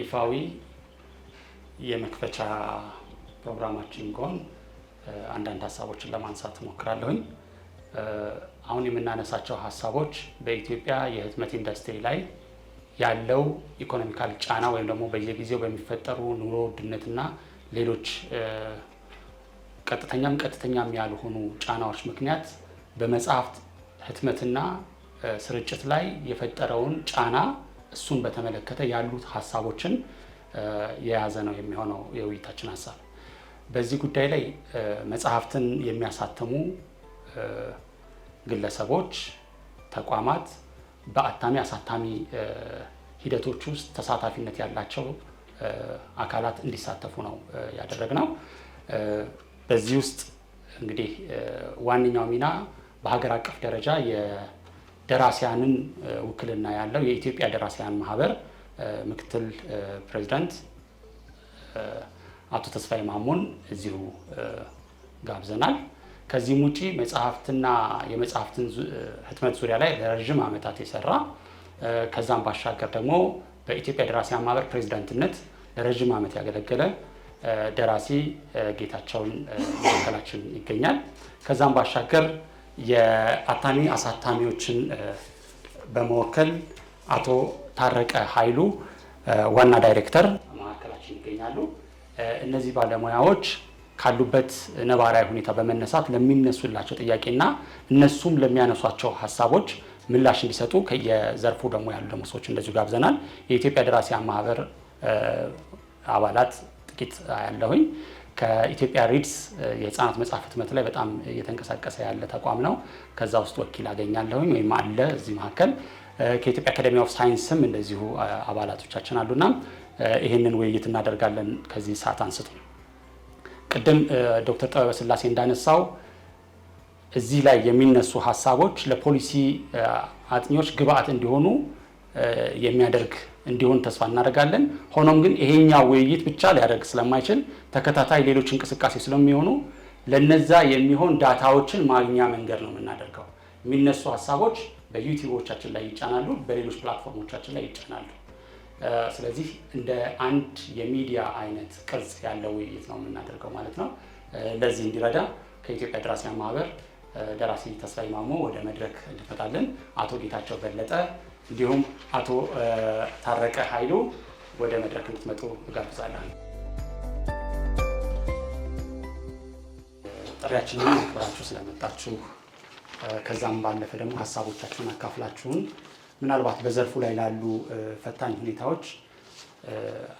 ይፋዊ የመክፈቻ ፕሮግራማችን ጎን አንዳንድ ሀሳቦችን ለማንሳት ሞክራለሁኝ። አሁን የምናነሳቸው ሀሳቦች በኢትዮጵያ የህትመት ኢንዱስትሪ ላይ ያለው ኢኮኖሚካል ጫና ወይም ደግሞ በየጊዜው በሚፈጠሩ ኑሮ ውድነትና ሌሎች ቀጥተኛም ያልሆኑ ጫናዎች ምክንያት በመጽሐፍት ህትመትና ስርጭት ላይ የፈጠረውን ጫና እሱን በተመለከተ ያሉት ሀሳቦችን የያዘ ነው የሚሆነው የውይይታችን ሀሳብ። በዚህ ጉዳይ ላይ መጽሐፍትን የሚያሳትሙ ግለሰቦች፣ ተቋማት በአታሚ አሳታሚ ሂደቶች ውስጥ ተሳታፊነት ያላቸው አካላት እንዲሳተፉ ነው ያደረግነው። በዚህ ውስጥ እንግዲህ ዋነኛው ሚና በሀገር አቀፍ ደረጃ የደራሲያንን ውክልና ያለው የኢትዮጵያ ደራሲያን ማህበር ምክትል ፕሬዝዳንት አቶ ተስፋዬ ማሞን እዚሁ ጋብዘናል። ከዚህም ውጪ መጽሐፍትና የመጽሐፍትን ህትመት ዙሪያ ላይ ለረጅም ዓመታት የሰራ ከዛም ባሻገር ደግሞ በኢትዮጵያ ደራሲያን ማህበር ፕሬዝዳንትነት ለረጅም ዓመት ያገለገለ ደራሲ ጌታቸውን መካከላችን ይገኛል። ከዛም ባሻገር የአታሚ አሳታሚዎችን በመወከል አቶ ታረቀ ኃይሉ ዋና ዳይሬክተር መካከላችን ይገኛሉ። እነዚህ ባለሙያዎች ካሉበት ነባራዊ ሁኔታ በመነሳት ለሚነሱላቸው ጥያቄና እነሱም ለሚያነሷቸው ሀሳቦች ምላሽ እንዲሰጡ ከየዘርፉ ደግሞ ያሉ ደግሞ ሰዎች እንደዚሁ ጋብዘናል። የኢትዮጵያ ደራሲያን ማህበር አባላት ጥቂት ያለሁኝ። ከኢትዮጵያ ሪድስ የህፃናት መጽሐፍ ህትመት ላይ በጣም እየተንቀሳቀሰ ያለ ተቋም ነው። ከዛ ውስጥ ወኪል አገኛለሁኝ ወይም አለ እዚህ መካከል። ከኢትዮጵያ አካዴሚ ኦፍ ሳይንስም እንደዚሁ አባላቶቻችን አሉና ይህንን ውይይት እናደርጋለን ከዚህ ሰዓት አንስቶ። ቅድም ዶክተር ጥበበ ስላሴ እንዳነሳው እዚህ ላይ የሚነሱ ሀሳቦች ለፖሊሲ አጥኚዎች ግብአት እንዲሆኑ የሚያደርግ እንዲሆን ተስፋ እናደርጋለን። ሆኖም ግን ይሄኛው ውይይት ብቻ ሊያደርግ ስለማይችል ተከታታይ ሌሎች እንቅስቃሴ ስለሚሆኑ ለነዛ የሚሆን ዳታዎችን ማግኛ መንገድ ነው የምናደርገው። የሚነሱ ሀሳቦች በዩቲዩቦቻችን ላይ ይጫናሉ፣ በሌሎች ፕላትፎርሞቻችን ላይ ይጫናሉ። ስለዚህ እንደ አንድ የሚዲያ አይነት ቅርጽ ያለው ውይይት ነው የምናደርገው ማለት ነው። ለዚህ እንዲረዳ ከኢትዮጵያ ደራሲያን ማህበር ደራሲ ተስፋዬ ማሞ ወደ መድረክ እንድመጣለን፣ አቶ ጌታቸው በለጠ እንዲሁም አቶ ታረቀ ኃይሉ ወደ መድረክ እንድትመጡ እጋብዛለሁ። ጥሪያችንን አክብራችሁ ስለመጣችሁ ከዛም ባለፈ ደግሞ ሀሳቦቻችሁን አካፍላችሁን ምናልባት በዘርፉ ላይ ላሉ ፈታኝ ሁኔታዎች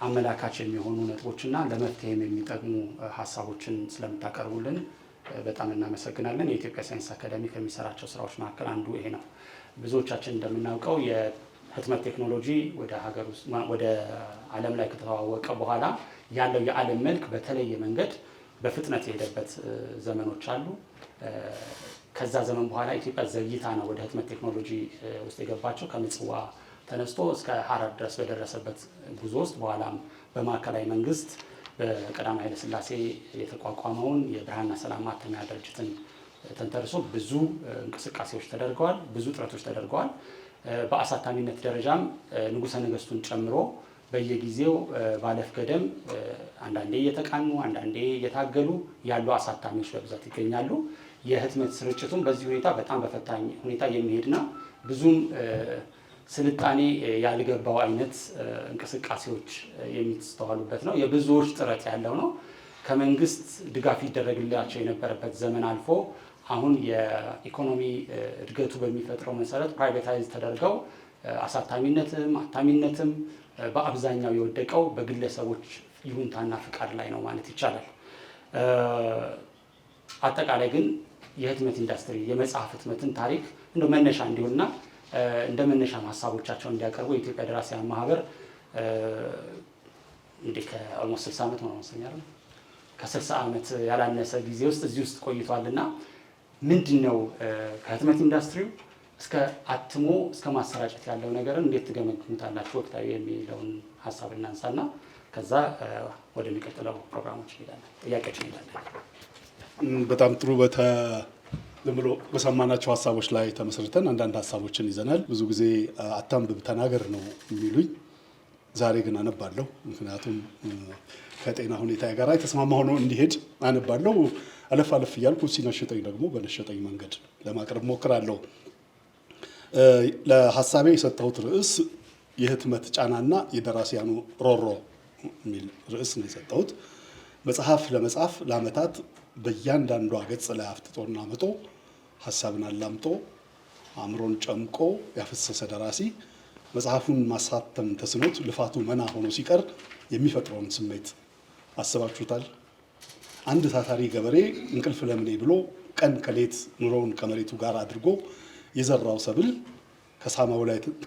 አመላካች የሚሆኑ ነጥቦችና ለመፍትሄም የሚጠቅሙ ሀሳቦችን ስለምታቀርቡልን በጣም እናመሰግናለን። የኢትዮጵያ ሳይንስ አካዳሚ ከሚሰራቸው ስራዎች መካከል አንዱ ይሄ ነው። ብዙዎቻችን እንደምናውቀው የህትመት ቴክኖሎጂ ወደ ዓለም ላይ ከተዋወቀ በኋላ ያለው የዓለም መልክ በተለየ መንገድ በፍጥነት የሄደበት ዘመኖች አሉ። ከዛ ዘመን በኋላ ኢትዮጵያ ዘግይታ ነው ወደ ህትመት ቴክኖሎጂ ውስጥ የገባቸው። ከምጽዋ ተነስቶ እስከ ሐረር ድረስ በደረሰበት ጉዞ ውስጥ በኋላም በማዕከላዊ መንግስት በቀዳማዊ ኃይለ ሥላሴ የተቋቋመውን የብርሃንና ሰላም ማተሚያ ድርጅትን ተንተርሶ ብዙ እንቅስቃሴዎች ተደርገዋል፣ ብዙ ጥረቶች ተደርገዋል። በአሳታሚነት ደረጃም ንጉሠ ነገሥቱን ጨምሮ በየጊዜው ባለፍ ገደም አንዳንዴ እየተቃኑ አንዳንዴ እየታገሉ ያሉ አሳታሚዎች በብዛት ይገኛሉ። የህትመት ስርጭቱም በዚህ ሁኔታ በጣም በፈታኝ ሁኔታ የሚሄድና ብዙም ስልጣኔ ያልገባው አይነት እንቅስቃሴዎች የሚስተዋሉበት ነው። የብዙዎች ጥረት ያለው ነው። ከመንግስት ድጋፍ ይደረግላቸው የነበረበት ዘመን አልፎ አሁን የኢኮኖሚ እድገቱ በሚፈጥረው መሰረት ፕራይቬታይዝ ተደርገው አሳታሚነትም አታሚነትም በአብዛኛው የወደቀው በግለሰቦች ይሁንታና ፍቃድ ላይ ነው ማለት ይቻላል። አጠቃላይ ግን የህትመት ኢንዱስትሪ የመጽሐፍ ህትመትን ታሪክ እንደ መነሻ እንዲሆንና እንደ መነሻ ሀሳቦቻቸውን እንዲያቀርቡ የኢትዮጵያ ደራሲያን ማህበር እንግዲህ ከኦልሞስት 60 ዓመት ነው መሰለኝ ከ60 ዓመት ያላነሰ ጊዜ ውስጥ እዚህ ውስጥ ቆይቷልና ምንድነው ከህትመት ኢንዱስትሪው እስከ አትሞ እስከ ማሰራጨት ያለው ነገርን እንዴት ትገመግሙታላችሁ ወቅታዊ የሚለውን ሀሳብ እናንሳና ከዛ ወደሚቀጥለው ፕሮግራሞች እንሄዳለን፣ ጥያቄዎች እንሄዳለን። በጣም ጥሩ። ዝም ብሎ በሰማናቸው ሀሳቦች ላይ ተመስርተን አንዳንድ ሀሳቦችን ይዘናል። ብዙ ጊዜ አታንብብ ተናገር ነው የሚሉኝ። ዛሬ ግን አነባለሁ። ምክንያቱም ከጤና ሁኔታ ጋር የተስማማ ሆኖ እንዲሄድ አነባለሁ። አለፍ አለፍ እያልኩ ሲነሽጠኝ ደግሞ በነሸጠኝ መንገድ ለማቅረብ ሞክራለሁ። ለሀሳቤ የሰጠሁት ርዕስ የህትመት ጫናና የደራሲያኑ ሮሮ የሚል ርዕስ ነው የሰጠሁት። መጽሐፍ ለመጻፍ ለዓመታት በእያንዳንዷ ገጽ ላይ አፍጥጦና አምጦ ሀሳብን አላምጦ አእምሮን ጨምቆ ያፈሰሰ ደራሲ መጽሐፉን ማሳተም ተስኖት ልፋቱ መና ሆኖ ሲቀር የሚፈጥረውን ስሜት አስባችሁታል? አንድ ታታሪ ገበሬ እንቅልፍ ለምኔ ብሎ ቀን ከሌት ኑሮውን ከመሬቱ ጋር አድርጎ የዘራው ሰብል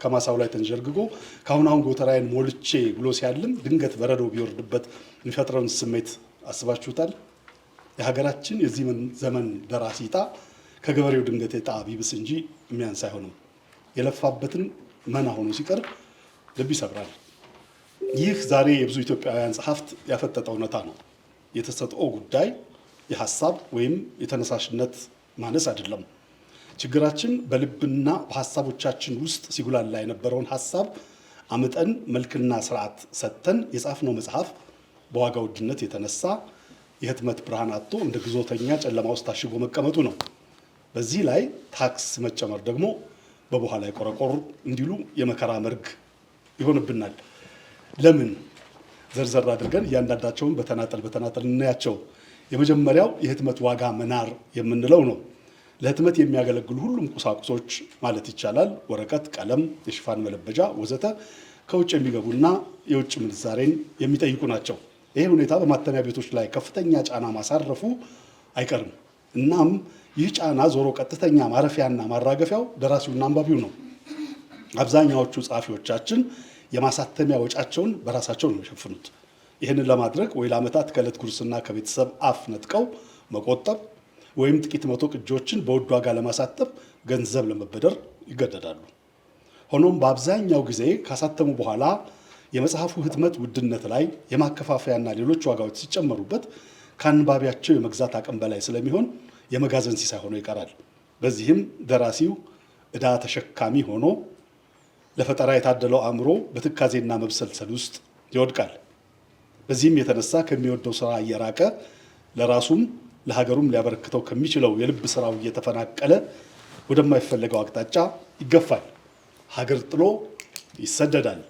ከማሳው ላይ ተንዠርግጎ ከአሁን አሁን ጎተራዬን ሞልቼ ብሎ ሲያልም ድንገት በረዶ ቢወርድበት የሚፈጥረውን ስሜት አስባችሁታል? የሀገራችን የዚህ ዘመን ደራሲ ዕጣ ከገበሬው ድንገት ዕጣ ቢብስ እንጂ የሚያንስ አይሆንም። የለፋበትን መና ሆኖ ሲቀር ልብ ይሰብራል። ይህ ዛሬ የብዙ ኢትዮጵያውያን ጸሐፍት ያፈጠጠ እውነታ ነው። የተሰጥኦ ጉዳይ የሀሳብ ወይም የተነሳሽነት ማነስ አይደለም። ችግራችን በልብና በሀሳቦቻችን ውስጥ ሲጉላላ የነበረውን ሀሳብ አምጠን መልክና ስርዓት ሰጥተን የጻፍነው መጽሐፍ በዋጋ ውድነት የተነሳ የህትመት ብርሃን አጥቶ እንደ ግዞተኛ ጨለማ ውስጥ ታሽጎ መቀመጡ ነው። በዚህ ላይ ታክስ መጨመር ደግሞ በበኋላ ላይ ቆረቆር እንዲሉ የመከራ መርግ ይሆንብናል። ለምን? ዘርዘር አድርገን እያንዳንዳቸውን በተናጠል እናያቸው። የመጀመሪያው የህትመት ዋጋ መናር የምንለው ነው። ለህትመት የሚያገለግሉ ሁሉም ቁሳቁሶች ማለት ይቻላል ወረቀት፣ ቀለም፣ የሽፋን መለበጃ ወዘተ ከውጭ የሚገቡና የውጭ ምንዛሬን የሚጠይቁ ናቸው። ይህ ሁኔታ በማተሚያ ቤቶች ላይ ከፍተኛ ጫና ማሳረፉ አይቀርም። እናም ይህ ጫና ዞሮ ቀጥተኛ ማረፊያና ማራገፊያው ደራሲውና አንባቢው ነው። አብዛኛዎቹ ጸሐፊዎቻችን የማሳተሚያ ወጫቸውን በራሳቸው ነው የሚሸፍኑት። ይህንን ለማድረግ ወይ ለዓመታት ከዕለት ጉርስና ከቤተሰብ አፍ ነጥቀው መቆጠብ ወይም ጥቂት መቶ ቅጂዎችን በውድ ዋጋ ለማሳተም ገንዘብ ለመበደር ይገደዳሉ። ሆኖም በአብዛኛው ጊዜ ካሳተሙ በኋላ የመጽሐፉ ህትመት ውድነት ላይ የማከፋፈያና ሌሎች ዋጋዎች ሲጨመሩበት ከአንባቢያቸው የመግዛት አቅም በላይ ስለሚሆን የመጋዘን ሲሳይ ሆኖ ይቀራል። በዚህም ደራሲው ዕዳ ተሸካሚ ሆኖ ለፈጠራ የታደለው አእምሮ በትካዜና መብሰልሰል ውስጥ ይወድቃል። በዚህም የተነሳ ከሚወደው ስራ እየራቀ ለራሱም ለሀገሩም ሊያበረክተው ከሚችለው የልብ ስራው እየተፈናቀለ ወደማይፈለገው አቅጣጫ ይገፋል። ሀገር ጥሎ ይሰደዳል።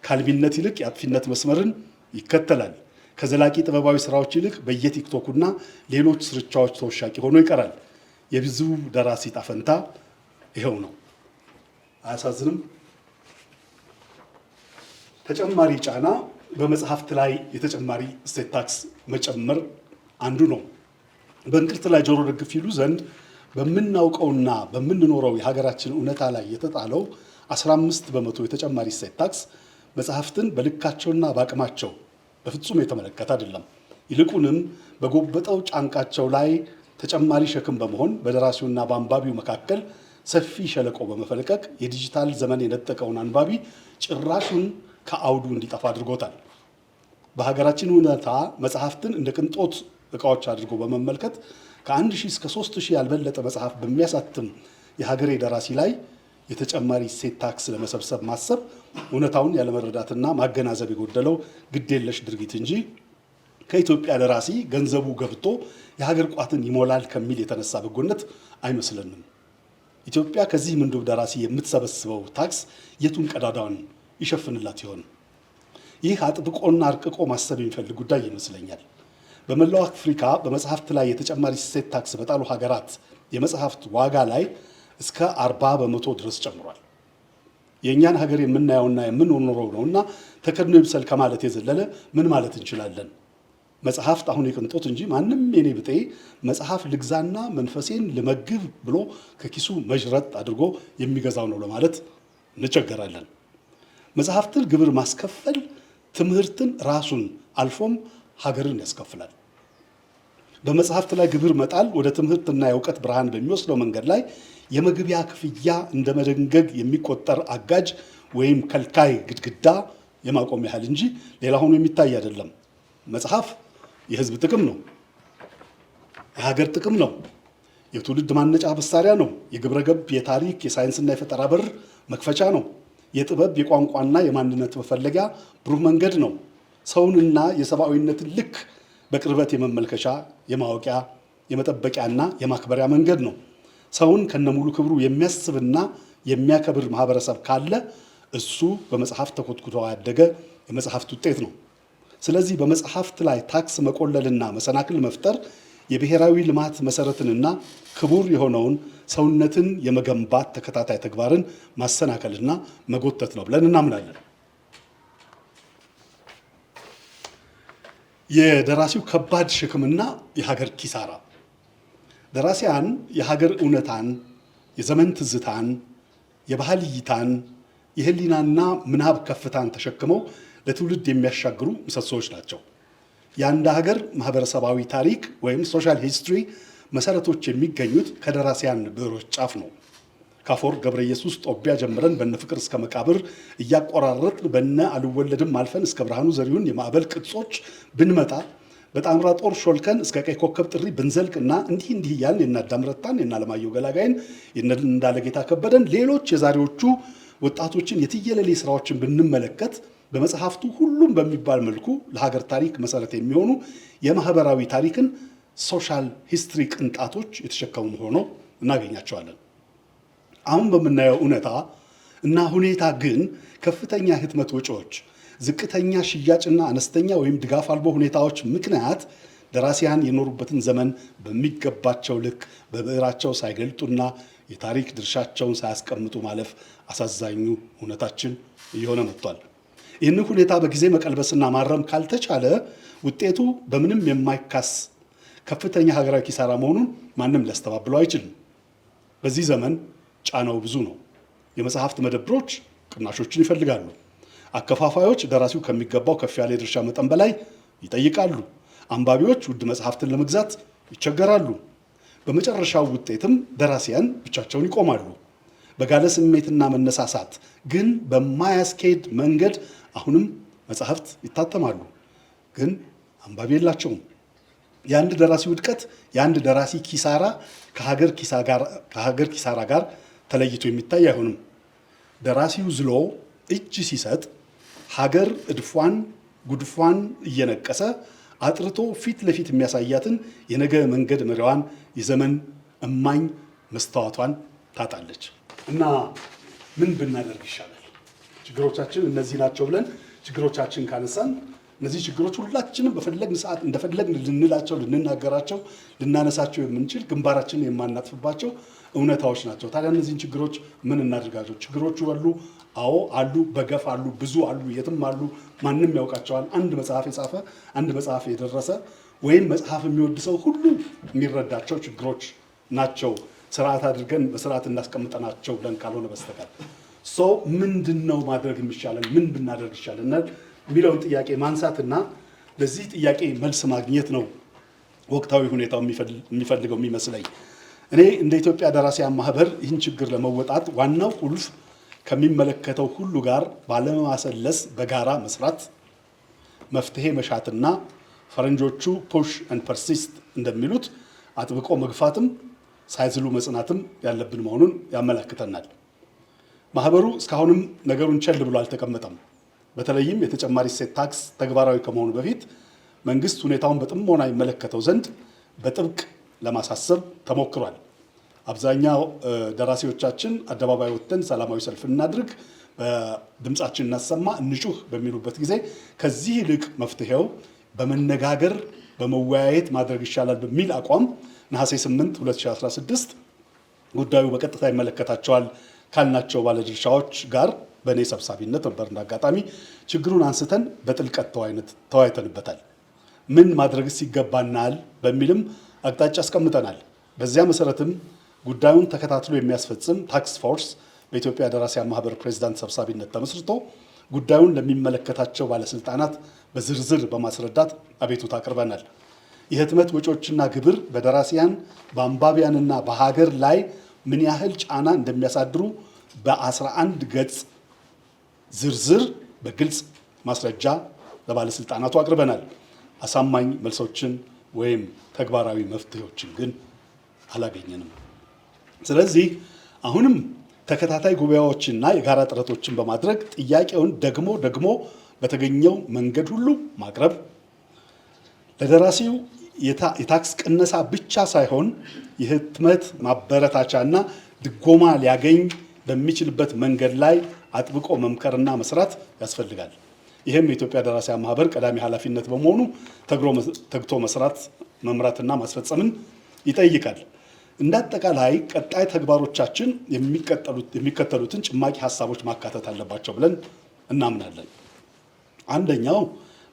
ከአልሚነት ይልቅ የአጥፊነት መስመርን ይከተላል። ከዘላቂ ጥበባዊ ስራዎች ይልቅ በየቲክቶኩና ሌሎች ስርቻዎች ተወሻቂ ሆኖ ይቀራል። የብዙ ደራሲ ዕጣ ፈንታ ይኸው ነው። አያሳዝንም? ተጨማሪ ጫና በመጽሐፍት ላይ የተጨማሪ እሴት ታክስ መጨመር አንዱ ነው። በእንቅርት ላይ ጆሮ ደግፍ ይሉ ዘንድ በምናውቀውና በምንኖረው የሀገራችን እውነታ ላይ የተጣለው 15 በመቶ የተጨማሪ እሴት ታክስ መጽሐፍትን በልካቸውና በአቅማቸው በፍጹም የተመለከተ አይደለም። ይልቁንም በጎበጠው ጫንቃቸው ላይ ተጨማሪ ሸክም በመሆን በደራሲውና በአንባቢው መካከል ሰፊ ሸለቆ በመፈልቀቅ የዲጂታል ዘመን የነጠቀውን አንባቢ ጭራሹን ከአውዱ እንዲጠፋ አድርጎታል። በሀገራችን እውነታ መጽሐፍትን እንደ ቅንጦት እቃዎች አድርጎ በመመልከት ከ1000 እስከ 3000 ያልበለጠ መጽሐፍ በሚያሳትም የሀገሬ ደራሲ ላይ የተጨማሪ እሴት ታክስ ለመሰብሰብ ማሰብ እውነታውን ያለመረዳትና ማገናዘብ የጎደለው ግዴለሽ ድርጊት እንጂ ከኢትዮጵያ ደራሲ ገንዘቡ ገብቶ የሀገር ቋትን ይሞላል ከሚል የተነሳ በጎነት አይመስለንም። ኢትዮጵያ ከዚህ ምንዱብ ደራሲ የምትሰበስበው ታክስ የቱን ቀዳዳውን ይሸፍንላት ይሆን? ይህ አጥብቆና አርቅቆ ማሰብ የሚፈልግ ጉዳይ ይመስለኛል። በመላው አፍሪካ በመጽሐፍት ላይ የተጨማሪ እሴት ታክስ በጣሉ ሀገራት የመጽሐፍት ዋጋ ላይ እስከ 40 በመቶ ድረስ ጨምሯል። የእኛን ሀገር የምናየውና የምንኖረው ነውና ተከድኖ ይብሰል ከማለት የዘለለ ምን ማለት እንችላለን? መጽሐፍት አሁን የቅንጦት እንጂ ማንም የኔ ብጤ መጽሐፍ ልግዛና መንፈሴን ልመግብ ብሎ ከኪሱ መዥረጥ አድርጎ የሚገዛው ነው ለማለት እንቸገራለን። መጽሐፍትን ግብር ማስከፈል ትምህርትን ራሱን አልፎም ሀገርን ያስከፍላል። በመጽሐፍት ላይ ግብር መጣል ወደ ትምህርትና የእውቀት ብርሃን በሚወስደው መንገድ ላይ የመግቢያ ክፍያ እንደ መደንገግ የሚቆጠር አጋጅ ወይም ከልካይ ግድግዳ የማቆም ያህል እንጂ ሌላ ሆኖ የሚታይ አይደለም። መጽሐፍ የሕዝብ ጥቅም ነው፣ የሀገር ጥቅም ነው፣ የትውልድ ማነጫ መሳሪያ ነው፣ የግብረ ገብ፣ የታሪክ፣ የሳይንስና የፈጠራ በር መክፈቻ ነው፣ የጥበብ የቋንቋና የማንነት መፈለጊያ ብሩህ መንገድ ነው። ሰውንና የሰብአዊነትን ልክ በቅርበት የመመልከቻ የማወቂያ የመጠበቂያና የማክበሪያ መንገድ ነው። ሰውን ከነሙሉ ክብሩ የሚያስብና የሚያከብር ማህበረሰብ ካለ እሱ በመጽሐፍት ተኮትኩቶ ያደገ የመጽሐፍት ውጤት ነው። ስለዚህ በመጽሐፍት ላይ ታክስ መቆለልና መሰናክል መፍጠር የብሔራዊ ልማት መሰረትንና ክቡር የሆነውን ሰውነትን የመገንባት ተከታታይ ተግባርን ማሰናከልና መጎተት ነው ብለን እናምናለን። የደራሲው ከባድ ሸክምና የሀገር ኪሳራ። ደራሲያን የሀገር እውነታን፣ የዘመን ትዝታን፣ የባህል እይታን፣ የህሊናና ምናብ ከፍታን ተሸክመው ለትውልድ የሚያሻግሩ ምሰሶዎች ናቸው። የአንድ ሀገር ማህበረሰባዊ ታሪክ ወይም ሶሻል ሂስትሪ መሰረቶች የሚገኙት ከደራሲያን ብዕሮች ጫፍ ነው። ከአፈወርቅ ገብረ ኢየሱስ ጦቢያ ጀምረን በነ ፍቅር እስከ መቃብር እያቆራረጥን በነ አልወለድም አልፈን እስከ ብርሃኑ ዘሪሁን የማዕበል ቅጾች ብንመጣ በጣምራ ጦር ሾልከን እስከ ቀይ ኮከብ ጥሪ ብንዘልቅና እንዲህ እያልን የነ አዳም ረታን የነ አለማየሁ ገላጋይን የነ እንዳለጌታ ከበደን ሌሎች የዛሬዎቹ ወጣቶችን የትየለሌ ስራዎችን ብንመለከት በመጽሐፍቱ ሁሉም በሚባል መልኩ ለሀገር ታሪክ መሰረት የሚሆኑ የማህበራዊ ታሪክን ሶሻል ሂስትሪ ቅንጣቶች የተሸከሙ ሆኖ እናገኛቸዋለን። አሁን በምናየው እውነታ እና ሁኔታ ግን ከፍተኛ ህትመት ወጪዎች፣ ዝቅተኛ ሽያጭና አነስተኛ ወይም ድጋፍ አልቦ ሁኔታዎች ምክንያት ደራሲያን የኖሩበትን ዘመን በሚገባቸው ልክ በብዕራቸው ሳይገልጡና የታሪክ ድርሻቸውን ሳያስቀምጡ ማለፍ አሳዛኙ እውነታችን እየሆነ መጥቷል። ይህንን ሁኔታ በጊዜ መቀልበስና ማረም ካልተቻለ ውጤቱ በምንም የማይካስ ከፍተኛ ሀገራዊ ኪሳራ መሆኑን ማንም ሊያስተባብለው አይችልም። በዚህ ዘመን ጫናው ብዙ ነው። የመጽሐፍት መደብሮች ቅናሾችን ይፈልጋሉ። አከፋፋዮች ደራሲው ከሚገባው ከፍ ያለ የድርሻ መጠን በላይ ይጠይቃሉ። አንባቢዎች ውድ መጽሐፍትን ለመግዛት ይቸገራሉ። በመጨረሻው ውጤትም ደራሲያን ብቻቸውን ይቆማሉ። በጋለ ስሜትና መነሳሳት ግን በማያስኬድ መንገድ አሁንም መጽሐፍት ይታተማሉ፣ ግን አንባቢ የላቸውም። የአንድ ደራሲ ውድቀት፣ የአንድ ደራሲ ኪሳራ ከሀገር ኪሳራ ጋር ተለይቶ የሚታይ አይሆንም። ደራሲው ዝሎ እጅ ሲሰጥ ሀገር እድፏን ጉድፏን እየነቀሰ አጥርቶ ፊት ለፊት የሚያሳያትን የነገ መንገድ መሪዋን የዘመን እማኝ መስተዋቷን ታጣለች። እና ምን ብናደርግ ይሻላል? ችግሮቻችን እነዚህ ናቸው ብለን ችግሮቻችን ካነሳን እነዚህ ችግሮች ሁላችንም በፈለግን ሰዓት እንደፈለግን ልንላቸው፣ ልንናገራቸው፣ ልናነሳቸው የምንችል ግንባራችንን የማናጥፍባቸው እውነታዎች ናቸው። ታዲያ እነዚህን ችግሮች ምን እናድርጋቸው? ችግሮቹ አሉ፣ አዎ አሉ፣ በገፍ አሉ፣ ብዙ አሉ፣ የትም አሉ፣ ማንም ያውቃቸዋል። አንድ መጽሐፍ የጻፈ አንድ መጽሐፍ የደረሰ ወይም መጽሐፍ የሚወድ ሰው ሁሉ የሚረዳቸው ችግሮች ናቸው። ስርዓት አድርገን በስርዓት እናስቀምጠናቸው ብለን ካልሆነ በስተቀር ምንድን ነው ማድረግ የሚሻለን? ምን ብናደርግ ይሻለናል የሚለውን ጥያቄ ማንሳትና ለዚህ ጥያቄ መልስ ማግኘት ነው ወቅታዊ ሁኔታው የሚፈልገው የሚመስለኝ። እኔ እንደ ኢትዮጵያ ደራሲያን ማህበር ይህን ችግር ለመወጣት ዋናው ቁልፍ ከሚመለከተው ሁሉ ጋር ባለማሰለስ በጋራ መስራት፣ መፍትሄ መሻትና ፈረንጆቹ ፑሽ ኤንድ ፐርሲስት እንደሚሉት አጥብቆ መግፋትም ሳይዝሉ መጽናትም ያለብን መሆኑን ያመለክተናል። ማህበሩ እስካሁንም ነገሩን ቸል ብሎ አልተቀመጠም። በተለይም የተጨማሪ እሴት ታክስ ተግባራዊ ከመሆኑ በፊት መንግስት ሁኔታውን በጥሞና ይመለከተው ዘንድ በጥብቅ ለማሳሰብ ተሞክሯል። አብዛኛው ደራሲዎቻችን አደባባይ ወጥተን ሰላማዊ ሰልፍ እናድርግ፣ በድምፃችን እናሰማ፣ እንጩህ በሚሉበት ጊዜ ከዚህ ይልቅ መፍትሄው በመነጋገር በመወያየት ማድረግ ይሻላል በሚል አቋም ነሐሴ 8 2016 ጉዳዩ በቀጥታ ይመለከታቸዋል ካልናቸው ባለድርሻዎች ጋር በእኔ ሰብሳቢነት ነበር እንዳጋጣሚ ችግሩን አንስተን በጥልቀት ተወያይተንበታል። ምን ማድረግስ ይገባናል በሚልም አቅጣጫ አስቀምጠናል። በዚያ መሰረትም ጉዳዩን ተከታትሎ የሚያስፈጽም ታክስ ፎርስ በኢትዮጵያ ደራሲያን ማህበር ፕሬዚዳንት ሰብሳቢነት ተመስርቶ ጉዳዩን ለሚመለከታቸው ባለስልጣናት በዝርዝር በማስረዳት አቤቱታ አቅርበናል። የህትመት ወጪዎችና ግብር በደራሲያን በአንባቢያንና በሀገር ላይ ምን ያህል ጫና እንደሚያሳድሩ በ11 ገጽ ዝርዝር በግልጽ ማስረጃ ለባለስልጣናቱ አቅርበናል። አሳማኝ መልሶችን ወይም ተግባራዊ መፍትሄዎችን ግን አላገኘንም። ስለዚህ አሁንም ተከታታይ ጉባኤዎችና የጋራ ጥረቶችን በማድረግ ጥያቄውን ደግሞ በተገኘው መንገድ ሁሉ ማቅረብ፣ ለደራሲው የታክስ ቅነሳ ብቻ ሳይሆን የህትመት ማበረታቻና ድጎማ ሊያገኝ በሚችልበት መንገድ ላይ አጥብቆ መምከርና መስራት ያስፈልጋል። ይህም የኢትዮጵያ ደራሲያን ማህበር ቀዳሚ ኃላፊነት በመሆኑ ተግቶ መስራት፣ መምራትና ማስፈጸምን ይጠይቃል። እንደ አጠቃላይ ቀጣይ ተግባሮቻችን የሚከተሉትን ጭማቂ ሀሳቦች ማካተት አለባቸው ብለን እናምናለን። አንደኛው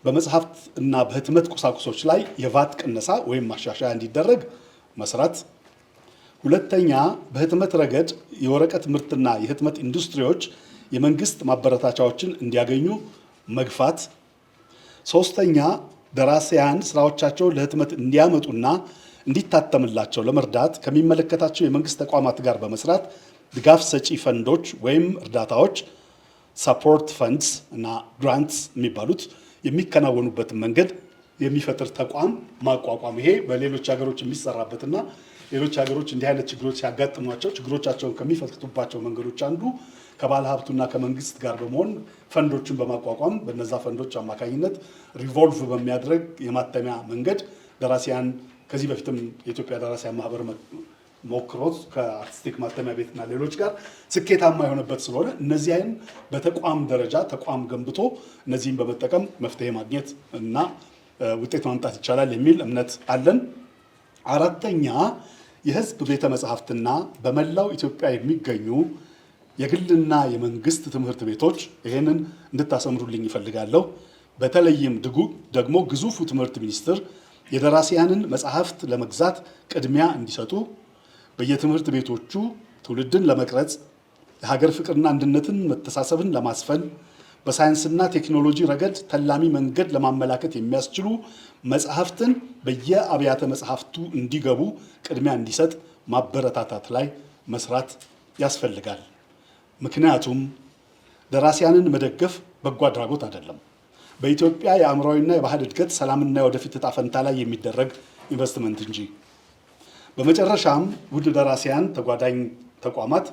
በመጽሐፍት እና በህትመት ቁሳቁሶች ላይ የቫት ቅነሳ ወይም ማሻሻያ እንዲደረግ መስራት። ሁለተኛ፣ በህትመት ረገድ የወረቀት ምርትና የህትመት ኢንዱስትሪዎች የመንግስት ማበረታቻዎችን እንዲያገኙ መግፋት። ሶስተኛ፣ ደራሲያን ስራዎቻቸውን ለህትመት እንዲያመጡና እንዲታተምላቸው ለመርዳት ከሚመለከታቸው የመንግስት ተቋማት ጋር በመስራት ድጋፍ ሰጪ ፈንዶች ወይም እርዳታዎች ሰፖርት ፈንድስ እና ግራንትስ የሚባሉት የሚከናወኑበትን መንገድ የሚፈጥር ተቋም ማቋቋም። ይሄ በሌሎች ሀገሮች የሚሰራበትና ሌሎች ሀገሮች እንዲህ አይነት ችግሮች ሲያጋጥሟቸው ችግሮቻቸውን ከሚፈቱባቸው መንገዶች አንዱ ከባለ ሀብቱና ከመንግስት ጋር በመሆን ፈንዶችን በማቋቋም በነዛ ፈንዶች አማካኝነት ሪቮልቭ በሚያደርግ የማተሚያ መንገድ ደራሲያን ከዚህ በፊትም የኢትዮጵያ ደራሲያን ማህበር ሞክሮት ከአርቲስቲክ ማተሚያ ቤትና ሌሎች ጋር ስኬታማ የሆነበት ስለሆነ እነዚህን በተቋም ደረጃ ተቋም ገንብቶ እነዚህን በመጠቀም መፍትሄ ማግኘት እና ውጤት ማምጣት ይቻላል የሚል እምነት አለን። አራተኛ፣ የህዝብ ቤተ መጻሕፍትና በመላው ኢትዮጵያ የሚገኙ የግልና የመንግስት ትምህርት ቤቶች ይሄንን እንድታሰምሩልኝ ይፈልጋለሁ። በተለይም ደግሞ ግዙፉ ትምህርት ሚኒስቴር የደራሲያንን መጽሐፍት ለመግዛት ቅድሚያ እንዲሰጡ፣ በየትምህርት ቤቶቹ ትውልድን ለመቅረጽ የሀገር ፍቅርና አንድነትን መተሳሰብን ለማስፈን በሳይንስና ቴክኖሎጂ ረገድ ተላሚ መንገድ ለማመላከት የሚያስችሉ መጽሐፍትን በየአብያተ መጽሐፍቱ እንዲገቡ ቅድሚያ እንዲሰጥ ማበረታታት ላይ መስራት ያስፈልጋል። ምክንያቱም ደራሲያንን መደገፍ በጎ አድራጎት አይደለም። በኢትዮጵያ የአእምሯዊና የባህል እድገት፣ ሰላምና የወደፊት ዕጣ ፈንታ ላይ የሚደረግ ኢንቨስትመንት እንጂ። በመጨረሻም ውድ ደራሲያን ተጓዳኝ ተቋማት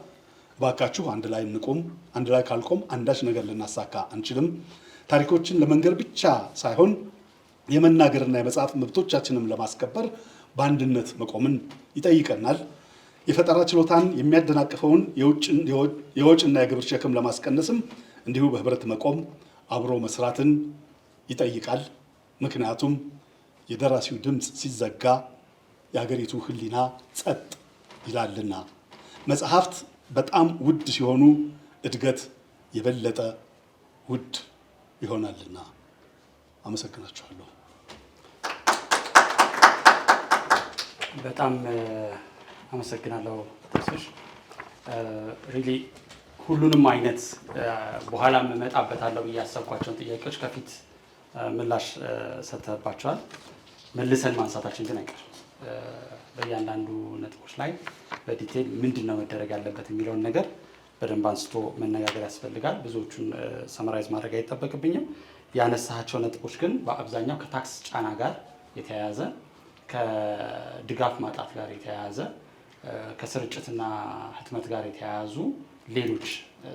እባካችሁ አንድ ላይ እንቁም። አንድ ላይ ካልቆም አንዳች ነገር ልናሳካ አንችልም። ታሪኮችን ለመንገር ብቻ ሳይሆን የመናገርና የመጽሐፍ መብቶቻችንም ለማስከበር በአንድነት መቆምን ይጠይቀናል። የፈጠራ ችሎታን የሚያደናቅፈውን የወጭና የግብር ሸክም ለማስቀነስም እንዲሁ በህብረት መቆም አብሮ መስራትን ይጠይቃል። ምክንያቱም የደራሲው ድምፅ ሲዘጋ የሀገሪቱ ሕሊና ጸጥ ይላልና። መጽሐፍት በጣም ውድ ሲሆኑ እድገት የበለጠ ውድ ይሆናልና። አመሰግናችኋለሁ። በጣም አመሰግናለሁ ተስፍሽ። ሪሊ ሁሉንም አይነት በኋላ እመጣበታለሁ ብዬ ያሰብኳቸውን ጥያቄዎች ከፊት ምላሽ ሰጥተባቸዋል። መልሰን ማንሳታችን ግን አይቀርም። በእያንዳንዱ ነጥቦች ላይ በዲቴል ምንድን ነው መደረግ ያለበት የሚለውን ነገር በደንብ አንስቶ መነጋገር ያስፈልጋል። ብዙዎቹን ሰመራይዝ ማድረግ አይጠበቅብኝም። ያነሳቸው ነጥቦች ግን በአብዛኛው ከታክስ ጫና ጋር የተያያዘ፣ ከድጋፍ ማጣት ጋር የተያያዘ፣ ከስርጭትና ህትመት ጋር የተያያዙ ሌሎች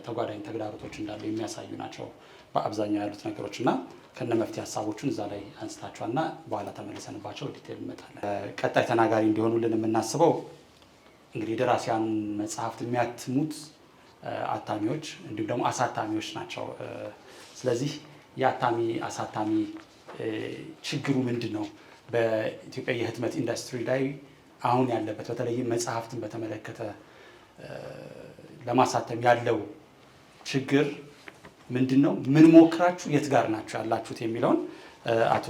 ተጓዳኝ ተግዳሮቶች እንዳሉ የሚያሳዩ ናቸው በአብዛኛው ያሉት ነገሮች እና ከነ መፍትሄ ሀሳቦቹን እዛ ላይ አንስታችኋልና በኋላ ተመልሰንባቸው ዲቴል እንመጣለን። ቀጣይ ተናጋሪ እንዲሆኑልን የምናስበው እንግዲህ ደራሲያን መጽሐፍት የሚያትሙት አታሚዎች እንዲሁም ደግሞ አሳታሚዎች ናቸው። ስለዚህ የአታሚ አሳታሚ ችግሩ ምንድን ነው? በኢትዮጵያ የህትመት ኢንዱስትሪ ላይ አሁን ያለበት በተለይም መጽሐፍትን በተመለከተ ለማሳተም ያለው ችግር ምንድን ነው? ምን ሞክራችሁ የት ጋር ናችሁ ያላችሁት የሚለውን አቶ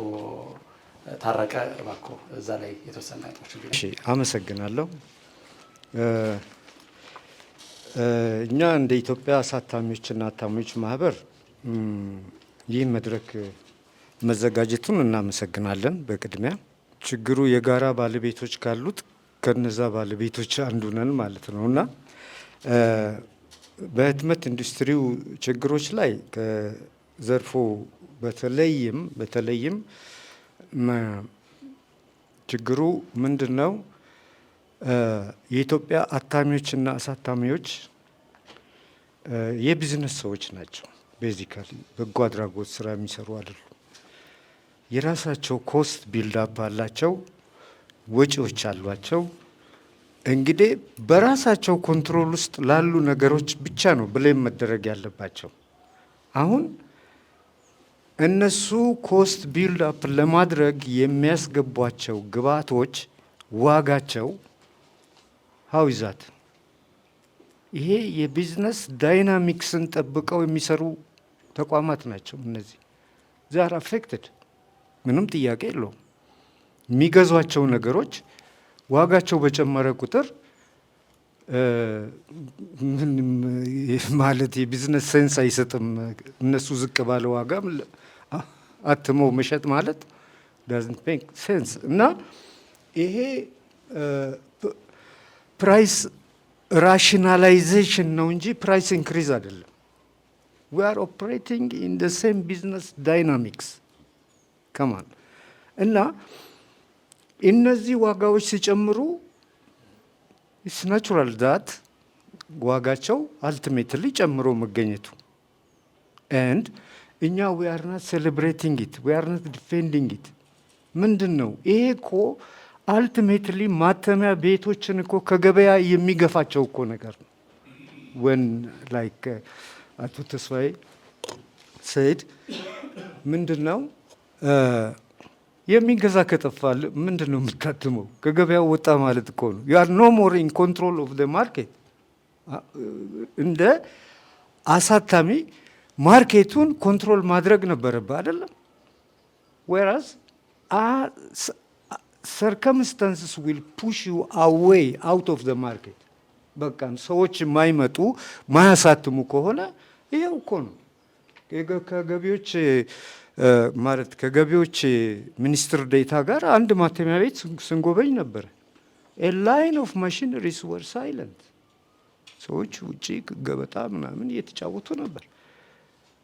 ታረቀ እባክዎ እዛ ላይ የተወሰነ ነጥቦች። እሺ፣ አመሰግናለሁ። እኛ እንደ ኢትዮጵያ አሳታሚዎችና አታሚዎች ማህበር ይህ መድረክ መዘጋጀቱን እናመሰግናለን። በቅድሚያ ችግሩ የጋራ ባለቤቶች ካሉት ከነዛ ባለቤቶች አንዱ ነን ማለት ነው እና በህትመት ኢንዱስትሪው ችግሮች ላይ ከዘርፎ በተለይም ችግሩ ምንድን ነው? የኢትዮጵያ አታሚዎችና አሳታሚዎች የቢዝነስ ሰዎች ናቸው። ቤዚካሊ በጎ አድራጎት ስራ የሚሰሩ አይደሉም። የራሳቸው ኮስት ቢልዳፕ አላቸው፣ ወጪዎች አሏቸው። እንግዲህ በራሳቸው ኮንትሮል ውስጥ ላሉ ነገሮች ብቻ ነው ብሌም መደረግ ያለባቸው። አሁን እነሱ ኮስት ቢልድ አፕ ለማድረግ የሚያስገቧቸው ግብዓቶች ዋጋቸው ሃው ይዛት ይሄ የቢዝነስ ዳይናሚክስን ጠብቀው የሚሰሩ ተቋማት ናቸው። እነዚህ ዛር አፌክትድ ምንም ጥያቄ የለውም። የሚገዟቸው ነገሮች ዋጋቸው በጨመረ ቁጥር ማለት የቢዝነስ ሴንስ አይሰጥም። እነሱ ዝቅ ባለ ዋጋም አትመው መሸጥ ማለት ዳዝንት ሜክ ሴንስ እና ይሄ ፕራይስ ራሽናላይዜሽን ነው እንጂ ፕራይስ ኢንክሪዝ አይደለም። ዊ አር ኦፕሬቲንግ ኢን ደ ሴም ቢዝነስ ዳይናሚክስ ከማን እና እነዚህ ዋጋዎች ሲጨምሩ ኢትስ ናቹራል ዳት ዋጋቸው አልቲሜትሊ ጨምሮ መገኘቱ ኤንድ እኛ ዊ አር ናት ሴሌብሬቲንግ ኢት ዊ አር ናት ዲፌንዲንግ ኢት። ምንድን ነው ይሄ እኮ አልቲሜትሊ ማተሚያ ቤቶችን እኮ ከገበያ የሚገፋቸው እኮ ነገር ነው። ወን ላይክ አቶ ተስፋዬ ሰይድ ምንድን ነው የሚገዛ ከጠፋል ምንድን ነው የምታትመው? ከገበያው ወጣ ማለት እኮ ነው። ዩ አር ኖ ሞር ኢን ኮንትሮል ኦፍ ደ ማርኬት። እንደ አሳታሚ ማርኬቱን ኮንትሮል ማድረግ ነበረብህ አይደለም? ዌራዝ ሰርከምስታንስስ ዊል ፑሽ ዩ አዌይ አውት ኦፍ ደ ማርኬት። በቃ ሰዎች የማይመጡ ማያሳትሙ ከሆነ ይሄው እኮ ነው። ከገቢዎች ማለት ከገቢዎች ሚኒስትር ዴታ ጋር አንድ ማተሚያ ቤት ስንጎበኝ ነበር። ኤ ላይን ኦፍ ማሽነሪስ ወር ሳይለንት። ሰዎች ውጪ ገበጣ ምናምን እየተጫወቱ ነበር።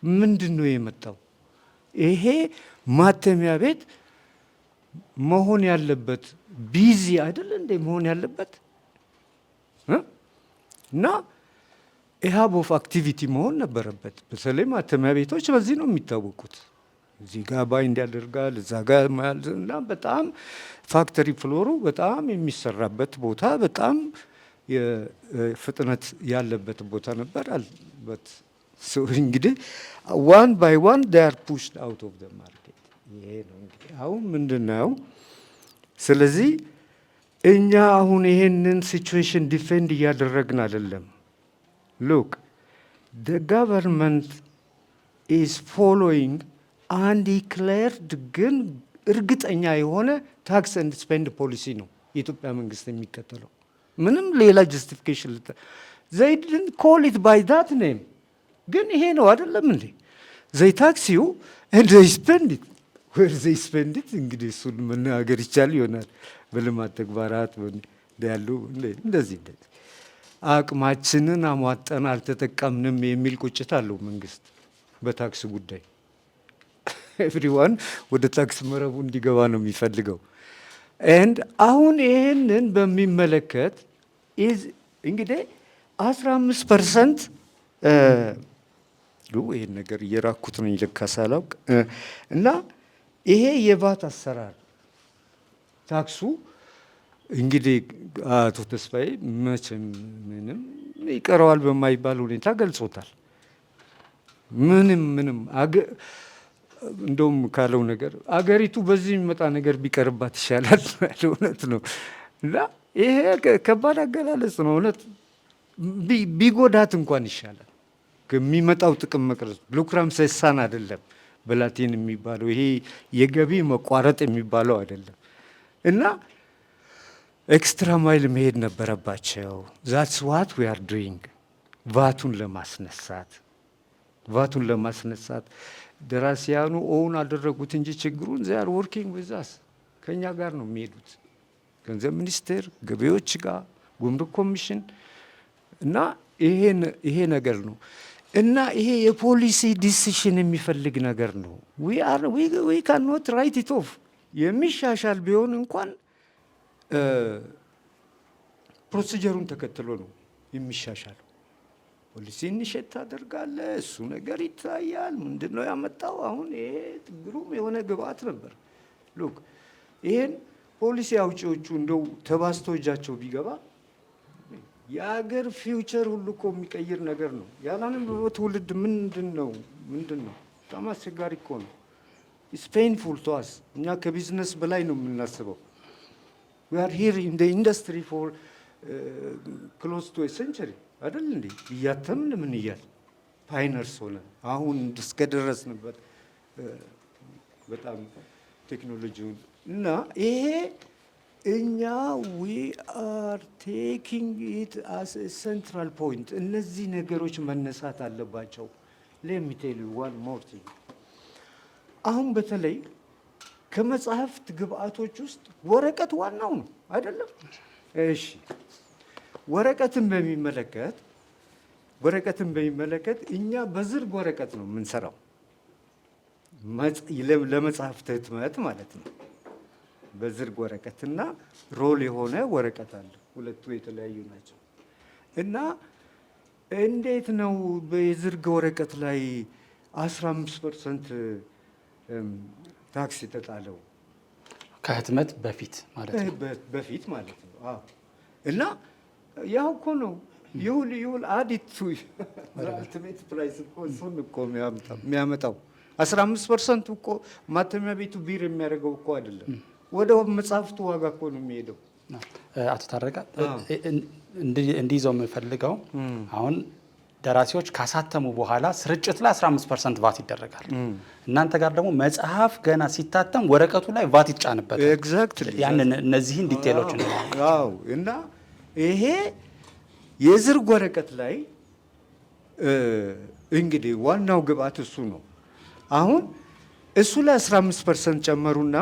ምንድን ነው የመጣው? ይሄ ማተሚያ ቤት መሆን ያለበት ቢዚ አይደል እንዴ መሆን ያለበት እና ኢሃብ ኦፍ አክቲቪቲ መሆን ነበረበት። በተለይ ማተሚያ ቤቶች በዚህ ነው የሚታወቁት። እዚህ ጋር ባይንድ ያደርጋል፣ እዛ ጋር እና በጣም ፋክተሪ ፍሎሩ በጣም የሚሰራበት ቦታ፣ በጣም ፍጥነት ያለበት ቦታ ነበር አልበት። እንግዲህ ዋን ባይ ዋን ዴይ አር ፑሽድ አውት ኦፍ ደ ማርኬት። ይሄ ነው እንግዲህ አሁን ምንድን ነው። ስለዚህ እኛ አሁን ይሄንን ሲቹዌሽን ዲፌንድ እያደረግን አይደለም። ሉክ ደ ጋቨርንመንት ኢዝ ፎሎዊንግ አንዲክሌርድ ግን እርግጠኛ የሆነ ታክስ ኤንድ ስፔንድ ፖሊሲ ነው የኢትዮጵያ መንግስት የሚከተለው። ምንም ሌላ ጀስቲፊኬሽን ዘይ ዲድንት ኮል ኢት ባይ ዳት ኔም፣ ግን ይሄ ነው አይደለም እንዴ? ዘይ ታክስ ዩ ኤንድ ዘይ ስፔንድ ኢት ዌር ዘይ ስፔንድ ኢት። እንግዲህ እሱን መናገር ይቻል ይሆናል። በልማት ተግባራት ያሉ እንደዚህ አቅማችንን አሟጠን አልተጠቀምንም የሚል ቁጭት አለው መንግስት በታክስ ጉዳይ። ኤቭሪዋን ወደ ታክስ መረቡ እንዲገባ ነው የሚፈልገው። ኤንድ አሁን ይህንን በሚመለከት እንግዲህ 15% ይህን ነገር እየራኩት ነው ይልካ ሳላውቅ እና ይሄ የቫት አሰራር ታክሱ እንግዲህ አቶ ተስፋዬ መቼም ምንም ይቀረዋል በማይባል ሁኔታ ገልጾታል። ምንም እንደውም ካለው ነገር አገሪቱ በዚህ የሚመጣ ነገር ቢቀርባት ይሻላል እውነት ነው። እና ይሄ ከባድ አገላለጽ ነው እውነት። ቢጎዳት እንኳን ይሻላል ከሚመጣው ጥቅም መቅረጽ። ሉክራም ሴሳን አይደለም በላቲን የሚባለው ይሄ የገቢ መቋረጥ የሚባለው አይደለም። እና ኤክስትራ ማይል መሄድ ነበረባቸው። ዛትስ ዋት ዊ አር ዱይንግ። ቫቱን ለማስነሳት ደራሲያኑ ኦውን አደረጉት እንጂ ችግሩን ዜ አር ወርኪንግ ዊዝ አስ ከእኛ ጋር ነው የሚሄዱት። ገንዘብ ሚኒስቴር፣ ገቢዎች ጋር፣ ጉምሩክ ኮሚሽን እና ይሄ ነገር ነው እና ይሄ የፖሊሲ ዲሲሽን የሚፈልግ ነገር ነው። ዊ ካን ኖት ራይት ኢት ኦፍ። የሚሻሻል ቢሆን እንኳን ፕሮሲጀሩን ተከትሎ ነው የሚሻሻለው። ፖሊሲ ኢኒሼት ታደርጋለህ። እሱ ነገር ይታያል። ምንድነው ያመጣው? አሁን ይሄ ግሩም የሆነ ግብአት ነበር። ሉክ ይሄን ፖሊሲ አውጪዎቹ እንደው ተባስቶ እጃቸው ቢገባ የአገር ፊውቸር ሁሉ እኮ የሚቀይር ነገር ነው። ያላነበበ ትውልድ ምንድን ነው በጣም አስቸጋሪ እኮ ነው። ኢትስ ፔንፉል ቱ አስ። እኛ ከቢዝነስ በላይ ነው የምናስበው። we are here in the industry for close to a century አይደል እንዴ? እያተምን ምን እያል ፓይነርስ ሆነ አሁን እስከደረስንበት በጣም ቴክኖሎጂውን እና ይሄ እኛ we are taking it as a central point። እነዚህ ነገሮች መነሳት አለባቸው። let me tell you one more thing። አሁን በተለይ ከመጽሐፍት ግብአቶች ውስጥ ወረቀት ዋናው ነው አይደለም? እሺ ወረቀትን በሚመለከት እኛ በዝርግ ወረቀት ነው የምንሰራው፣ ለመጽሐፍት ህትመት ማለት ነው። በዝርግ ወረቀትና ሮል የሆነ ወረቀት አለ። ሁለቱ የተለያዩ ናቸው። እና እንዴት ነው በዝርግ ወረቀት ላይ 15% ታክስ የተጣለው? ከህትመት በፊት ማለት ነው። በፊት ማለት ነው። አዎ። እና ያው እኮ ነው ይውል አዲቱ አልቲሜት ፕራይስ እኮ እሱን እኮ የሚያመጣው 15% እኮ ማተሚያ ቤቱ ቢር የሚያደርገው እኮ አይደለም፣ ወደ መጽሐፍቱ ዋጋ እኮ ነው የሚሄደው። አቶ ታረቀ እንዲይዘው የምፈልገው አሁን ደራሲዎች ካሳተሙ በኋላ ስርጭት ላይ 15% ቫት ይደረጋል። እናንተ ጋር ደግሞ መጽሐፍ ገና ሲታተም ወረቀቱ ላይ ቫት ይጫንበታል። ኤግዛክትሊ ያንን እነዚህን ዲቴሎች ነው። አዎ። እና ይሄ የዝርግ ወረቀት ላይ እንግዲህ ዋናው ግብአት እሱ ነው። አሁን እሱ ላይ 15% ጨመሩና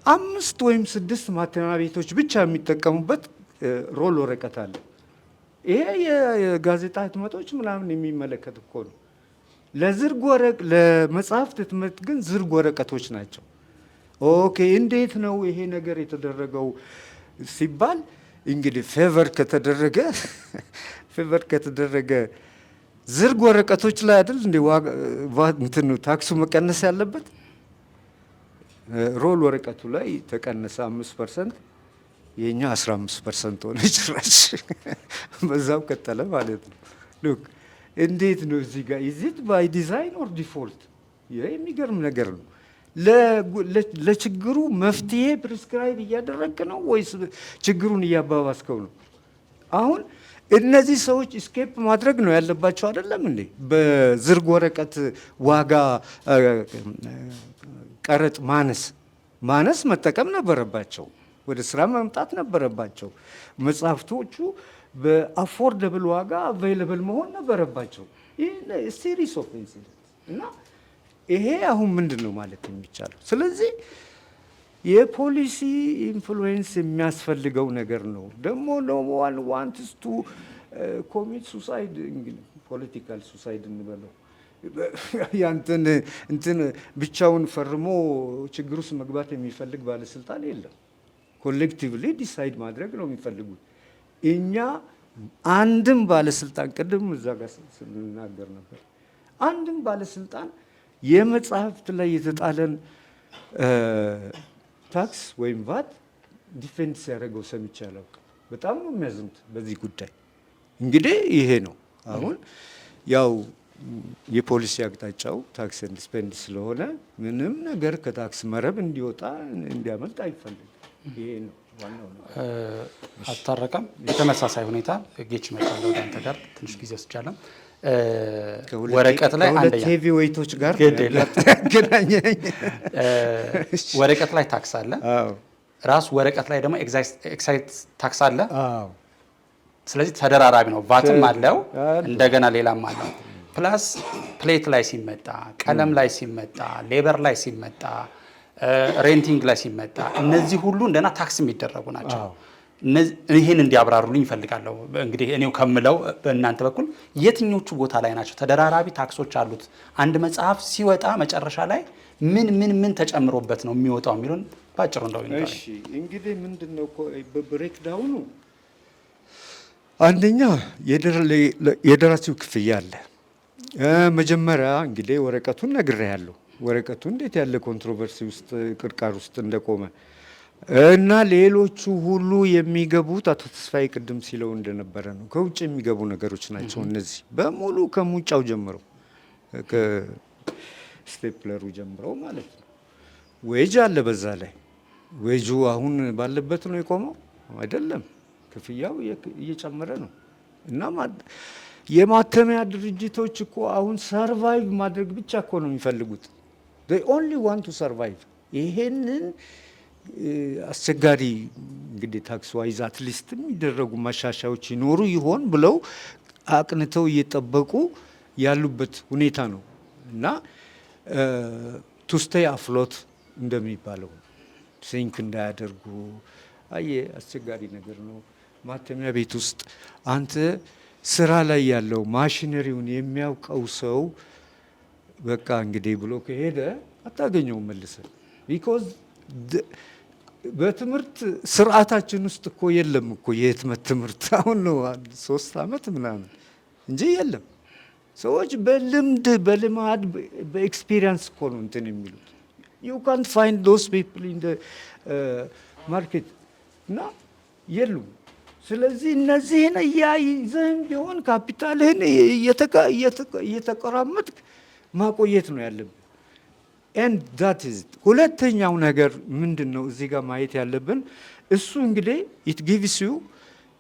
5 ወይም 6 ማተሚያ ቤቶች ብቻ የሚጠቀሙበት ሮል ወረቀት አለ። ይሄ የጋዜጣ ህትመቶች ምናምን የሚመለከት እኮ ነው። ለመጽሐፍት ህትመት ግን ዝርግ ወረቀቶች ናቸው። ኦኬ፣ እንዴት ነው ይሄ ነገር የተደረገው ሲባል እንግዲህ ፌቨር ከተደረገ ዝርግ ወረቀቶች ላይ አይደል እንደ እንትኑ ታክሱ መቀነስ ያለበት። ሮል ወረቀቱ ላይ ተቀነሰ 5%፣ የኛ 15% ሆነ ጭራሽ። በዛው ቀጠለ ማለት ነው። ሉክ እንዴት ነው እዚህ ጋር ኢዚት ባይ ዲዛይን ኦር ዲፎልት? ይሄ የሚገርም ነገር ነው። ለችግሩ መፍትሄ ፕሪስክራይብ እያደረግክ ነው ወይስ ችግሩን እያባባስከው ነው? አሁን እነዚህ ሰዎች እስኬፕ ማድረግ ነው ያለባቸው አይደለም እንዴ? በዝርግ ወረቀት ዋጋ ቀረጥ ማነስ መጠቀም ነበረባቸው። ወደ ስራ መምጣት ነበረባቸው። መጽሐፍቶቹ በአፎርደብል ዋጋ አቬይለብል መሆን ነበረባቸው። ይህ ሲሪስ ኦፍ ኢንሲደንት እና ይሄ አሁን ምንድን ነው ማለት የሚቻለው? ስለዚህ የፖሊሲ ኢንፍሉዌንስ የሚያስፈልገው ነገር ነው። ደግሞ ኖ ዋን ዋንትስ ቱ ኮሚት ሱሳይድ፣ ፖለቲካል ሱሳይድ እንበለው። ያንተን እንትን ብቻውን ፈርሞ ችግር ውስጥ መግባት የሚፈልግ ባለስልጣን የለም። ኮሌክቲቭሊ ዲሳይድ ማድረግ ነው የሚፈልጉት። እኛ አንድም ባለስልጣን ቅድም እዛ ጋር ስንናገር ነበር፣ አንድም ባለስልጣን የመጽሐፍት ላይ የተጣለን ታክስ ወይም ቫት ዲፌንድ ሲያደርገው ሰምቼ አላውቅም። በጣም ነው የሚያዝኑት በዚህ ጉዳይ። እንግዲህ ይሄ ነው አሁን ያው የፖሊሲ አቅጣጫው ታክስ ኤንድ ስፔንድ ስለሆነ ምንም ነገር ከታክስ መረብ እንዲወጣ እንዲያመልጥ አይፈልግም። ይሄ ነው ዋናው ነው። አታረቀም። በተመሳሳይ ሁኔታ ጌች መጣለው ወደ አንተ ጋር ትንሽ ጊዜ ወስጃለሁ። ወረቀት ላይ አንደኛ ሄቪ ዌይቶች ጋር ገናኘኝ። ወረቀት ላይ ታክስ አለ። ራሱ ወረቀት ላይ ደግሞ ኤክሳይዝ ታክስ አለ። ስለዚህ ተደራራቢ ነው። ቫትም አለው እንደገና ሌላም አለው። ፕላስ ፕሌት ላይ ሲመጣ፣ ቀለም ላይ ሲመጣ፣ ሌበር ላይ ሲመጣ፣ ሬንቲንግ ላይ ሲመጣ እነዚህ ሁሉ እንደና ታክስ የሚደረጉ ናቸው። ይህን እንዲያብራሩልኝ ይፈልጋለሁ። እንግዲህ እኔው ከምለው በእናንተ በኩል የትኞቹ ቦታ ላይ ናቸው ተደራራቢ ታክሶች አሉት? አንድ መጽሐፍ ሲወጣ መጨረሻ ላይ ምን ተጨምሮበት ነው የሚወጣው የሚሉን ባጭሩ እንደው ይነግሩኝ። እሺ እንግዲህ ምንድነው በብሬክ ዳውኑ አንደኛ የደራሲው ክፍያ አለ። መጀመሪያ እንግዲህ ወረቀቱን ነግሬያለሁ። ወረቀቱ እንዴት ያለ ኮንትሮቨርሲ ውስጥ ቅርቃር ውስጥ እንደቆመ እና ሌሎቹ ሁሉ የሚገቡት አቶ ተስፋዬ ቅድም ሲለው እንደነበረ ነው። ከውጭ የሚገቡ ነገሮች ናቸው እነዚህ በሙሉ ከሙጫው ጀምሮ ከስቴፕለሩ ጀምሮ ማለት ነው። ዌጅ አለ በዛ ላይ ዌጁ አሁን ባለበት ነው የቆመው አይደለም። ክፍያው እየጨመረ ነው እና የማተሚያ ድርጅቶች እኮ አሁን ሰርቫይቭ ማድረግ ብቻ እኮ ነው የሚፈልጉት። they only want to survive። ይሄንን አስቸጋሪ እንግዲህ ታክስ ዋይዝ አትሊስት የሚደረጉ ማሻሻያዎች ይኖሩ ይሆን ብለው አቅንተው እየጠበቁ ያሉበት ሁኔታ ነው እና ቱ ስቴይ አፍሎት እንደሚባለው ሲንክ እንዳያደርጉ አስቸጋሪ ነገር ነው። ማተሚያ ቤት ውስጥ አንተ ስራ ላይ ያለው ማሽነሪውን የሚያውቀው ሰው በቃ እንግዲህ ብሎ ከሄደ አታገኘውም መልሰህ። ቢኮዝ በትምህርት ስርዓታችን ውስጥ እኮ የለም እኮ የህትመት ትምህርት አሁን ነው 3 ዓመት ምናምን እንጂ የለም። ሰዎች በልምድ በልማድ በኤክስፒሪየንስ እኮ ነው እንትን የሚሉት። you can't find those people in the market እና የሉም። ስለዚህ እነዚህን እያይዘህም ቢሆን ካፒታልህን እየተቆራመጥክ ማቆየት ነው ያለብን። and that is ሁለተኛው ነገር ምንድን ነው እዚህ ጋር ማየት ያለብን እሱ እንግዲህ it gives you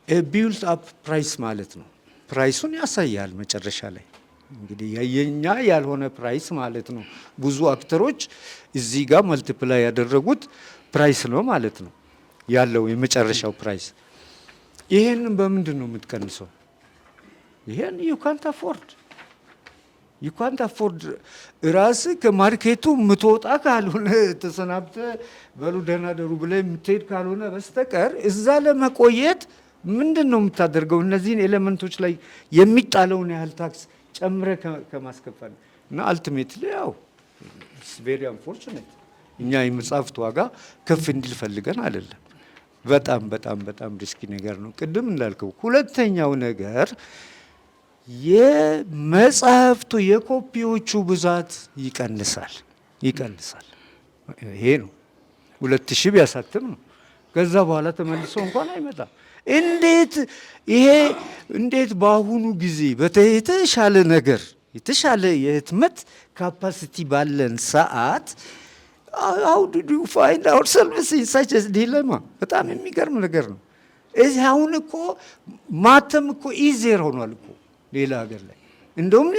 a built up price ማለት ነው። ፕራይሱን ያሳያል መጨረሻ ላይ እንግዲህ የኛ ያልሆነ ፕራይስ ማለት ነው። ብዙ አክተሮች እዚህ ጋር መልቲፕላይ ያደረጉት ፕራይስ ነው ማለት ነው ያለው የመጨረሻው ፕራይስ። ይሄንን በምንድን ነው የምትቀንሰው? ይሄን you can't afford ራስህ ከማርኬቱ የምትወጣ ካልሆነ ተሰናብተ በሉ ደህና ደሩ ብለህ የምትሄድ ካልሆነ በስተቀር እዛ ለመቆየት ምንድን ነው የምታደርገው? እነዚህን ኤሌመንቶች ላይ የሚጣለውን ያህል ታክስ ጨምረ ከማስከፈል እና አልቲሜትሊ ያው ቬሪ አንፎርቹኔት እኛ የመጽሐፍት ዋጋ ከፍ እንዲል ፈልገን አይደለም። በጣም በጣም በጣም ሪስኪ ነገር ነው። ቅድም እንዳልከው ሁለተኛው ነገር የመጽሐፍቱ የኮፒዎቹ ብዛት ይቀንሳል። ይሄ ነው 2000 ቢያሳትም ነው። ከዛ በኋላ ተመልሶ እንኳን አይመጣም። እንዴት በአሁኑ ጊዜ የተሻለ ነገር የተሻለ የህትመት ካፓሲቲ ባለን ሰዓት how did you find ourselves in such a dilemma? በጣም የሚገርም ነገር ነው። እዚህ አሁን እኮ ማተም እኮ ኢዚየር ሆኗል እኮ ሌላ ሀገር ላይ እንደውም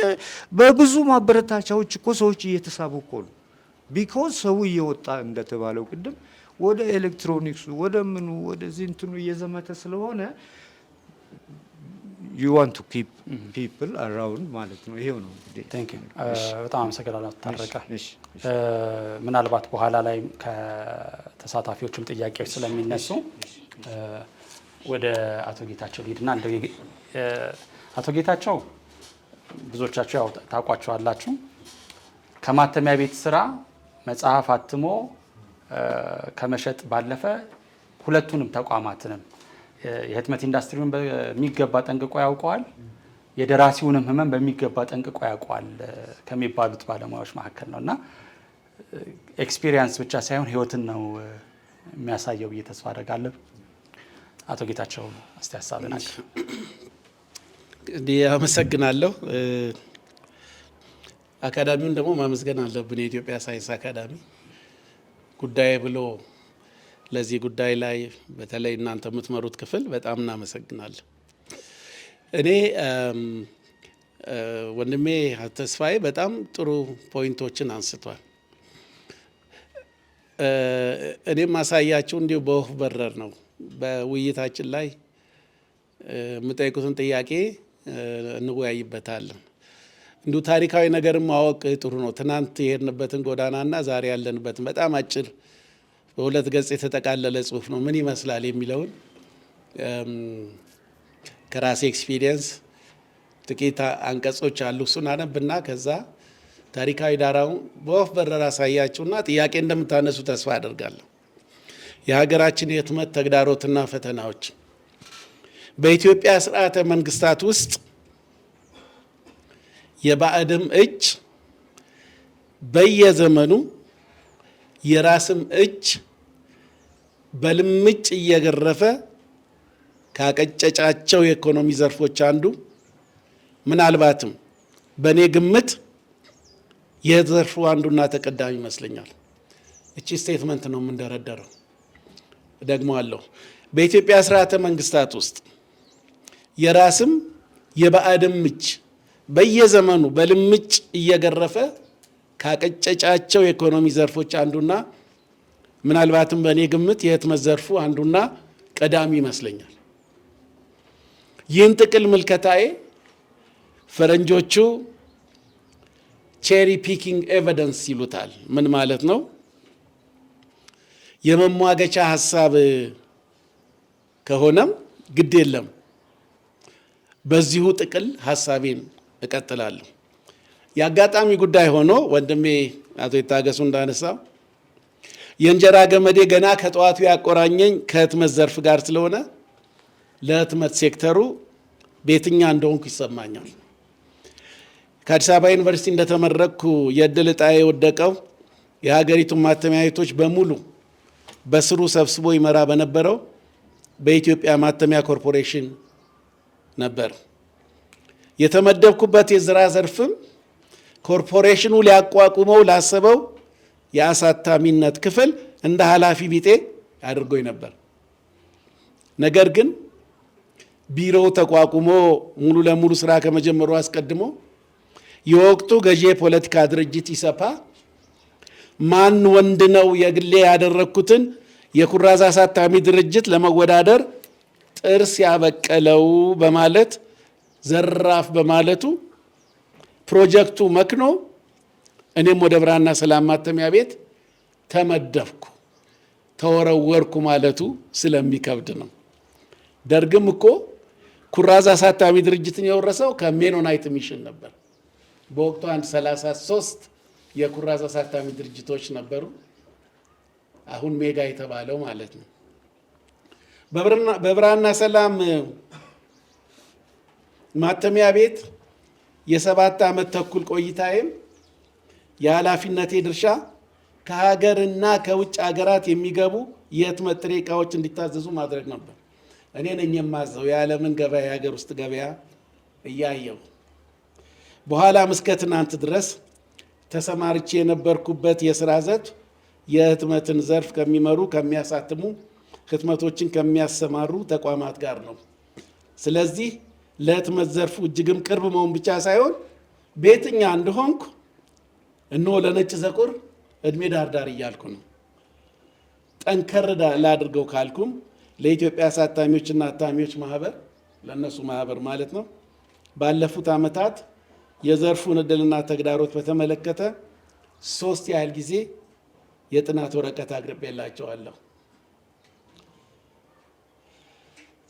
በብዙ ማበረታቻዎች እኮ ሰዎች እየተሳቡ እኮ ነው። ቢኮዝ ሰው እየወጣ እንደተባለው ቅድም ወደ ኤሌክትሮኒክሱ ወደ ምኑ ወደዚህ እንትኑ እየዘመተ ስለሆነ you want to keep people around ማለት ነው። ይሄው ነው እንግዲህ። ቴንክ ዩ በጣም አመሰግናለሁ ታረቀ። ምናልባት በኋላ ላይ ከተሳታፊዎችም ጥያቄዎች ስለሚነሱ ወደ አቶ ጌታቸው ሊድና እንደው አቶ ጌታቸው ብዙዎቻችሁ ያው ታውቋቸዋላችሁ። ከማተሚያ ቤት ስራ መጽሐፍ አትሞ ከመሸጥ ባለፈ ሁለቱንም ተቋማትንም የህትመት ኢንዱስትሪውን በሚገባ ጠንቅቆ ያውቀዋል፣ የደራሲውንም ህመም በሚገባ ጠንቅቆ ያውቀዋል ከሚባሉት ባለሙያዎች መካከል ነውና ኤክስፒሪየንስ ብቻ ሳይሆን ህይወትን ነው የሚያሳየው ብዬ ተስፋ አደርጋለሁ። አቶ ጌታቸው እስቲ ሀሳብን አቅርብ። አመሰግናለሁ። አካዳሚውን ደግሞ ማመስገን አለብን። የኢትዮጵያ ሳይንስ አካዳሚ ጉዳይ ብሎ ለዚህ ጉዳይ ላይ በተለይ እናንተ የምትመሩት ክፍል በጣም እናመሰግናለን። እኔ ወንድሜ ተስፋዬ በጣም ጥሩ ፖይንቶችን አንስቷል። እኔም ማሳያችሁ እንዲሁ በወፍ በረር ነው። በውይይታችን ላይ የምጠይቁትን ጥያቄ እንወያይበታለን። እንዲሁ ታሪካዊ ነገርን ማወቅ ጥሩ ነው። ትናንት የሄድንበትን ጎዳናና ዛሬ ያለንበትን በጣም አጭር በሁለት ገጽ የተጠቃለለ ጽሁፍ ነው። ምን ይመስላል የሚለውን ከራሴ ኤክስፒሪየንስ ጥቂት አንቀጾች አሉ። እሱን አነብና ከዛ ታሪካዊ ዳራውን በወፍ በረር አሳያችሁና ጥያቄ እንደምታነሱ ተስፋ አደርጋለሁ። የሀገራችን የህትመት ተግዳሮትና ፈተናዎች በኢትዮጵያ ስርዓተ መንግስታት ውስጥ የባዕድም እጅ በየዘመኑ የራስም እጅ በልምጭ እየገረፈ ካቀጨጫቸው የኢኮኖሚ ዘርፎች አንዱ ምናልባትም በእኔ ግምት የዘርፉ አንዱና ተቀዳሚ ይመስለኛል። እቺ ስቴትመንት ነው የምንደረደረው። ደግሞ አለው በኢትዮጵያ ስርዓተ መንግስታት ውስጥ የራስም የባዕድም እጅ በየዘመኑ በልምጭ እየገረፈ ካቀጨጫቸው የኢኮኖሚ ዘርፎች አንዱና ምናልባትም በእኔ ግምት የህትመት ዘርፉ አንዱና ቀዳሚ ይመስለኛል። ይህን ጥቅል ምልከታዬ ፈረንጆቹ ቼሪ ፒኪንግ ኤቪደንስ ይሉታል። ምን ማለት ነው? የመሟገቻ ሀሳብ ከሆነም ግድ የለም በዚሁ ጥቅል ሀሳቤን እቀጥላለሁ። የአጋጣሚ ጉዳይ ሆኖ ወንድሜ አቶ ይታገሱ እንዳነሳው የእንጀራ ገመዴ ገና ከጠዋቱ ያቆራኘኝ ከህትመት ዘርፍ ጋር ስለሆነ ለህትመት ሴክተሩ ቤትኛ እንደሆንኩ ይሰማኛል። ከአዲስ አበባ ዩኒቨርሲቲ እንደተመረቅኩ የእድል ዕጣ የወደቀው የሀገሪቱን ማተሚያ ቤቶች በሙሉ በስሩ ሰብስቦ ይመራ በነበረው በኢትዮጵያ ማተሚያ ኮርፖሬሽን ነበር። የተመደብኩበት የስራ ዘርፍም ኮርፖሬሽኑ ሊያቋቁመው ላሰበው የአሳታሚነት ክፍል እንደ ኃላፊ ቢጤ አድርጎኝ ነበር። ነገር ግን ቢሮው ተቋቁሞ ሙሉ ለሙሉ ስራ ከመጀመሩ አስቀድሞ የወቅቱ ገዢ የፖለቲካ ድርጅት ኢሰፓ ማን ወንድ ነው የግሌ ያደረኩትን የኩራዝ አሳታሚ ድርጅት ለመወዳደር ጥርስ ያበቀለው በማለት ዘራፍ በማለቱ ፕሮጀክቱ መክኖ እኔም ወደ ብርሃንና ሰላም ማተሚያ ቤት ተመደብኩ፣ ተወረወርኩ ማለቱ ስለሚከብድ ነው። ደርግም እኮ ኩራዝ አሳታሚ ድርጅትን የወረሰው ከሜኖናይት ሚሽን ነበር። በወቅቱ 33 የኩራዝ አሳታሚ ድርጅቶች ነበሩ። አሁን ሜጋ የተባለው ማለት ነው። በብርሃንና ሰላም ማተሚያ ቤት የ7 ዓመት ተኩል ቆይታዬም የኃላፊነቴ ድርሻ ከሀገርና ከውጭ ሀገራት የሚገቡ የህትመት ጥሬ ዕቃዎች እንዲታዘዙ ማድረግ ነበር። እኔ ነኝ የማዘው የዓለምን ገበያ፣ የሀገር ውስጥ ገበያ እያየው። በኋላም እስከ ትናንት ድረስ ተሰማርቼ የነበርኩበት የስራ ዘርፍ የህትመትን ዘርፍ ከሚመሩ ከሚያሳትሙ፣ ህትመቶችን ከሚያሰማሩ ተቋማት ጋር ነው። ስለዚህ ለህትመት ዘርፉ እጅግም ቅርብ መሆን ብቻ ሳይሆን ቤትኛ እንደሆንኩ እነሆ ለነጭ ዘቁር እድሜ ዳርዳር እያልኩ ነው። ጠንከር ላድርገው ካልኩም ለኢትዮጵያ አሳታሚዎችና አታሚዎች ማህበር፣ ለነሱ ማህበር ማለት ነው፣ ባለፉት ዓመታት የዘርፉን እድልና ተግዳሮት በተመለከተ 3 ያህል ጊዜ የጥናት ወረቀት አቅርቤላቸዋለሁ።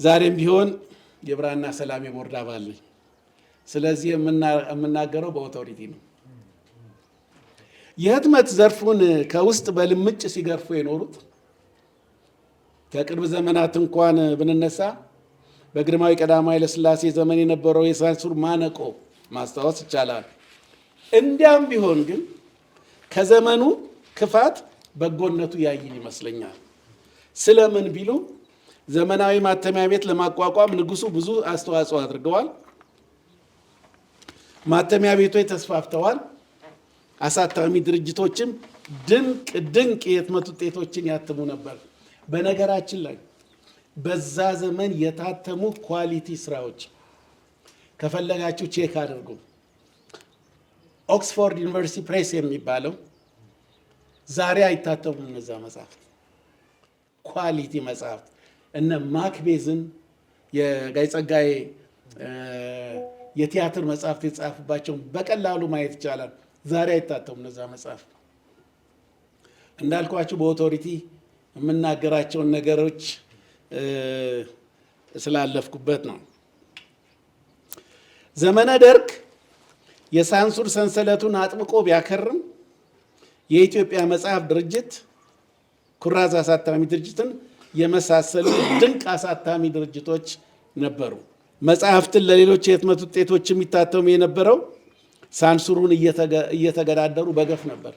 ዛሬም ቢሆን የብርሃንና ሰላም የቦርድ አባል ነኝ። ስለዚህ የምናገረው በኦቶሪቲ ነው። የህትመት ዘርፉን ከውስጥ በልምጭ ሲገርፉ የኖሩት ከቅርብ ዘመናት እንኳን ብንነሳ በግርማዊ ቀዳማዊ ኃይለ ሥላሴ ዘመን የነበረው የሳንሱር ማነቆ ማስታወስ ይቻላል። እንዲያም ቢሆን ግን ከዘመኑ ክፋት በጎነቱ ያይል ይመስለኛል። ስለምን ቢሉ ዘመናዊ ማተሚያ ቤት ለማቋቋም ንጉሱ ብዙ አስተዋጽኦ አድርገዋል። ማተሚያ ቤቶች ተስፋፍተዋል። አሳታሚ ድርጅቶችም ድንቅ ድንቅ የህትመት ውጤቶችን ያትሙ ነበር። በነገራችን ላይ በዛ ዘመን የታተሙ ኳሊቲ ስራዎች ከፈለጋችሁ ቼክ አድርጉ። ኦክስፎርድ ዩኒቨርሲቲ ፕሬስ የሚባለው ዛሬ አይታተሙም። እነዛ መጽሐፍት ኳሊቲ መጽሐፍት እነ ማክቤዝን የጋይ ጸጋዬ የቲያትር መጽሐፍት የተጻፉባቸውን በቀላሉ ማየት ይቻላል። ዛሬ አይታተሙም እነዛ መጽሐፍት። እንዳልኳችሁ በኦቶሪቲ የምናገራቸውን ነገሮች ስላለፍኩበት ነው። ዘመነ ደርግ የሳንሱር ሰንሰለቱን አጥብቆ ቢያከርም የኢትዮጵያ መጽሐፍ ድርጅት ኩራዝ አሳታሚ ድርጅትን የመሳሰሉ ድንቅ አሳታሚ ድርጅቶች ነበሩ። መጽሐፍትን ለሌሎች የህትመት ውጤቶች የሚታተሙ የነበረው ሳንሱሩን እየተገዳደሩ በገፍ ነበር።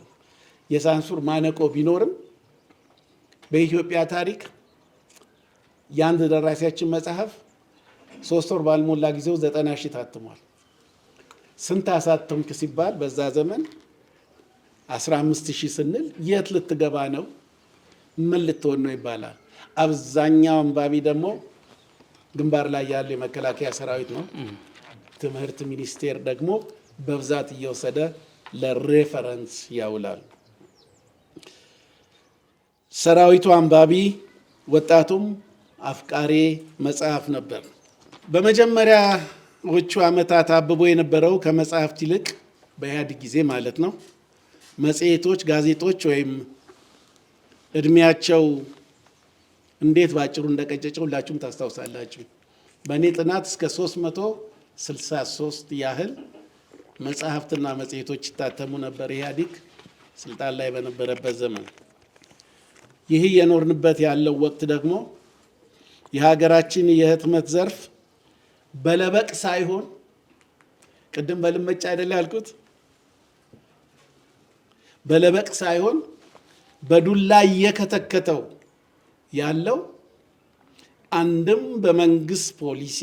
የሳንሱር ማነቆ ቢኖርም በኢትዮጵያ ታሪክ የአንድ ደራሲያችን መጽሐፍ 3 ወር ባልሞላ ጊዜው 90 ሺህ ታትሟል። ስንት አሳተምክ ሲባል በዛ ዘመን 15 ሺህ ስንል የት ልትገባ ነው? ምን ልትሆን ነው ይባላል። አብዛኛው አንባቢ ደግሞ ግንባር ላይ ያለው የመከላከያ ሰራዊት ነው። ትምህርት ሚኒስቴር ደግሞ በብዛት እየወሰደ ለሬፈረንስ ያውላል። ሰራዊቱ አንባቢ፣ ወጣቱም አፍቃሪ መጽሐፍ ነበር። በመጀመሪያዎቹ ዓመታት አብቦ የነበረው ከመጽሐፍት ይልቅ በኢህአዴግ ጊዜ ማለት ነው መጽሔቶች፣ ጋዜጦች ወይም እድሜያቸው እንዴት ባጭሩ እንደቀጨጨው ሁላችሁም ታስታውሳላችሁ። በእኔ ጥናት እስከ 363 ያህል መጽሐፍትና መጽሔቶች ይታተሙ ነበር ኢህአዴግ ስልጣን ላይ በነበረበት ዘመን። ይህ የኖርንበት ያለው ወቅት ደግሞ የሀገራችን የህትመት ዘርፍ በለበቅ ሳይሆን ቅድም በልመጫ አይደለ ያልኩት፣ በለበቅ ሳይሆን በዱላ እየከተከተው ያለው አንድም በመንግስት ፖሊሲ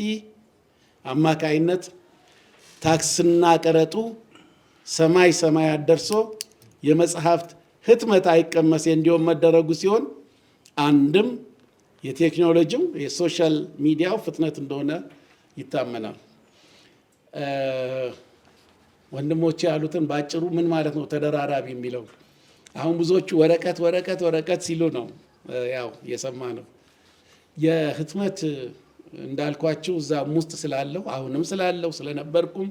አማካይነት ታክስና ቀረጡ ሰማይ ሰማያት ደርሶ የመጽሐፍት ህትመት አይቀመስ እንዲሆን መደረጉ ሲሆን፣ አንድም የቴክኖሎጂው የሶሻል ሚዲያው ፍጥነት እንደሆነ ይታመናል። ወንድሞቼ ያሉትን ባጭሩ ምን ማለት ነው ተደራራቢ የሚለው? አሁን ብዙዎቹ ወረቀት ወረቀት ወረቀት ሲሉ ነው ያው የሰማ ነው። የህትመት እንዳልኳችሁ እዛም ውስጥ ስላለው አሁንም ስላለው ስለነበርኩም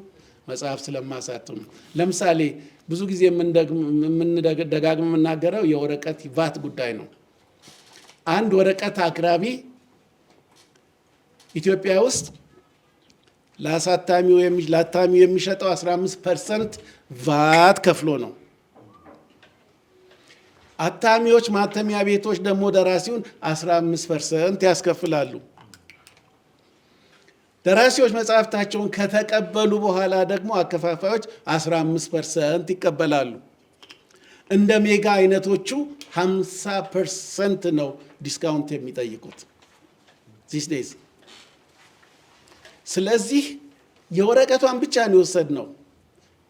መጽሐፍ ስለማሳትም ለምሳሌ ብዙ ጊዜ ደጋግም የምናገረው የወረቀት ቫት ጉዳይ ነው። አንድ ወረቀት አቅራቢ ኢትዮጵያ ውስጥ ለአሳታሚው የሚሸጠው 15% ቫት ከፍሎ ነው። አታሚዎች፣ ማተሚያ ቤቶች ደግሞ ደራሲውን 15% ያስከፍላሉ። ደራሲዎች መጽሐፍታቸውን ከተቀበሉ በኋላ ደግሞ አከፋፋዮች 15% ይቀበላሉ። እንደ ሜጋ አይነቶቹ 50% ነው ዲስካውንት የሚጠይቁት ዚስ ዴይዝ። ስለዚህ የወረቀቷን ብቻ ነው የወሰድነው።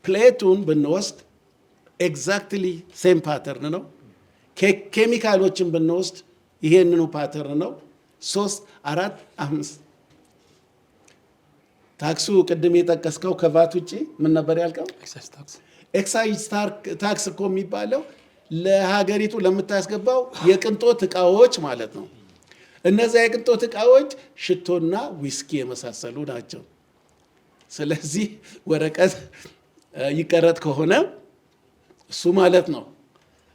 ፕሌቱን ብንወስድ ኤግዛክትሊ ሴም ፓተርን ነው። ኬሚካሎችን ብንወስድ ይሄንኑ ፓተርን ነው። 3፣ 4፣ 5 ታክሱ ቅድም የጠቀስከው ከቫት ውጭ ምን ነበር ያልከው? ኤክሳይዝ ታክስ እኮ የሚባለው ለሀገሪቱ ለምታስገባው የቅንጦት እቃዎች ማለት ነው። እነዚያ የቅንጦት እቃዎች ሽቶና ዊስኪ የመሳሰሉ ናቸው። ስለዚህ ወረቀት ይቀረጥ ከሆነ እሱ ማለት ነው።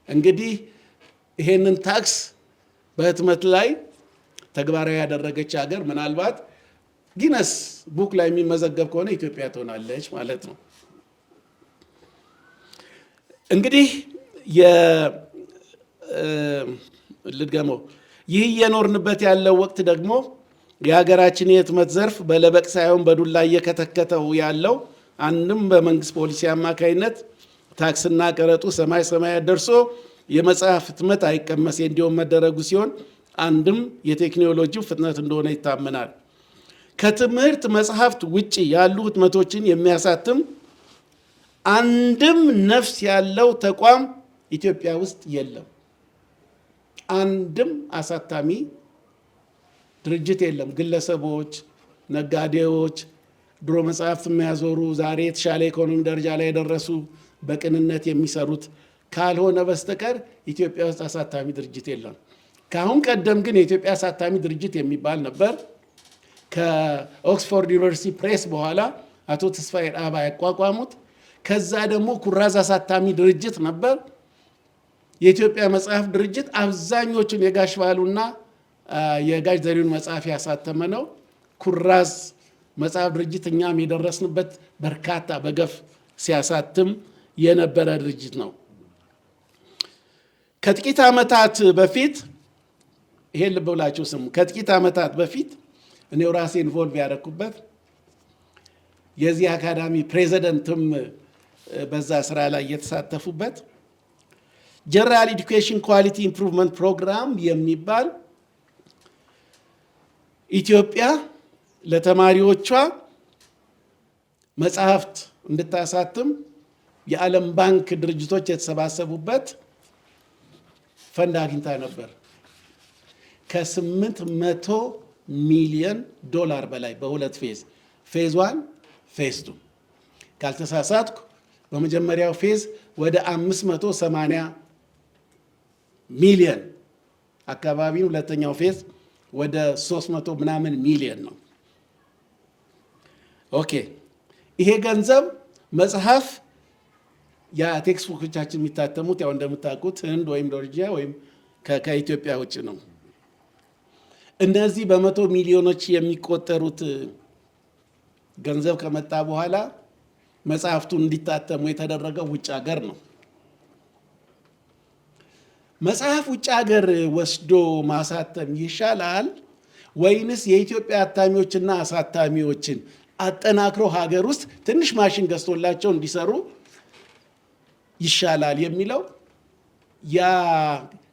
እንግዲህ ይሄንን ታክስ በህትመት ላይ ተግባራዊ ያደረገች ሀገር ምናልባት ጊነስ ቡክ ላይ የሚመዘገብ ከሆነ ኢትዮጵያ ትሆናለች ማለት ነው። እንግዲህ ልድገመው፣ ይህ እየኖርንበት ያለው ወቅት ደግሞ የሀገራችን የህትመት ዘርፍ በለበቅ ሳይሆን በዱላ እየከተከተው ያለው አንድም በመንግስት ፖሊሲ አማካይነት ታክስና ቀረጡ ሰማይ ሰማያት ደርሶ የመጽሐፍ ህትመት አይቀመስ እንዲሆን መደረጉ ሲሆን፣ አንድም የቴክኖሎጂው ፍጥነት እንደሆነ ይታመናል። ከትምህርት መጽሐፍት ውጪ ያሉ ህትመቶችን የሚያሳትም አንድም ነፍስ ያለው ተቋም ኢትዮጵያ ውስጥ የለም። አንድም አሳታሚ ድርጅት የለም። ግለሰቦች፣ ነጋዴዎች፣ ድሮ መጽሐፍት የሚያዞሩ ዛሬ የተሻለ ኢኮኖሚ ደረጃ ላይ የደረሱ በቅንነት የሚሰሩት ካልሆነ በስተቀር ኢትዮጵያ ውስጥ አሳታሚ ድርጅት የለም። ከአሁን ቀደም ግን የኢትዮጵያ አሳታሚ ድርጅት የሚባል ነበር። ከኦክስፎርድ ዩኒቨርሲቲ ፕሬስ በኋላ አቶ ተስፋዬ ዳባ ያቋቋሙት። ከዛ ደግሞ ኩራዝ አሳታሚ ድርጅት ነበር። የኢትዮጵያ መጽሐፍ ድርጅት አብዛኞቹን የጋሽ ባህሉና የጋሽ ዘሪሁን መጽሐፍ ያሳተመ ነው። ኩራዝ መጽሐፍ ድርጅት እኛም የደረስንበት በርካታ በገፍ ሲያሳትም የነበረ ድርጅት ነው። ከጥቂት ዓመታት በፊት ይሄን ልብ ብላችሁ ስሙ። ከጥቂት ዓመታት በፊት እኔው ራሴ ኢንቮልቭ ያደረኩበት የዚህ አካዳሚ ፕሬዚደንትም በዛ ስራ ላይ የተሳተፉበት ጀነራል ኤዱኬሽን ኳሊቲ ኢምፕሩቭመንት ፕሮግራም የሚባል ኢትዮጵያ ለተማሪዎቿ መጽሐፍት እንድታሳትም የዓለም ባንክ ድርጅቶች የተሰባሰቡበት ፈንድ አግኝታ ነበር። ከ800 ሚሊዮን ዶላር በላይ በሁለት ፌዝ 1 ፌዝ 2 ካልተሳሳትኩ በመጀመሪያው ፌዝ ወደ 580 ሚሊዮን አካባቢ፣ ሁለተኛው ፌዝ ወደ 300 ምናምን ሚሊዮን ነው። ኦኬ ይሄ ገንዘብ መጽሐፍ የቴክስት ቡኮቻችን የሚታተሙት ያው እንደምታውቁት ህንድ ወይም ጆርጂያ ወይም ከኢትዮጵያ ውጭ ነው። እነዚህ በመቶ ሚሊዮኖች የሚቆጠሩት ገንዘብ ከመጣ በኋላ መጽሐፍቱን እንዲታተሙ የተደረገው ውጭ ሀገር ነው። መጽሐፍ ውጭ ሀገር ወስዶ ማሳተም ይሻላል ወይንስ የኢትዮጵያ አታሚዎችና አሳታሚዎችን አጠናክሮ ሀገር ውስጥ ትንሽ ማሽን ገዝቶላቸው እንዲሰሩ ይሻላል የሚለው ያ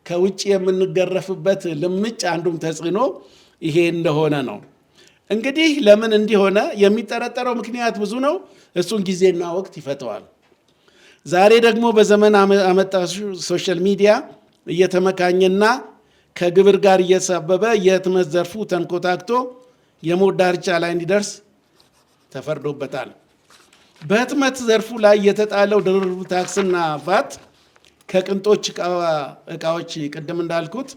ከውጭ የምንገረፍበት ልምጭ አንዱም ተጽዕኖ ይሄ እንደሆነ ነው። እንግዲህ ለምን እንዲሆነ የሚጠረጠረው ምክንያት ብዙ ነው። እሱን ጊዜና ወቅት ይፈተዋል። ዛሬ ደግሞ በዘመን አመጣሽ ሶሻል ሚዲያ እየተመካኘና ከግብር ጋር እየተሳበበ የህትመት ዘርፉ ተንኮታክቶ የሞት ዳርቻ ላይ እንዲደርስ ተፈርዶበታል። በህትመት ዘርፉ ላይ የተጣለው ድርብ ታክስና ቫት ከቅንጦች እቃዎች ቅድም እንዳልኩት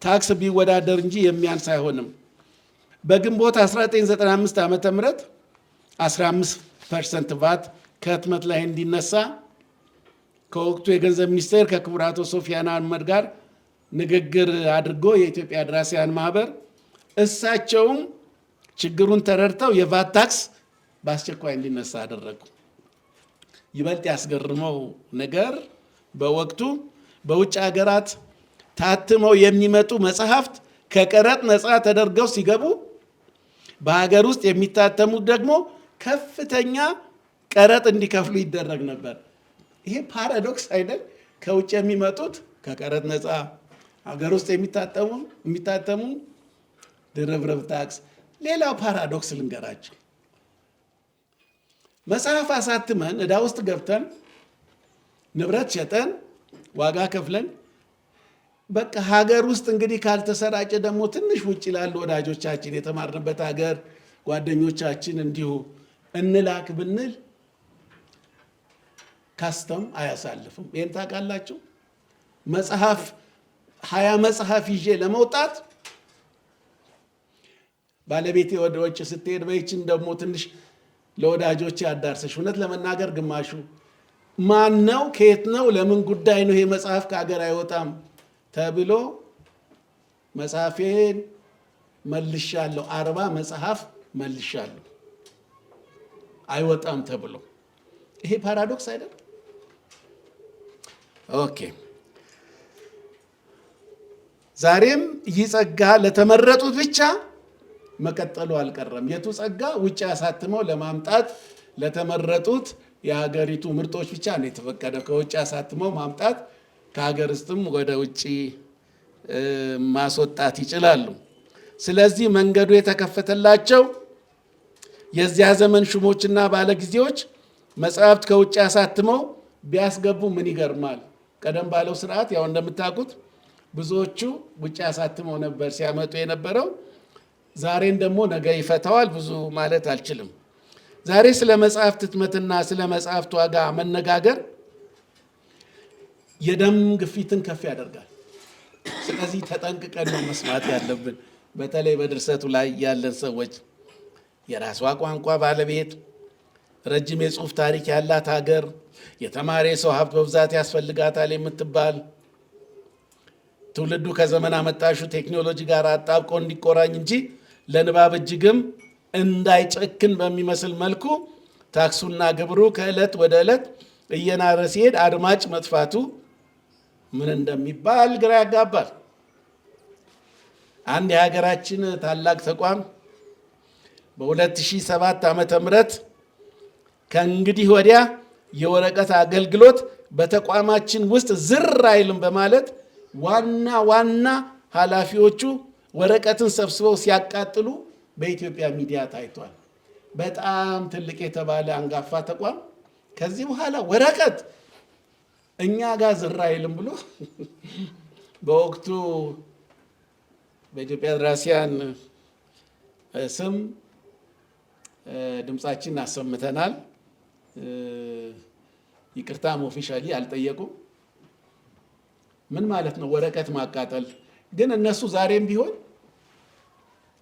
ታክስ ቢወዳደር እንጂ የሚያንስ አይሆንም። በግንቦት 1995 ዓ.ም 15% ቫት ከህትመት ላይ እንዲነሳ ከወቅቱ የገንዘብ ሚኒስቴር ከክቡር አቶ ሶፊያን አህመድ ጋር ንግግር አድርጎ የኢትዮጵያ ደራሲያን ማህበር እሳቸውም ችግሩን ተረድተው የቫት ታክስ በአስቸኳይ እንዲነሳ አደረጉ። ይበልጥ ያስገርመው ነገር በወቅቱ በውጭ ሀገራት ታትመው የሚመጡ መጽሐፍት ከቀረጥ ነፃ ተደርገው ሲገቡ በሀገር ውስጥ የሚታተሙት ደግሞ ከፍተኛ ቀረጥ እንዲከፍሉ ይደረግ ነበር። ይሄ ፓራዶክስ አይደል? ከውጭ የሚመጡት ከቀረጥ ነፃ፣ ሀገር ውስጥ የሚታተሙ ድርብርብ ታክስ። ሌላው ፓራዶክስ ልንገራቸው። መጽሐፍ አሳትመን ዕዳ ውስጥ ገብተን ንብረት ሸጠን ዋጋ ከፍለን በቃ ሀገር ውስጥ እንግዲህ ካልተሰራጨ ደግሞ ትንሽ ውጭ ላሉ ወዳጆቻችን የተማርንበት ሀገር ጓደኞቻችን እንዲሁ እንላክ ብንል ካስተም አያሳልፍም። ይሄን ታውቃላችሁ። መጽሐፍ 20 መጽሐፍ ይዤ ለመውጣት ባለቤቴ ወደ ውጭ ስትሄድ በይችን ደግሞ ትንሽ ለወዳጆች ያዳርሰሽ። እውነት ለመናገር ግማሹ ማን ነው ከየት ነው ለምን ጉዳይ ነው ይሄ መጽሐፍ ከሀገር አይወጣም ተብሎ መጽሐፌን መልሻለሁ። 40 መጽሐፍ መልሻለሁ አይወጣም ተብሎ። ይሄ ፓራዶክስ አይደል? ኦኬ ዛሬም ይህ ጸጋ ለተመረጡት ብቻ መቀጠሉ አልቀረም። የቱ ጸጋ? ውጭ አሳትመው ለማምጣት ለተመረጡት የሀገሪቱ ምርጦች ብቻ ነው የተፈቀደው። ከውጭ አሳትመው ማምጣት ከሀገር ውስጥም ወደ ውጭ ማስወጣት ይችላሉ። ስለዚህ መንገዱ የተከፈተላቸው የዚያ ዘመን ሹሞችና ባለጊዜዎች መጽሐፍት ከውጭ አሳትመው ቢያስገቡ ምን ይገርማል? ቀደም ባለው ስርዓት ያው እንደምታውቁት ብዙዎቹ ውጭ አሳትመው ነበር ሲያመጡ የነበረው። ዛሬን ደግሞ ነገ ይፈታዋል። ብዙ ማለት አልችልም። ዛሬ ስለ መጽሐፍት ህትመትና ስለ መጽሐፍት ዋጋ መነጋገር የደም ግፊትን ከፍ ያደርጋል። ስለዚህ ተጠንቅቀን ነው መስማት ያለብን። በተለይ በድርሰቱ ላይ ያለን ሰዎች የራሷ ቋንቋ ባለቤት፣ ረጅም የጽሁፍ ታሪክ ያላት ሀገር፣ የተማረ የሰው ሀብት በብዛት ያስፈልጋታል የምትባል ትውልዱ ከዘመን አመጣሹ ቴክኖሎጂ ጋር አጣብቆ እንዲቆራኝ እንጂ ለንባብ እጅግም እንዳይጨክን በሚመስል መልኩ ታክሱና ግብሩ ከዕለት ወደ ዕለት እየናረ ሲሄድ አድማጭ መጥፋቱ ምን እንደሚባል ግራ ያጋባል። አንድ የሀገራችን ታላቅ ተቋም በ2007 ዓመተ ምህረት ከእንግዲህ ወዲያ የወረቀት አገልግሎት በተቋማችን ውስጥ ዝር አይልም በማለት ዋና ዋና ኃላፊዎቹ ወረቀትን ሰብስበው ሲያቃጥሉ በኢትዮጵያ ሚዲያ ታይቷል። በጣም ትልቅ የተባለ አንጋፋ ተቋም ከዚህ በኋላ ወረቀት እኛ ጋር ዝር አይልም ብሎ በወቅቱ በኢትዮጵያ ደራሲያን ስም ድምፃችን አሰምተናል። ይቅርታም ኦፊሻሊ አልጠየቁም። ምን ማለት ነው ወረቀት ማቃጠል? ግን እነሱ ዛሬም ቢሆን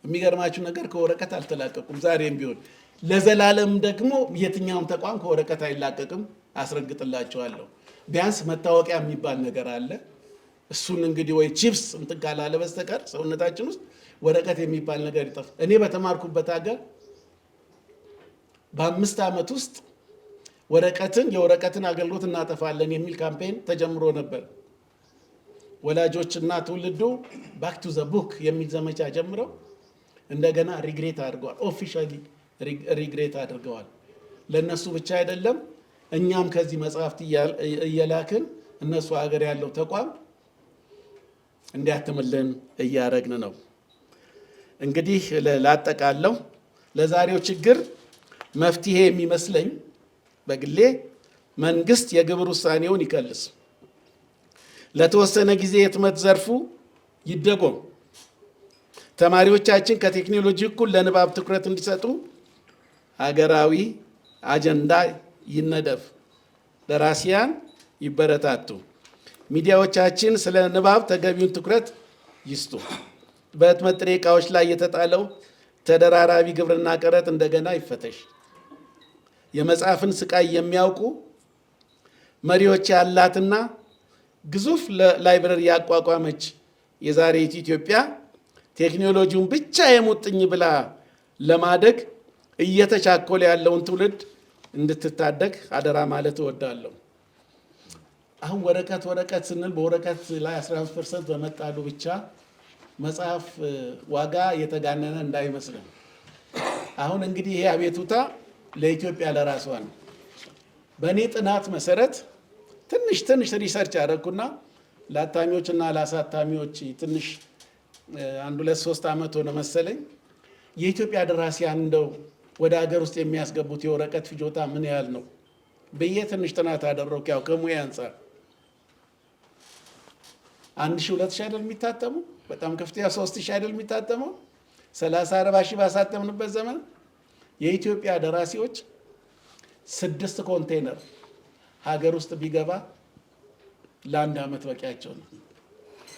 የሚገርማችሁ ነገር ከወረቀት አልተላቀቁም። ዛሬም ቢሆን ለዘላለም ደግሞ የትኛውም ተቋም ከወረቀት አይላቀቅም፣ አስረግጥላቸዋለሁ። ቢያንስ መታወቂያ የሚባል ነገር አለ። እሱን እንግዲህ ወይ ቺፕስ እንትን ካላለ በስተቀር ሰውነታችን ውስጥ ወረቀት የሚባል ነገር ይጠፋ። እኔ በተማርኩበት ሀገር በ5 ዓመት ውስጥ የወረቀትን አገልግሎት እናጠፋለን የሚል ካምፔን ተጀምሮ ነበር። ወላጆችና ትውልዱ ባክ ቱ ዘ ቡክ የሚል ዘመቻ ጀምረው እንደገና ሪግሬት አድርገዋል። ኦፊሻሊ ሪግሬት አድርገዋል። ለእነሱ ብቻ አይደለም፣ እኛም ከዚህ መጽሐፍት እየላክን እነሱ ሀገር ያለው ተቋም እንዲያትምልን እያረግን ነው። እንግዲህ ላጠቃለው ለዛሬው ችግር መፍትሄ የሚመስለኝ በግሌ መንግስት የግብር ውሳኔውን ይቀልስ፣ ለተወሰነ ጊዜ የህትመት ዘርፉ ይደጎም፣ ተማሪዎቻችን ከቴክኖሎጂ እኩል ለንባብ ትኩረት እንዲሰጡ ሀገራዊ አጀንዳ ይነደፍ፣ ደራሲያን ይበረታቱ፣ ሚዲያዎቻችን ስለ ንባብ ተገቢውን ትኩረት ይስጡ፣ በህትመት ጥሬ ዕቃዎች ላይ የተጣለው ተደራራቢ ግብርና ቀረጥ እንደገና ይፈተሽ፣ የመጽሐፍን ስቃይ የሚያውቁ መሪዎች ያላትና ግዙፍ ላይብረሪ ያቋቋመች የዛሬቱ ኢትዮጵያ ቴክኖሎጂውን ብቻ የሙጥኝ ብላ ለማደግ እየተቻኮለ ያለውን ትውልድ እንድትታደግ አደራ ማለት እወዳለሁ። አሁን ወረቀት ስንል በወረቀት ላይ 15% በመጣሉ ብቻ መጽሐፍ ዋጋ የተጋነነ እንዳይመስለን። አሁን እንግዲህ ይሄ አቤቱታ ለኢትዮጵያ ለራሷ ነው። በእኔ ጥናት መሰረት ትንሽ ሪሰርች አደረግኩና ለአታሚዎችና ለአሳታሚዎች ትንሽ 1-2-3 ዓመት ሆነ መሰለኝ የኢትዮጵያ ደራሲያን እንደው ወደ ሀገር ውስጥ የሚያስገቡት የወረቀት ፍጆታ ምን ያህል ነው ብዬ ትንሽ ጥናት አደረግኩ። ያው ከሙያ አንጻር 1,000-2,000 አይደል የሚታተሙ፣ በጣም ከፍተኛ 3,000 አይደል የሚታተመው። 30-40 ሺህ ባሳተምንበት ዘመን የኢትዮጵያ ደራሲዎች 6 ኮንቴነር ሀገር ውስጥ ቢገባ ለ1 ዓመት በቂያቸው ነው።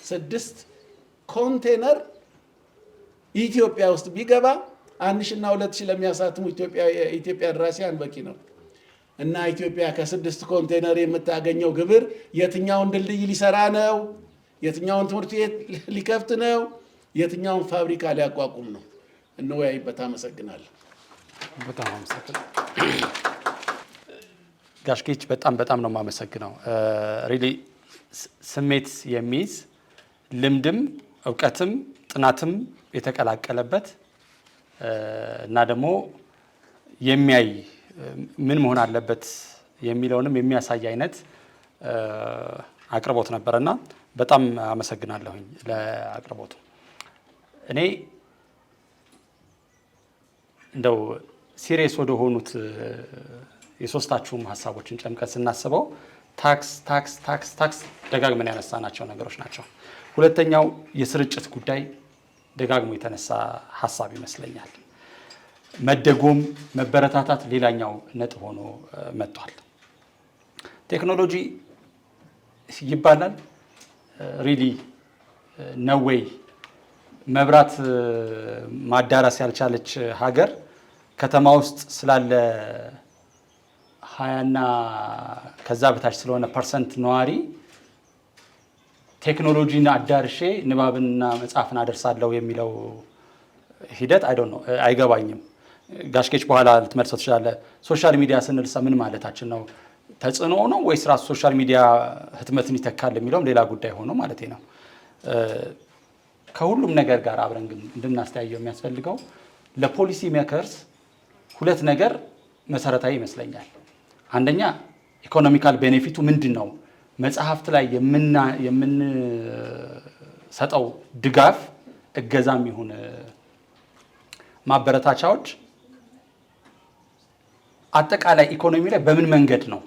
6 ኮንቴነር ኢትዮጵያ ውስጥ ቢገባ 1,000 እና 2,000 ለሚያሳትሙ ኢትዮጵያ ደራሲያን በቂ ነው። እና ኢትዮጵያ ከ6 ኮንቴነር የምታገኘው ግብር የትኛውን ድልድይ ሊሰራ ነው? የትኛውን ትምህርት ቤት ሊከፍት ነው? የትኛውን ፋብሪካ ሊያቋቁም ነው? እንወያይበት። አመሰግናለሁ። በጣም አመሰግናለሁ ጋሽ ጌች፣ በጣም ነው የማመሰግነው። ሪሊ ስሜት የሚይዝ ልምድም እውቀትም ጥናትም የተቀላቀለበት እና ደግሞ የሚያይ ምን መሆን አለበት የሚለውንም የሚያሳይ አይነት አቅርቦት ነበረና በጣም አመሰግናለሁኝ ለአቅርቦቱ። እኔ እንደው ሲሪየስ ወደ ሆኑት የሶስታችሁም ሀሳቦችን ጨምቀን ስናስበው ታክስ ደጋግመን ያነሳናቸው ነገሮች ናቸው። ሁለተኛው የስርጭት ጉዳይ ደጋግሞ የተነሳ ሀሳብ ይመስለኛል። መደጎም መበረታታት ሌላኛው ነጥብ ሆኖ መጥቷል። ቴክኖሎጂ ይባላል ሪሊ ነው ወይ? መብራት ማዳረስ ያልቻለች ሀገር ከተማ ውስጥ ስላለ 20 ከዛ በታች ስለሆነ ፐርሰንት ነዋሪ ቴክኖሎጂን አዳርሼ ንባብንና መጽሐፍን አደርሳለሁ የሚለው ሂደት አይገባኝም። ጋሽ ጌች በኋላ ልትመልሰው ትችላለህ። ሶሻል ሚዲያ ስንል ምን ማለታችን ነው? ተጽዕኖ ነው ወይስ ራሱ ሶሻል ሚዲያ ህትመትን ይተካል የሚለውም ሌላ ጉዳይ ሆኖ ማለት ነው። ከሁሉም ነገር ጋር አብረን ግን እንድናስተያየው የሚያስፈልገው ለፖሊሲ ሜከርስ ሁለት ነገር መሰረታዊ ይመስለኛል። አንደኛ ኢኮኖሚካል ቤኔፊቱ ምንድን ነው? መጽሐፍት ላይ የምንሰጠው ድጋፍ እገዛም ይሁን ማበረታቻዎች አጠቃላይ ኢኮኖሚ ላይ በምን መንገድ ነው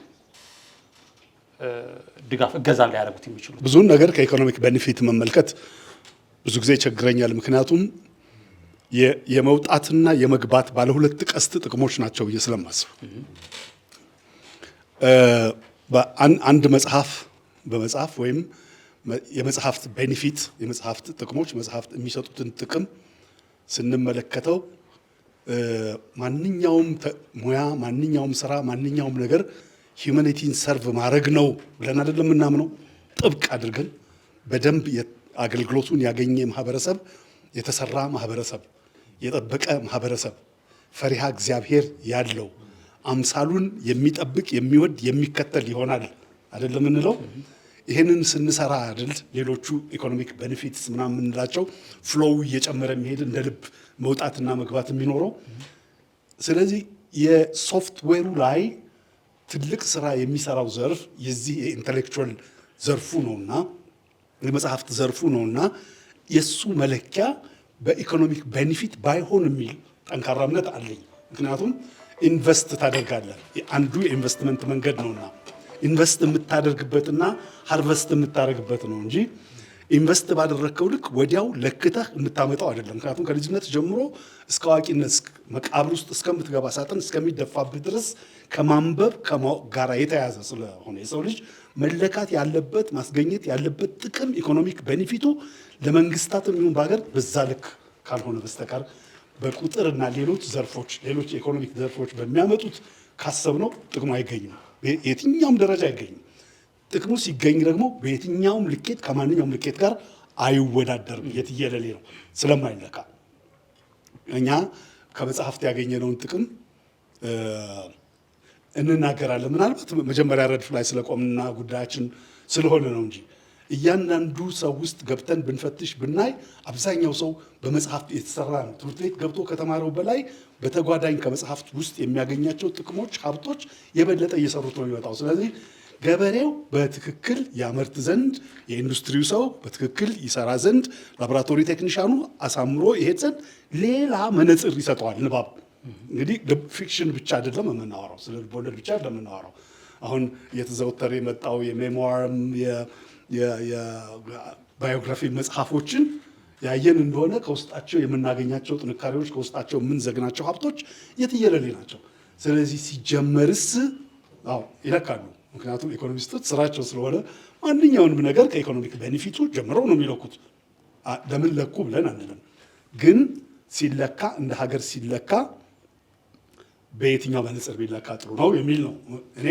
ድጋፍ እገዛ ሊያደርጉት የሚችሉ? ብዙውን ነገር ከኢኮኖሚክ ቤኔፊት መመልከት ብዙ ጊዜ ይቸግረኛል። ምክንያቱም የመውጣትና የመግባት ባለ ሁለት ቀስት ጥቅሞች ናቸው ብዬ ስለማስብ አንድ በመጽሐፍ ወይም የመጽሐፍት ቤኔፊት የመጽሐፍት ጥቅሞች መጽሐፍት የሚሰጡትን ጥቅም ስንመለከተው ማንኛውም ሙያ፣ ማንኛውም ስራ፣ ማንኛውም ነገር ሂዩማኒቲን ሰርቭ ማድረግ ነው ብለን አይደለም የምናምነው። ጥብቅ አድርገን በደንብ አገልግሎቱን ያገኘ ማህበረሰብ፣ የተሰራ ማህበረሰብ፣ የጠበቀ ማህበረሰብ፣ ፈሪሃ እግዚአብሔር ያለው አምሳሉን የሚጠብቅ የሚወድ የሚከተል ይሆናል አይደለም እንለው። ይሄንን ስንሰራ አይደል ሌሎቹ ኢኮኖሚክ ቤኔፊትስ ምናምን የምንላቸው ፍሎው እየጨመረ የሚሄድ እንደ ልብ መውጣትና መግባት የሚኖረው። ስለዚህ የሶፍትዌሩ ላይ ትልቅ ስራ የሚሰራው ዘርፍ የዚህ የኢንተሌክቹዋል ዘርፉ ነውና የመጽሐፍት ዘርፉ ነውና የሱ መለኪያ በኢኮኖሚክ ቤኔፊት ባይሆን የሚል ጠንካራ እምነት አለኝ። ምክንያቱም ኢንቨስት ታደርጋለህ፣ አንዱ የኢንቨስትመንት መንገድ ነውና ኢንቨስት የምታደርግበትና ሃርቨስት የምታደርግበት ነው እንጂ ኢንቨስት ባደረግከው ልክ ወዲያው ለክተህ የምታመጣው አይደለም። ምክንያቱም ከልጅነት ጀምሮ እስከ አዋቂነት መቃብር ውስጥ እስከምትገባ ሳጥን እስከሚደፋብህ ድረስ ከማንበብ ጋር የተያዘ ስለሆነ የሰው ልጅ መለካት ያለበት ማስገኘት ያለበት ጥቅም ኢኮኖሚክ ቤኔፊቱ ለመንግስታትም ይሁን በሀገር በዛ ልክ ካልሆነ በስተቀር በቁጥርና ሌሎች ዘርፎች ሌሎች የኢኮኖሚክ ዘርፎች በሚያመጡት ካሰብነው ጥቅሙ አይገኝም። የትኛውም ደረጃ አይገኝም። ጥቅሙ ሲገኝ ደግሞ በየትኛውም ልኬት ከማንኛውም ልኬት ጋር አይወዳደርም። የትየለሌ ነው ስለማይለካ። እኛ ከመጽሐፍት ያገኘነውን ጥቅም እንናገራለን። ምናልባት መጀመሪያ ረድፍ ላይ ስለቆምና ጉዳያችን ስለሆነ ነው እንጂ እያንዳንዱ ሰው ውስጥ ገብተን ብንፈትሽ ብናይ አብዛኛው ሰው በመጽሐፍት የተሰራ ነው። ትምህርት ቤት ገብቶ ከተማረው በላይ በተጓዳኝ ከመጽሐፍት ውስጥ የሚያገኛቸው ጥቅሞች፣ ሀብቶች የበለጠ እየሰሩት ነው የሚመጣው። ስለዚህ ገበሬው በትክክል ያመርት ዘንድ፣ የኢንዱስትሪው ሰው በትክክል ይሰራ ዘንድ፣ ላቦራቶሪ ቴክኒሻኑ አሳምሮ ይሄድ ዘንድ ሌላ መነጽር ይሰጠዋል። ንባብ እንግዲህ ፊክሽን ብቻ አይደለም የምናወራው፣ ስለ ልቦለድ ብቻ አይደለም የምናወራው። አሁን እየተዘወተረ የመጣው የሜሞዋርም የባዮግራፊ መጽሐፎችን ያየን እንደሆነ ከውስጣቸው የምናገኛቸው ጥንካሬዎች፣ ከውስጣቸው የምንዘግናቸው ሀብቶች የትየለሌ ናቸው። ስለዚህ ሲጀመርስ ይለካሉ። ምክንያቱም ኢኮኖሚስቶች ስራቸው ስለሆነ ማንኛውንም ነገር ከኢኮኖሚክ ቤኔፊቱ ጀምረው ነው የሚለኩት። ለምን ለኩ ብለን አንልም። ግን ሲለካ እንደ ሀገር ሲለካ በየትኛው መነጽር ቢለካ ጥሩ ነው የሚል ነው። እኔ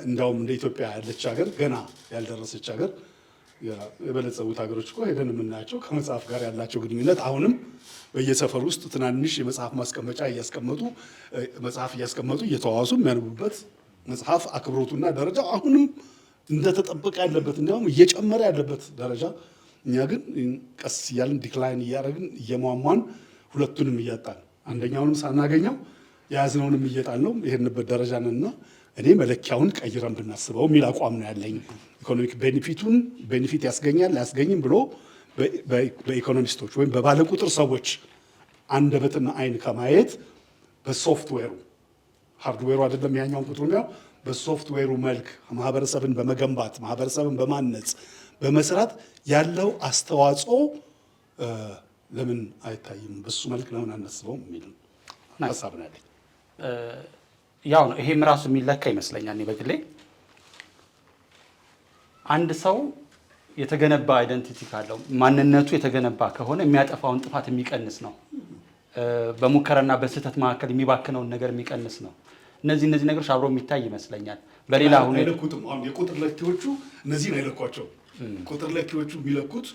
እንዳውም እንደ ኢትዮጵያ ያለች ሀገር ገና ያልደረሰች ሀገር የበለጸጉት ሀገሮች እኮ ሄደን የምናያቸው ከመጽሐፍ ጋር ያላቸው ግንኙነት አሁንም በየሰፈር ውስጥ ትናንሽ የመጽሐፍ ማስቀመጫ መጽሐፍ እያስቀመጡ እየተዋዋሱ የሚያነቡበት መጽሐፍ አክብሮቱና ደረጃው አሁንም እንደተጠበቀ ያለበት እንዲያውም እየጨመረ ያለበት ደረጃ፣ እኛ ግን ቀስ እያልን ዲክላይን እያደረግን እየሟሟን ሁለቱንም እያጣን አንደኛውንም ሳናገኘው የያዝነውንም እየጣል ነው ይሄንበት ደረጃ ነንና እኔ መለኪያውን ቀይረን ብናስበው የሚል አቋም ነው ያለኝ። ኢኮኖሚክ ቤኔፊት ያስገኛል አያስገኝም ብሎ በኢኮኖሚስቶች ወይም በባለቁጥር ሰዎች አንደበትና አይን ከማየት በሶፍትዌሩ ሃርድዌሩ አይደለም ያኛውን ቁጥሩ ነው፣ በሶፍትዌሩ መልክ ማህበረሰብን በመገንባት ማህበረሰብን በማነጽ በመስራት ያለው አስተዋጽኦ ለምን አይታይም? በሱ መልክ ለምን አናስበውም የሚል ሀሳብ ነው ያለኝ። ያው ነው ይሄም ራሱ የሚለካ ይመስለኛል። እኔ በግሌ አንድ ሰው የተገነባ አይደንቲቲ ካለው ማንነቱ የተገነባ ከሆነ የሚያጠፋውን ጥፋት የሚቀንስ ነው። በሙከራና በስህተት መካከል የሚባክነውን ነገር የሚቀንስ ነው። እነዚህ ነገሮች አብሮ የሚታይ ይመስለኛል። በሌላ ሁኔታ አይለኩትም። አሁን የቁጥር ለኪዎቹ እነዚህን አይለኳቸው። ቁጥር ለኪዎቹ የሚለኩት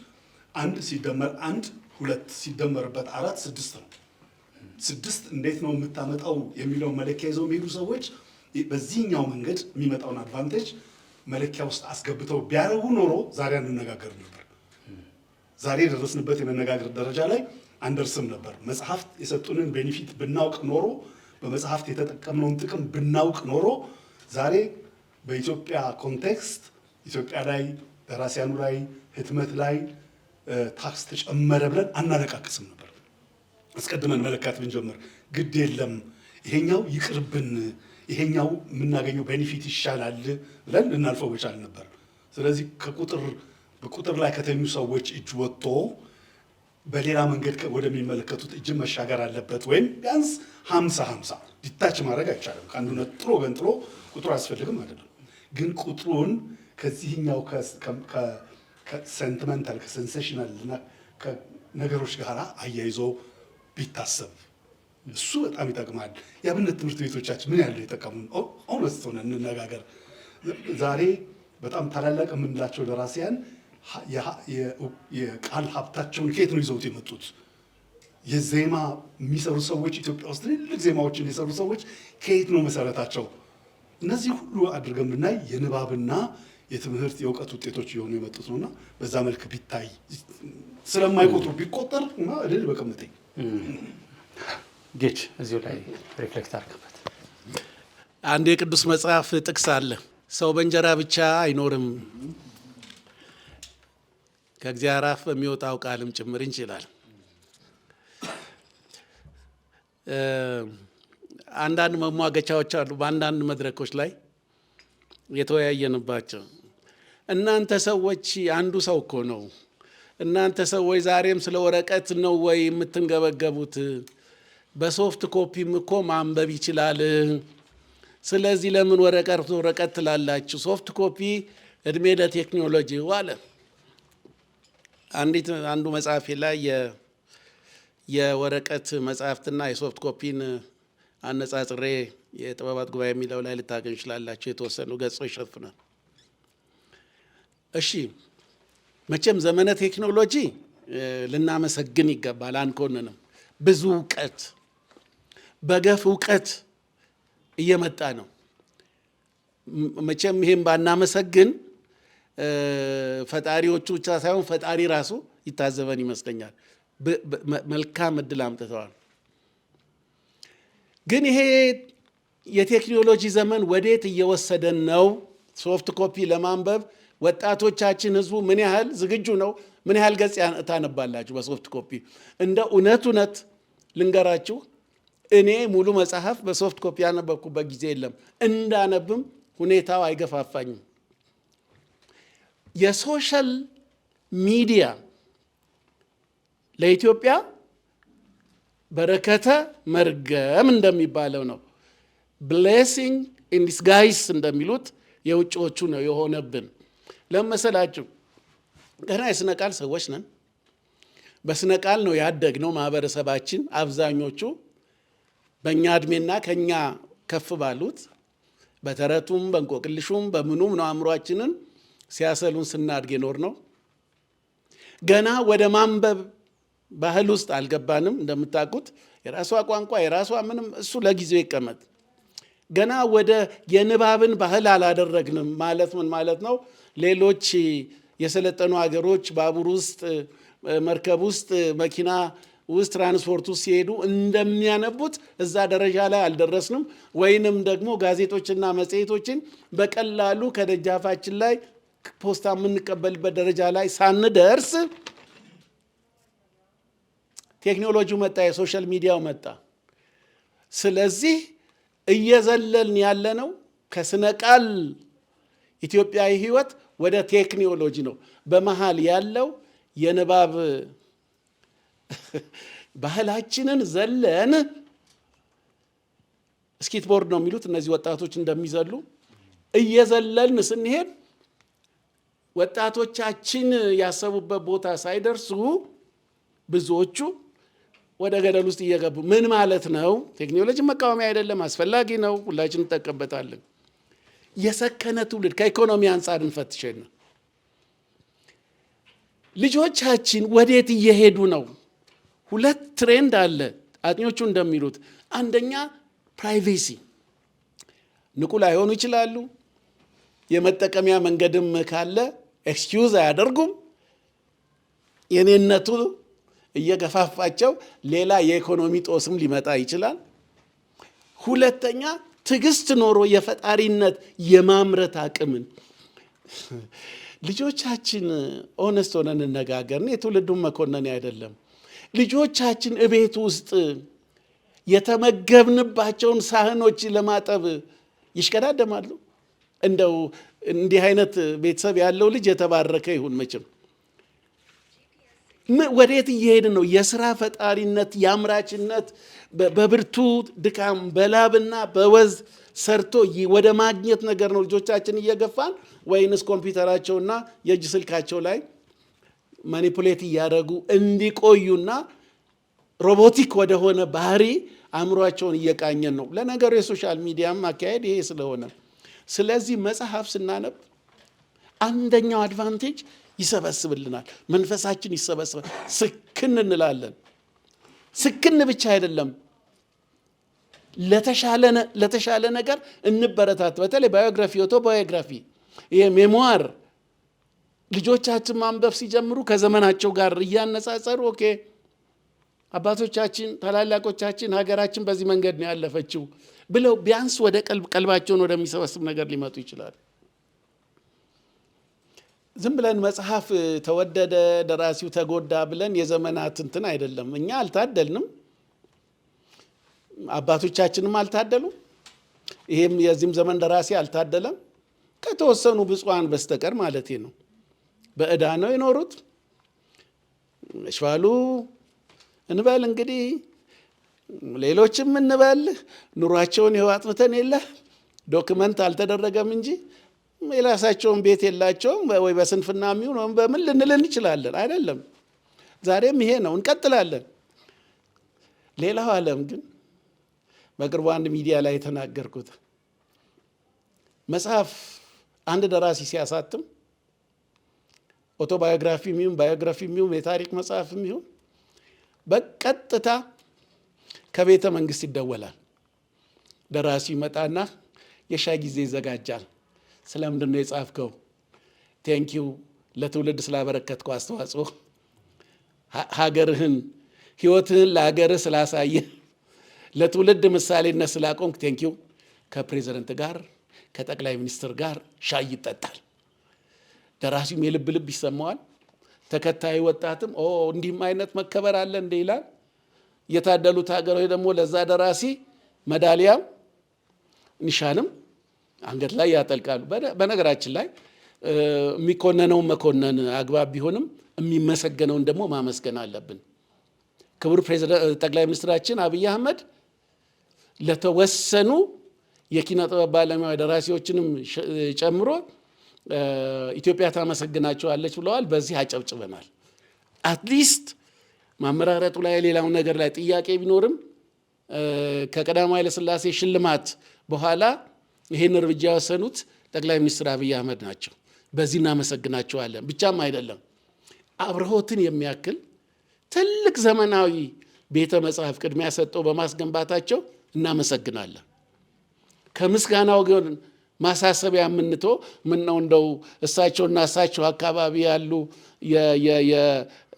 1 ሲደመር 1 2 ሲደመርበት 4 6 ነው። 6 እንዴት ነው የምታመጣው የሚለው መለኪያ ይዘው የሚሄዱ ሰዎች በዚህኛው መንገድ የሚመጣውን አድቫንቴጅ መለኪያ ውስጥ አስገብተው ቢያረጉ ኖሮ ዛሬ አንነጋገር ነበር። ዛሬ የደረስንበት የመነጋገር ደረጃ ላይ አንደርስም ነበር። መጽሐፍት የሰጡንን ቤኒፊት ብናውቅ ኖሮ፣ በመጽሐፍት የተጠቀምነውን ጥቅም ብናውቅ ኖሮ ዛሬ በኢትዮጵያ ኮንቴክስት ኢትዮጵያ ላይ ደራሲያኑ ላይ ህትመት ላይ ታክስ ተጨመረ ብለን አናለቃቅስም ነበር። አስቀድመን መለካት ብንጀምር ግድ የለም ይሄኛው ይቅርብን፣ ይሄኛው የምናገኘው ቤኒፊት ይሻላል ብለን ልናልፈው መቻል ነበር። ስለዚህ በቁጥር ላይ ከተኙ ሰዎች እጅ ወጥቶ በሌላ መንገድ ወደሚመለከቱት እጅ መሻገር አለበት። ወይም ቢያንስ 50-50 ዲታች ማድረግ አይቻልም። ከአንዱ ነጥሎ ገንጥሎ ቁጥሩ አያስፈልግም አይደለም። ግን ቁጥሩን ከዚህኛው ከሴንቲመንታል ከሴንሴሽናል እና ከነገሮች ጋር አያይዞ ቢታሰብ እሱ በጣም ይጠቅማል። የአብነት ትምህርት ቤቶቻችን ምን ያለው የጠቀሙን? ኦነስት ሆነ እንነጋገር። ዛሬ በጣም ታላላቅ የምንላቸው ደራሲያን የቃል ሀብታቸውን ከየት ነው ይዘውት የመጡት? የዜማ የሚሰሩ ሰዎች ኢትዮጵያ ውስጥ ትልልቅ ዜማዎችን የሰሩ ሰዎች ከየት ነው መሰረታቸው? እነዚህ ሁሉ አድርገን ብናይ የንባብና የትምህርት የእውቀት ውጤቶች የሆኑ የመጡት ነውና በዛ መልክ ቢታይ ስለማይቆጥሩ ቢቆጠር እልል በቅምጤ ጌች እዚሁ ላይ ሪፍሌክት አድርገበት። አንድ የቅዱስ መጽሐፍ ጥቅስ አለ። ሰው በእንጀራ ብቻ አይኖርም ከእግዚአብሔር አፍ በሚወጣው ቃልም ጭምር ይችላል። አንዳንድ መሟገቻዎች አሉ በአንዳንድ መድረኮች ላይ የተወያየንባቸው። እናንተ ሰዎች አንዱ ሰው እኮ ነው። እናንተ ሰዎች ዛሬም ስለ ወረቀት ነው ወይ የምትንገበገቡት? በሶፍት ኮፒም እኮ ማንበብ ይችላል። ስለዚህ ለምን ወረቀት ትላላችሁ? ሶፍት ኮፒ እድሜ ለቴክኖሎጂ አለ። አንዱ መጽሐፌ ላይ የወረቀት መጽሐፍትና የሶፍት ኮፒን አነጻጽሬ የጥበባት ጉባኤ የሚለው ላይ ልታገኙ ይችላላችሁ። የተወሰኑ ገጾች ይሸፍናል። እሺ መቼም ዘመነ ቴክኖሎጂ ልናመሰግን ይገባል፣ አንኮንንም። ብዙ እውቀት በገፍ እውቀት እየመጣ ነው። መቼም ይሄን ባናመሰግን ፈጣሪዎቹ ብቻ ሳይሆን ፈጣሪ ራሱ ይታዘበን ይመስለኛል። መልካም እድል አምጥተዋል። ግን ይሄ የቴክኖሎጂ ዘመን ወዴት እየወሰደን ነው? ሶፍት ኮፒ ለማንበብ ወጣቶቻችን፣ ህዝቡ ምን ያህል ዝግጁ ነው? ምን ያህል ገጽ ታነባላችሁ በሶፍት ኮፒ? እንደ እውነት ልንገራችሁ፣ እኔ ሙሉ መጽሐፍ በሶፍት ኮፒ ያነበብኩበት ጊዜ የለም። እንዳነብም ሁኔታው አይገፋፋኝም። የሶሻል ሚዲያ ለኢትዮጵያ በረከተ መርገም እንደሚባለው ነው። ብሌሲንግ ኢን ዲስጋይስ እንደሚሉት የውጭዎቹ ነው የሆነብን። ለመሰላችሁ ገና የስነ ቃል ሰዎች ነን። በስነ ቃል ነው ያደግነው። ማህበረሰባችን አብዛኞቹ በእኛ እድሜና ከኛ ከፍ ባሉት በተረቱም በእንቆቅልሹም በምኑም ነው አእምሯችንን ሲያሰሉን ስናድግ የኖር ነው። ገና ወደ ማንበብ ባህል ውስጥ አልገባንም። እንደምታውቁት የራሷ ቋንቋ የራሷ ምንም እሱ ለጊዜው ይቀመጥ። ገና ወደ የንባብን ባህል አላደረግንም። ማለት ምን ማለት ነው? ሌሎች የሰለጠኑ ሀገሮች ባቡር ውስጥ፣ መርከብ ውስጥ፣ መኪና ውስጥ፣ ትራንስፖርት ውስጥ ሲሄዱ እንደሚያነቡት እዛ ደረጃ ላይ አልደረስንም። ወይንም ደግሞ ጋዜጦችና መጽሔቶችን በቀላሉ ከደጃፋችን ላይ ፖስታ የምንቀበልበት ደረጃ ላይ ሳንደርስ ቴክኖሎጂው መጣ፣ የሶሻል ሚዲያው መጣ። ስለዚህ እየዘለልን ያለነው ከስነ ቃል ኢትዮጵያዊ ሕይወት ወደ ቴክኖሎጂ ነው። በመሃል ያለው የንባብ ባህላችንን ዘለን ስኬትቦርድ ነው የሚሉት እነዚህ ወጣቶች እንደሚዘሉ እየዘለልን ስንሄድ ወጣቶቻችን ያሰቡበት ቦታ ሳይደርሱ ብዙዎቹ ወደ ገደል ውስጥ እየገቡ። ምን ማለት ነው? ቴክኖሎጂ መቃወሚያ አይደለም፣ አስፈላጊ ነው፣ ሁላችን እንጠቀምበታለን። የሰከነ ትውልድ ከኢኮኖሚ አንጻር እንፈትሸን ነው። ልጆቻችን ወዴት እየሄዱ ነው? ሁለት ትሬንድ አለ አጥኞቹ እንደሚሉት። አንደኛ ፕራይቬሲ፣ ንቁ ላይሆኑ ይችላሉ። የመጠቀሚያ መንገድም ካለ ኤክስኪውዝ አያደርጉም። የኔነቱ እየገፋፋቸው ሌላ የኢኮኖሚ ጦስም ሊመጣ ይችላል። ሁለተኛ ትዕግስት ኖሮ የፈጣሪነት የማምረት አቅምን ልጆቻችን ኦነስት ሆነን እንነጋገር። የትውልዱን መኮነን አይደለም። ልጆቻችን እቤት ውስጥ የተመገብንባቸውን ሳህኖች ለማጠብ ይሽቀዳደማሉ። እንደው እንዲህ አይነት ቤተሰብ ያለው ልጅ የተባረከ ይሁን። መቼም ወዴት እየሄድን ነው? የስራ ፈጣሪነት የአምራችነት በብርቱ ድካም በላብና በወዝ ሰርቶ ወደ ማግኘት ነገር ነው ልጆቻችን እየገፋን፣ ወይንስ ኮምፒውተራቸውና የእጅ ስልካቸው ላይ ማኒፑሌት እያደረጉ እንዲቆዩና ሮቦቲክ ወደሆነ ባህሪ አእምሯቸውን እየቃኘን ነው? ለነገሩ የሶሻል ሚዲያም አካሄድ ይሄ ስለሆነ፣ ስለዚህ መጽሐፍ ስናነብ አንደኛው አድቫንቴጅ ይሰበስብልናል። መንፈሳችን ይሰበስባል። ስክን እንላለን። ስክን ብቻ አይደለም፣ ለተሻለ ነገር እንበረታት። በተለይ ባዮግራፊ፣ ኦቶባዮግራፊ፣ ይሄ ሜሞር ልጆቻችን ማንበብ ሲጀምሩ ከዘመናቸው ጋር እያነጻጸሩ ኦኬ አባቶቻችን ታላላቆቻችን ሀገራችን በዚህ መንገድ ነው ያለፈችው ብለው ቢያንስ ወደ ቀልባቸውን ወደሚሰበስብ ነገር ሊመጡ ይችላል። ዝም ብለን መጽሐፍ ተወደደ ደራሲው ተጎዳ ብለን የዘመናት እንትን አይደለም። እኛ አልታደልንም፣ አባቶቻችንም አልታደሉም። ይሄም የዚህም ዘመን ደራሲ አልታደለም ከተወሰኑ ብፁዓን በስተቀር ማለቴ ነው። በዕዳ ነው የኖሩት። ሽባሉ እንበል እንግዲህ ሌሎችም እንበል ኑሯቸውን ይኸው አጥንተን የለ ዶክመንት አልተደረገም እንጂ የራሳቸውን ቤት የላቸውም። ወይ በስንፍና የሚሆን ወይም በምን ልንል እንችላለን። አይደለም፣ ዛሬም ይሄ ነው፣ እንቀጥላለን። ሌላው ዓለም ግን በቅርቡ አንድ ሚዲያ ላይ የተናገርኩት መጽሐፍ አንድ ደራሲ ሲያሳትም ኦቶባዮግራፊ የሚሆን ባዮግራፊ የሚሆን የታሪክ መጽሐፍ የሚሆን በቀጥታ ከቤተ መንግስት ይደወላል። ደራሲ ይመጣና የሻይ ጊዜ ይዘጋጃል። ስለምንድን ነው የጻፍከው? ቴንኪው ለትውልድ ስላበረከትከው አስተዋጽኦ፣ ሀገርህን ህይወትህን ለሀገርህ ስላሳየ፣ ለትውልድ ምሳሌነት ስላቆምክ ቴንኪው። ከፕሬዚደንት ጋር ከጠቅላይ ሚኒስትር ጋር ሻይ ይጠጣል። ደራሲውም የልብ ልብ ይሰማዋል። ተከታዩ ወጣትም እንዲህም አይነት መከበር አለ እንደ ይላል። የታደሉት ሀገሮች ደግሞ ለዛ ደራሲ መዳሊያም ኒሻንም አንገት ላይ ያጠልቃሉ። በነገራችን ላይ የሚኮነነውን መኮነን አግባብ ቢሆንም የሚመሰገነውን ደግሞ ማመስገን አለብን። ክቡር ጠቅላይ ሚኒስትራችን አብይ አህመድ ለተወሰኑ የኪነ ጥበብ ባለሙያ ደራሲዎችንም ጨምሮ ኢትዮጵያ ታመሰግናቸዋለች ብለዋል። በዚህ አጨብጭበናል። አትሊስት ማመራረጡ ላይ ሌላው ነገር ላይ ጥያቄ ቢኖርም ከቀዳማዊ ኃይለ ሥላሴ ሽልማት በኋላ ይሄን እርምጃ የወሰኑት ጠቅላይ ሚኒስትር አብይ አህመድ ናቸው። በዚህ እናመሰግናቸዋለን። ብቻም አይደለም፣ አብርሆትን የሚያክል ትልቅ ዘመናዊ ቤተ መጽሐፍ ቅድሚያ ሰጠው በማስገንባታቸው እናመሰግናለን። ከምስጋናው ግን ማሳሰቢያ የምንተው ምነው እንደው እሳቸውና እሳቸው አካባቢ ያሉ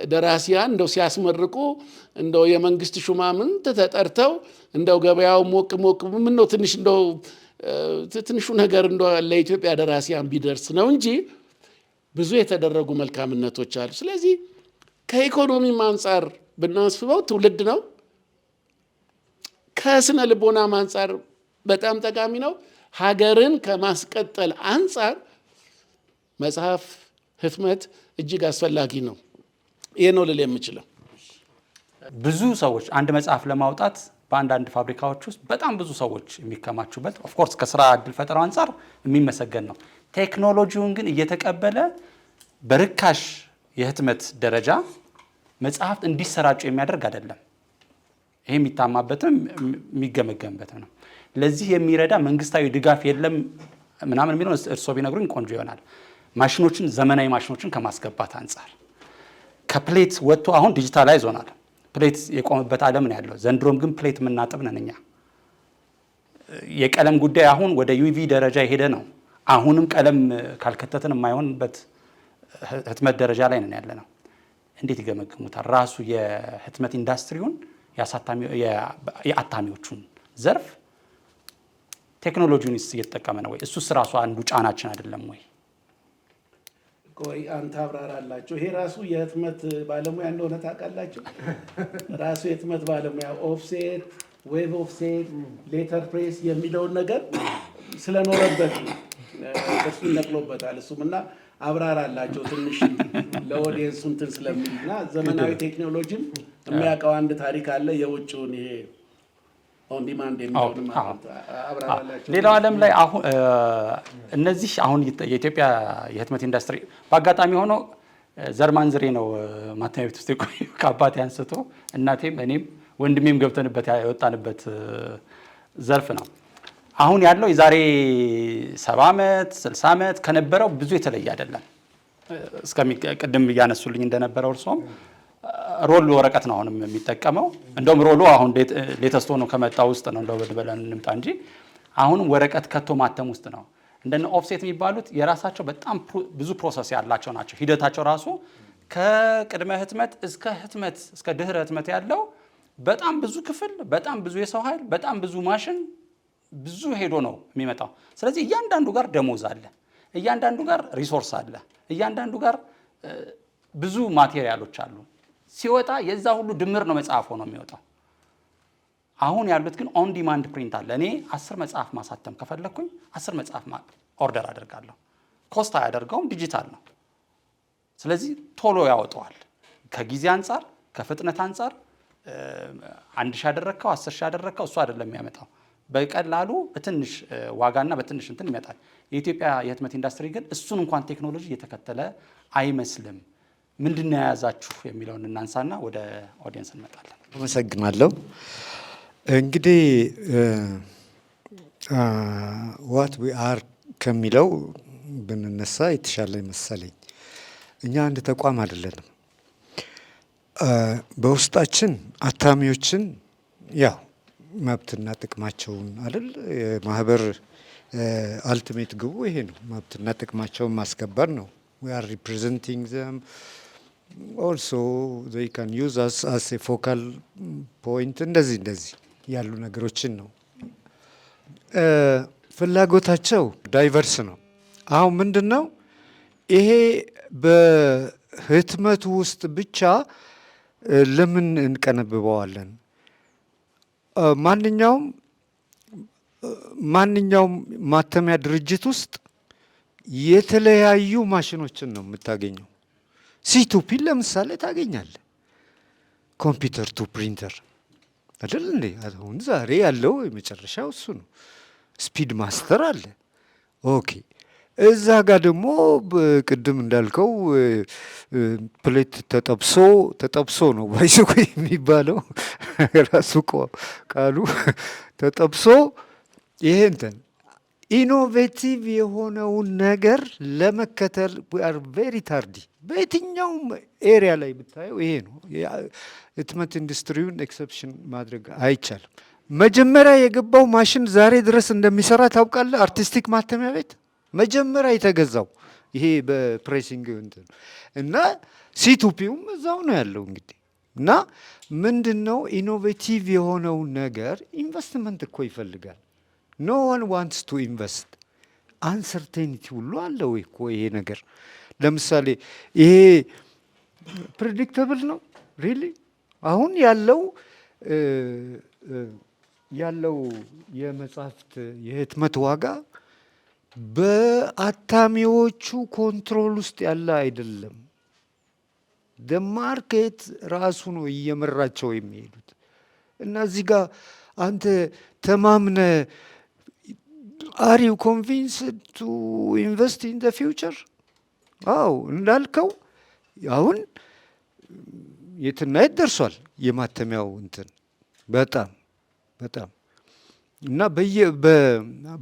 የደራሲያን እንደው ሲያስመርቁ እንደው የመንግስት ሹማምንት ተጠርተው እንደው ገበያው ሞቅ ምነው ትንሽ እንደው ትንሹ ነገር እንደው ለኢትዮጵያ ደራሲያን ቢደርስ ነው እንጂ ብዙ የተደረጉ መልካምነቶች አሉ። ስለዚህ ከኢኮኖሚም አንጻር ብናስበው ትውልድ ነው። ከስነ ልቦናም አንጻር በጣም ጠቃሚ ነው። ሀገርን ከማስቀጠል አንጻር መጽሐፍ ህትመት እጅግ አስፈላጊ ነው። ይሄ ነው ልል የምችለው። ብዙ ሰዎች አንድ መጽሐፍ ለማውጣት በአንዳንድ ፋብሪካዎች ውስጥ በጣም ብዙ ሰዎች የሚከማቹበት ኦፍኮርስ ከስራ እድል ፈጠራው አንጻር የሚመሰገን ነው። ቴክኖሎጂውን ግን እየተቀበለ በርካሽ የህትመት ደረጃ መጽሐፍት እንዲሰራጩ የሚያደርግ አይደለም። ይሄ የሚታማበትም የሚገመገምበትም ነው። ለዚህ የሚረዳ መንግስታዊ ድጋፍ የለም ምናምን የሚለው እርስዎ ቢነግሩኝ ቆንጆ ይሆናል። ማሽኖችን ዘመናዊ ማሽኖችን ከማስገባት አንጻር ከፕሌት ወጥቶ አሁን ዲጂታላይዝ ሆናል። ፕሌት የቆመበት ዓለም ነው ያለው። ዘንድሮም ግን ፕሌት የምናጥብ ነን እኛ። የቀለም ጉዳይ አሁን ወደ ዩቪ ደረጃ የሄደ ነው። አሁንም ቀለም ካልከተትን የማይሆንበት ህትመት ደረጃ ላይ ነን ያለ ነው። እንዴት ይገመግሙታል? ራሱ የህትመት ኢንዱስትሪውን የአታሚዎቹን ዘርፍ ቴክኖሎጂውን እየተጠቀመ ነው ወይ? እሱስ ራሱ አንዱ ጫናችን አይደለም ወይ? ቆይ አንተ አብራራላችሁ። ይሄ ራሱ የህትመት ባለሙያ እንደሆነ ታውቃላችሁ። ራሱ የህትመት ባለሙያ ኦፍሴት፣ ዌብ ኦፍሴት፣ ሌተር ፕሬስ የሚለውን ነገር ስለኖረበት እሱን ነቅሎበታል። እሱም እና አብራራላቸው ትንሽ ለኦዲየንሱ እንትን ስለሚል እና ዘመናዊ ቴክኖሎጂም የሚያውቀው አንድ ታሪክ አለ። የውጭውን ይሄ ኦን ዲማንድ የሚለውን አብራራላቸው። ሌላው ዓለም ላይ አሁን እነዚህ አሁን የኢትዮጵያ የህትመት ኢንዱስትሪ በአጋጣሚ ሆኖ ዘር ማንዝሬ ነው ማተሚያ ቤት ውስጥ የቆየው ከአባቴ አንስቶ እናቴም እኔም ወንድሜም ገብተንበት የወጣንበት ዘርፍ ነው። አሁን ያለው የዛሬ 70 ዓመት 60 ዓመት ከነበረው ብዙ የተለየ አይደለም። ቅድም እያነሱልኝ እንደነበረው እርሶም ሮል ወረቀት ነው አሁንም የሚጠቀመው። እንደውም ሮሉ አሁን ሌተስት ሆኖ ከመጣ ውስጥ ነው እንደው ብለን እንምጣ እንጂ አሁንም ወረቀት ከቶ ማተም ውስጥ ነው። እንደነ ኦፍሴት የሚባሉት የራሳቸው በጣም ብዙ ፕሮሰስ ያላቸው ናቸው። ሂደታቸው ራሱ ከቅድመ ህትመት እስከ ድህረ ህትመት ያለው በጣም ብዙ ክፍል፣ በጣም ብዙ የሰው ኃይል፣ በጣም ብዙ ማሽን ብዙ ሄዶ ነው የሚመጣው። ስለዚህ እያንዳንዱ ጋር ደሞዝ አለ፣ እያንዳንዱ ጋር ሪሶርስ አለ፣ እያንዳንዱ ጋር ብዙ ማቴሪያሎች አሉ። ሲወጣ የዛ ሁሉ ድምር ነው መጽሐፍ ሆኖ የሚወጣው። አሁን ያሉት ግን ኦን ዲማንድ ፕሪንት አለ። እኔ 10 መጽሐፍ ማሳተም ከፈለኩኝ 10 መጽሐፍ ኦርደር አደርጋለሁ። ኮስት አያደርገውም፣ ዲጂታል ነው። ስለዚህ ቶሎ ያወጣዋል። ከጊዜ አንጻር ከፍጥነት አንጻር 1000 ያደረግከው 10,000 ያደረግከው እሱ አይደለም የሚያመጣው። በቀላሉ በትንሽ ዋጋና በትንሽ እንትን ይመጣል። የኢትዮጵያ የህትመት ኢንዱስትሪ ግን እሱን እንኳን ቴክኖሎጂ እየተከተለ አይመስልም። ምንድነው የያዛችሁ የሚለውን እናንሳና ወደ ኦዲየንስ እንመጣለን። አመሰግናለሁ። እንግዲህ ዋት ዊ አር ከሚለው ብንነሳ የተሻለ መሰለኝ። እኛ አንድ ተቋም አይደለንም። በውስጣችን አታሚዎችን ያው መብትና ጥቅማቸውን አይደል የማህበር አልቲሜት ግቡ ይሄ ነው። መብትና ጥቅማቸውን ማስከበር ነው። we are representing them also they can use us as a focal point እንደዚህ ያሉ ነገሮችን ነው። ፍላጎታቸው ዳይቨርስ ነው። አሁን ምንድነው ይሄ በህትመቱ ውስጥ ብቻ ለምን እንቀነብበዋለን? ማንኛውም ማተሚያ ድርጅት ውስጥ የተለያዩ ማሽኖችን ነው የምታገኘው። ሲቱፒ ለምሳሌ ታገኛለህ። ኮምፒውተር ቱ ፕሪንተር አይደል እንዴ? አሁን ዛሬ ያለው የመጨረሻው እሱ ነው። ስፒድ ማስተር አለ። ኦኬ እዛ ጋር ደግሞ ቅድም እንዳልከው ፕሌት ተጠብሶ ነው ባይዘው የሚባለው ራሱ ቃሉ ተጠብሶ ይሄ እንትን ኢኖቬቲቭ የሆነውን ነገር ለመከተል we are very tardy። በየትኛውም ኤሪያ ላይ ብታየው ይሄ ነው። ህትመት ኢንዱስትሪውን ኤክሰፕሽን ማድረግ አይቻልም። መጀመሪያ የገባው ማሽን ዛሬ ድረስ እንደሚሰራ ታውቃለህ? አርቲስቲክ ማተሚያ ቤት መጀመሪያ የተገዛው ይሄ በፕሬሲንግ እንትን እና ሲቱፒውም እዛው ነው ያለው እንግዲህ። እና ምንድነው ኢኖቬቲቭ የሆነውን ነገር ኢንቨስትመንት እኮ ይፈልጋል። ኖ ዋን ዋንትስ ቱ ኢንቨስት። አንሰርቴኒቲ ሁሉ አለው እኮ ይሄ ነገር። ለምሳሌ ይሄ ፕሬዲክተብል ነው ሪሊ። አሁን ያለው የመጽሐፍት የህትመት ዋጋ በአታሚዎቹ ኮንትሮል ውስጥ ያለ አይደለም። ማርኬት ራሱ ነው እየመራቸው የሚሄዱት። እና እዚህ ጋር አንተ ተማምነ አር ዩ ኮንቪንስድ ቱ ኢንቨስት ኢን ዘ ፊውቸር? አዎ እንዳልከው አሁን የትና የት ደርሷል የማተሚያው እንትን በጣም እና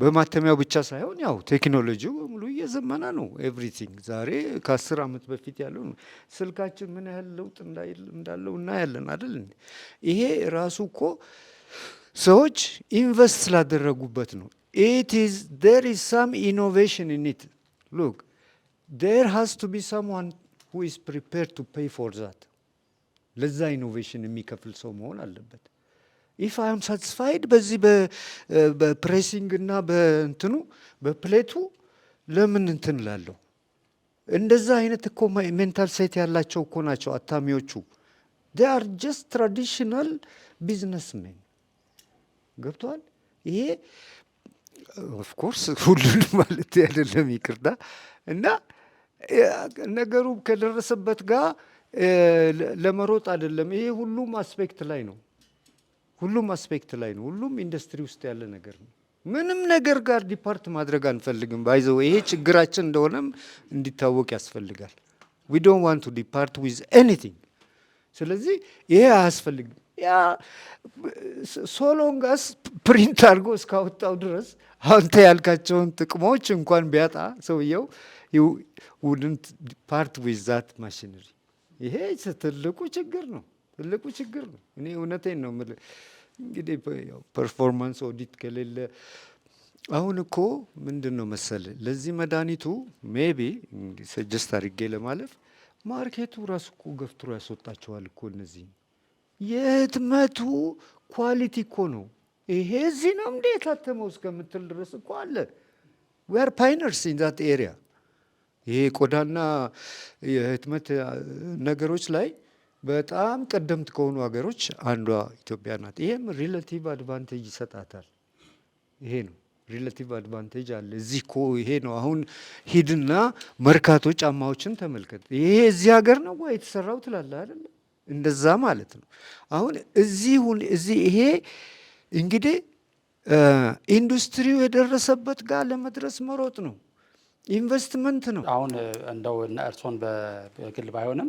በማተሚያው ብቻ ሳይሆን ያው ቴክኖሎጂው በሙሉ እየዘመነ ነው። ኤቭሪቲንግ ዛሬ ከ10 ዓመት በፊት ያለው ነው። ስልካችን ምን ያህል ለውጥ እንዳለው እናያለን አይደል? ይሄ ራሱ እኮ ሰዎች ኢንቨስት ስላደረጉበት ነው። there is some innovation in it. Look, there has to be someone who is prepared to pay for that ለዛ ኢኖቬሽን የሚከፍል ሰው መሆን አለበት። ኢፍ አይ አም ሳቲስፋይድ በዚህ በፕሬሲንግ እና በእንትኑ በፕሌቱ ለምን እንትን ላለሁ? እንደዛ አይነት እኮ ሜንታል ሴት ያላቸው እኮ ናቸው አታሚዎቹ። they are just traditional businessmen ገብቷል። ይሄ ኦፍ ኮርስ ሁሉን ማለት አይደለም ይቅርታ። እና ነገሩ ከደረሰበት ጋር ለመሮጥ አይደለም። ይሄ ሁሉም አስፔክት ላይ ነው። ሁሉም ኢንዱስትሪ ውስጥ ያለ ነገር ነው። ምንም ነገር ጋር ዲፓርት ማድረግ አንፈልግም። ባይዘው ይሄ ችግራችን እንደሆነም እንዲታወቅ ያስፈልጋል። we don't want to depart with anything። ስለዚህ ይሄ አያስፈልግም። ያ ሶሎንጋስ ፕሪንት አድርጎ እስካወጣው ድረስ አንተ ያልካቸውን ጥቅሞች እንኳን ቢያጣ ሰውየው wouldn't part with that machinery። ይሄ ትልቁ ችግር ነው። እኔ እውነቴን ነው የምልህ። እንግዲህ ፐርፎርማንስ ኦዲት ከሌለ አሁን እኮ ምንድን ነው መሰለህ ለዚህ መድኃኒቱ ሜቢ ሰጀስት አድርጌ ለማለፍ ማርኬቱ ራሱ እኮ ገፍትሮ ያስወጣቸዋል እኮ እነዚህ የህትመቱ ኳሊቲ እኮ ነው። ይሄ እዚህ ነው እንዴ የታተመው እስከምትል ድረስ እኮ አለ። we are pioneers in that area። ይሄ ቆዳና የህትመት ነገሮች ላይ በጣም ቀደምት ከሆኑ ሀገሮች አንዷ ኢትዮጵያ ናት። ይሄም ሪሌቲቭ አድቫንቴጅ ይሰጣታል። ይሄ ነው ሪሌቲቭ አድቫንቴጅ አለ እዚህ እኮ። ይሄ ነው አሁን ሂድና መርካቶ ጫማዎችን ተመልከት። ይሄ እዚህ ሀገር ነው ወይ የተሰራው ትላለህ አይደል? እንደዛ ማለት ነው። አሁን እዚህ ይሄ እንግዲህ ኢንዱስትሪው የደረሰበት ጋር ለመድረስ መሮጥ ነው፣ ኢንቨስትመንት ነው። አሁን እንደው እርሶን በግል ባይሆንም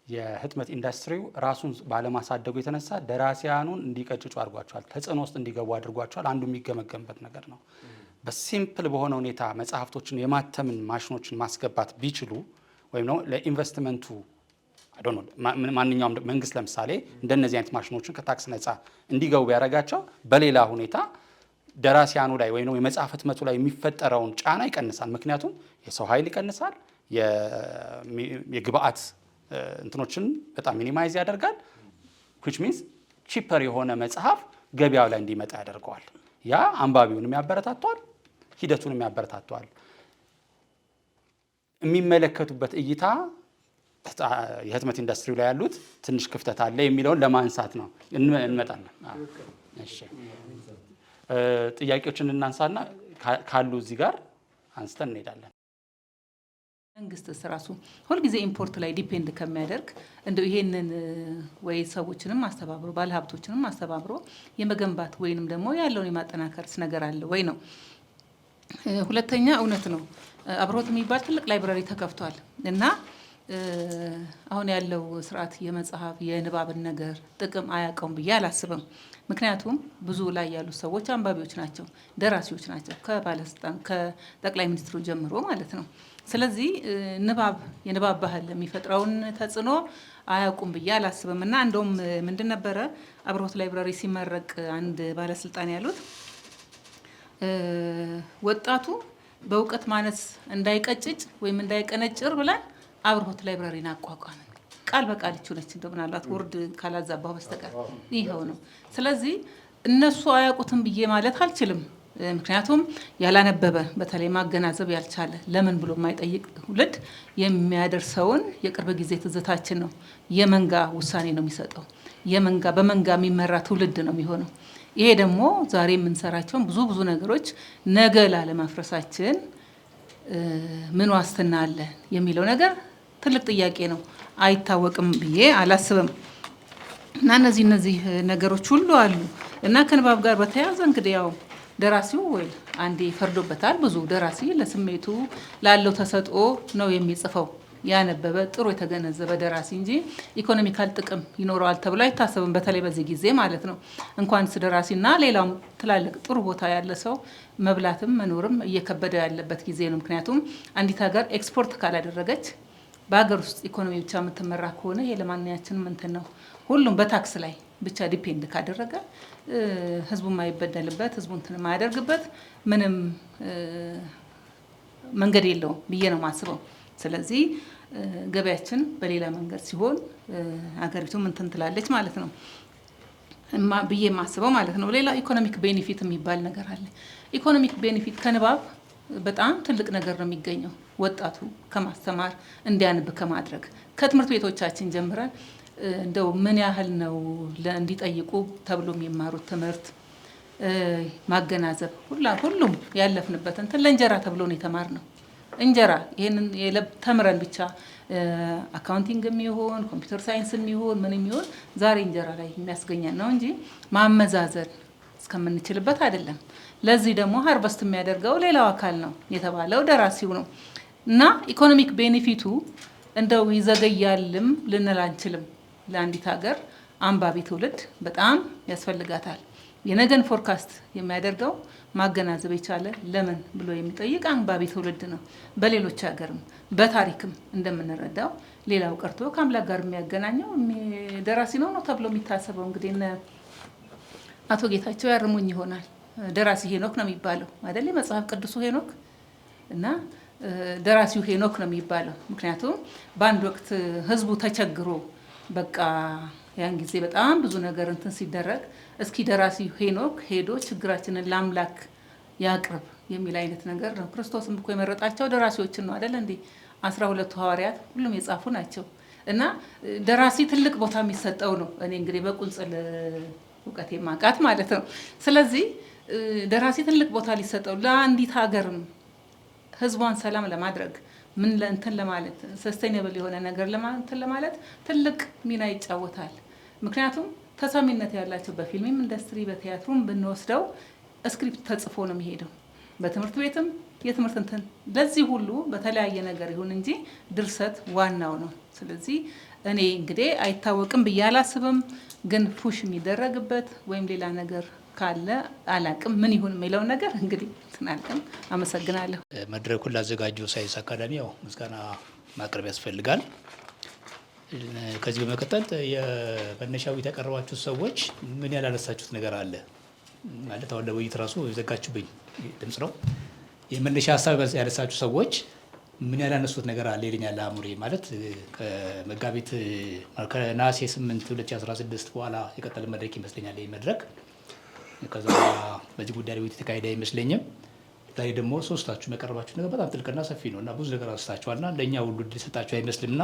የህትመት ኢንዱስትሪው ራሱን ባለማሳደጉ የተነሳ ደራሲያኑን እንዲቀጭጩ አድርጓቸዋል፣ ተጽዕኖ ውስጥ እንዲገቡ አድርጓቸዋል። አንዱ የሚገመገምበት ነገር ነው። በሲምፕል በሆነ ሁኔታ መጽሐፍቶችን የማተምን ማሽኖችን ማስገባት ቢችሉ ወይም ነው ለኢንቨስትመንቱ ማንኛውም መንግስት ለምሳሌ እንደነዚህ አይነት ማሽኖችን ከታክስ ነፃ እንዲገቡ ቢያደርጋቸው በሌላ ሁኔታ ደራሲያኑ ላይ ወይም የመጽሐፍ ህትመቱ ላይ የሚፈጠረውን ጫና ይቀንሳል። ምክንያቱም የሰው ኃይል ይቀንሳል፣ የግብአት እንትኖችን በጣም ሚኒማይዝ ያደርጋል። which means ቺፐር የሆነ መጽሐፍ ገበያው ላይ እንዲመጣ ያደርገዋል። ያ አንባቢውንም ያበረታቷል፣ ሂደቱንም ያበረታቷል። የሚመለከቱበት እይታ የህትመት ኢንዱስትሪው ላይ ያሉት ትንሽ ክፍተት አለ የሚለውን ለማንሳት ነው። እንመጣለን። እሺ ጥያቄዎችን እናንሳና ካሉ እዚህ ጋር አንስተን እንሄዳለን። መንግስትስ ራሱ ሁልጊዜ ኢምፖርት ላይ ዲፔንድ ከሚያደርግ እንደው ይሄንን ወይ ሰዎችንም አስተባብሮ ባለሀብቶችንም አስተባብሮ የመገንባት ወይንም ደግሞ ያለውን የማጠናከርስ ነገር አለ ወይ ነው። ሁለተኛ እውነት ነው አብሮት የሚባል ትልቅ ላይብራሪ ተከፍቷል እና አሁን ያለው ስርዓት የመጽሐፍ የንባብን ነገር ጥቅም አያውቀውም ብዬ አላስብም። ምክንያቱም ብዙ ላይ ያሉ ሰዎች አንባቢዎች ናቸው፣ ደራሲዎች ናቸው፣ ከባለስልጣን ከጠቅላይ ሚኒስትሩ ጀምሮ ማለት ነው። ስለዚህ የንባብ ባህል የሚፈጥረውን ተጽዕኖ አያውቁም ብዬ አላስብም እና እንደውም ምንድን ነበረ አብሮት ላይብራሪ ሲመረቅ አንድ ባለስልጣን ያሉት ወጣቱ በእውቀት ማነስ እንዳይቀጭጭ ወይም እንዳይቀነጭር ብለን አብሮት ላይብራሪን አቋቋመ። ቃል በቃል ይችላል እንደው ምናልባት ወርድ ካላዛባው በስተቀር ይሄው ነው። ስለዚህ እነሱ አያውቁትም ብዬ ማለት አልችልም። ምክንያቱም ያላነበበ በተለይ ማገናዘብ ያልቻለ ለምን ብሎ የማይጠይቅ ትውልድ የሚያደርሰውን የቅርብ ጊዜ ትዝታችን ነው። የመንጋ ውሳኔ ነው የሚሰጠው። በመንጋ የሚመራ ትውልድ ነው የሚሆነው። ይሄ ደግሞ ዛሬ የምንሰራቸውን ብዙ ነገሮች ነገ ላለማፍረሳችን ምን ዋስትና አለ የሚለው ነገር ትልቅ ጥያቄ ነው። አይታወቅም ብዬ አላስብም እና እነዚህ ነገሮች ሁሉ አሉ እና ከንባብ ጋር በተያያዘ እንግዲህ ያው ደራሲው ወይ አንዴ ፈርዶበታል። ብዙ ደራሲ ለስሜቱ ላለው ተሰጥኦ ነው የሚጽፈው። ያነበበ ጥሩ የተገነዘበ ደራሲ እንጂ ኢኮኖሚካል ጥቅም ይኖረዋል ተብሎ አይታሰብም። በተለይ በዚህ ጊዜ ማለት ነው። እንኳንስ ደራሲና ሌላም ትላልቅ ጥሩ ቦታ ያለ ሰው መብላትም መኖርም እየከበደ ያለበት ጊዜ ነው። ምክንያቱም አንዲት ሀገር ኤክስፖርት ካላደረገች በሀገር ውስጥ ኢኮኖሚ ብቻ የምትመራ ከሆነ የለማንኛችን እንትን ነው። ሁሉም በታክስ ላይ ብቻ ዲፔንድ ካደረገ ህዝቡ የማይበደልበት ህዝቡ እንትን የማያደርግበት ምንም መንገድ የለውም ብዬ ነው የማስበው። ስለዚህ ገበያችን በሌላ መንገድ ሲሆን ሀገሪቱ ምን ትላለች ማለት ነው ብዬ የማስበው ማለት ነው። ሌላ ኢኮኖሚክ ቤኔፊት የሚባል ነገር አለ። ኢኮኖሚክ ቤኔፊት ከንባብ በጣም ትልቅ ነገር ነው የሚገኘው። ወጣቱ ከማስተማር እንዲያነብ ከማድረግ ከትምህርት ቤቶቻችን ጀምረን እንደው ምን ያህል ነው እንዲጠይቁ ተብሎ የሚማሩት ትምህርት ማገናዘብ ሁሉም ያለፍንበት እንትን ለእንጀራ ተብሎ ነው የተማርነው። እንጀራ ይሄንን ተምረን ብቻ አካውንቲንግ የሚሆን ኮምፒውተር ሳይንስ የሚሆን ምን የሚሆን ዛሬ እንጀራ ላይ የሚያስገኘን ነው እንጂ ማመዛዘን እስከምንችልበት አይደለም። ለዚህ ደግሞ ሃርቨስት የሚያደርገው ሌላው አካል ነው የተባለው ደራሲው ነው። እና ኢኮኖሚክ ቤኔፊቱ እንደው ይዘገያልም ልንል አንችልም። ለአንዲት ሀገር አንባቢ ትውልድ በጣም ያስፈልጋታል። የነገን ፎርካስት የሚያደርገው ማገናዘብ የቻለ ለምን ብሎ የሚጠይቅ አንባቢ ትውልድ ነው። በሌሎች ሀገርም በታሪክም እንደምንረዳው ሌላው ቀርቶ ከአምላክ ጋር የሚያገናኘው ደራሲ ነው ተብሎ የሚታሰበው እንግዲህ አቶ ጌታቸው ያርሙኝ ይሆናል። ደራሲ ሄኖክ ነው የሚባለው አይደል? መጽሐፍ ቅዱሱ ሄኖክ እና ደራሲው ሄኖክ ነው የሚባለው። ምክንያቱም በአንድ ወቅት ህዝቡ ተቸግሮ በቃ ያን ጊዜ በጣም ብዙ ነገር እንትን ሲደረግ እስኪ ደራሲው ሄኖክ ሄዶ ችግራችንን ለአምላክ ያቅርብ የሚል አይነት ነገር ነው። ክርስቶስም እኮ የመረጣቸው ደራሲዎችን ነው አይደል እንዴ? 12ቱ ሐዋርያት ሁሉም የጻፉ ናቸው። እና ደራሲ ትልቅ ቦታ የሚሰጠው ነው። እኔ እንግዲህ በቁንጽል እውቀቴ ማቃት ማለት ነው። ስለዚህ ደራሲ ትልቅ ቦታ ሊሰጠው ለአንዲት ሀገርም ህዝቧን ሰላም ለማድረግ ምን ለእንትን ለማለት ሰስቴይነብል የሆነ ነገር ለማለት ትልቅ ሚና ይጫወታል። ምክንያቱም ተሰሚነት ያላቸው በፊልም ኢንዱስትሪ በቲያትሩም ብንወስደው ስክሪፕት ተጽፎ ነው የሚሄደው። በትምህርት ቤትም የትምህርት እንትን ለዚህ ሁሉ በተለያየ ነገር ይሁን እንጂ ድርሰት ዋናው ነው። ስለዚህ እኔ እንግዲህ አይታወቅም ብዬ አላስብም። ግን ፑሽ የሚደረግበት ወይም ሌላ ነገር ካለ አላቅም ምን ይሁን የሚለው ነገር እንግዲህ ትናንትም አመሰግናለሁ። መድረኩን ላዘጋጀው ሳይንስ አካዳሚ ያው ምስጋና ማቅረብ ያስፈልጋል። ከዚህ በመቀጠል የመነሻው የተቀረባችሁ ሰዎች ምን ያላነሳችሁት ነገር አለ ማለት አሁን ለውይይት ራሱ የዘጋችሁብኝ ድምጽ ነው። የመነሻ ሀሳብ ያነሳችሁ ሰዎች ምን ያላነሱት ነገር አለ ይለኛል አእምሮዬ። ማለት ከመጋቢት ከነሐሴ 8 2016 በኋላ የቀጠለ መድረክ ይመስለኛል ይህ መድረክ። ከዛ በዚህ ጉዳይ ላይ የተካሄደ አይመስለኝም። ዛሬ ደግሞ ሶስታችሁ ያቀረባችሁ ነገር በጣም ጥልቅና ሰፊ ነው እና ብዙ ነገር አንስታችኋልና ለእኛ ሁሉ ሊሰጣችሁ አይመስልምና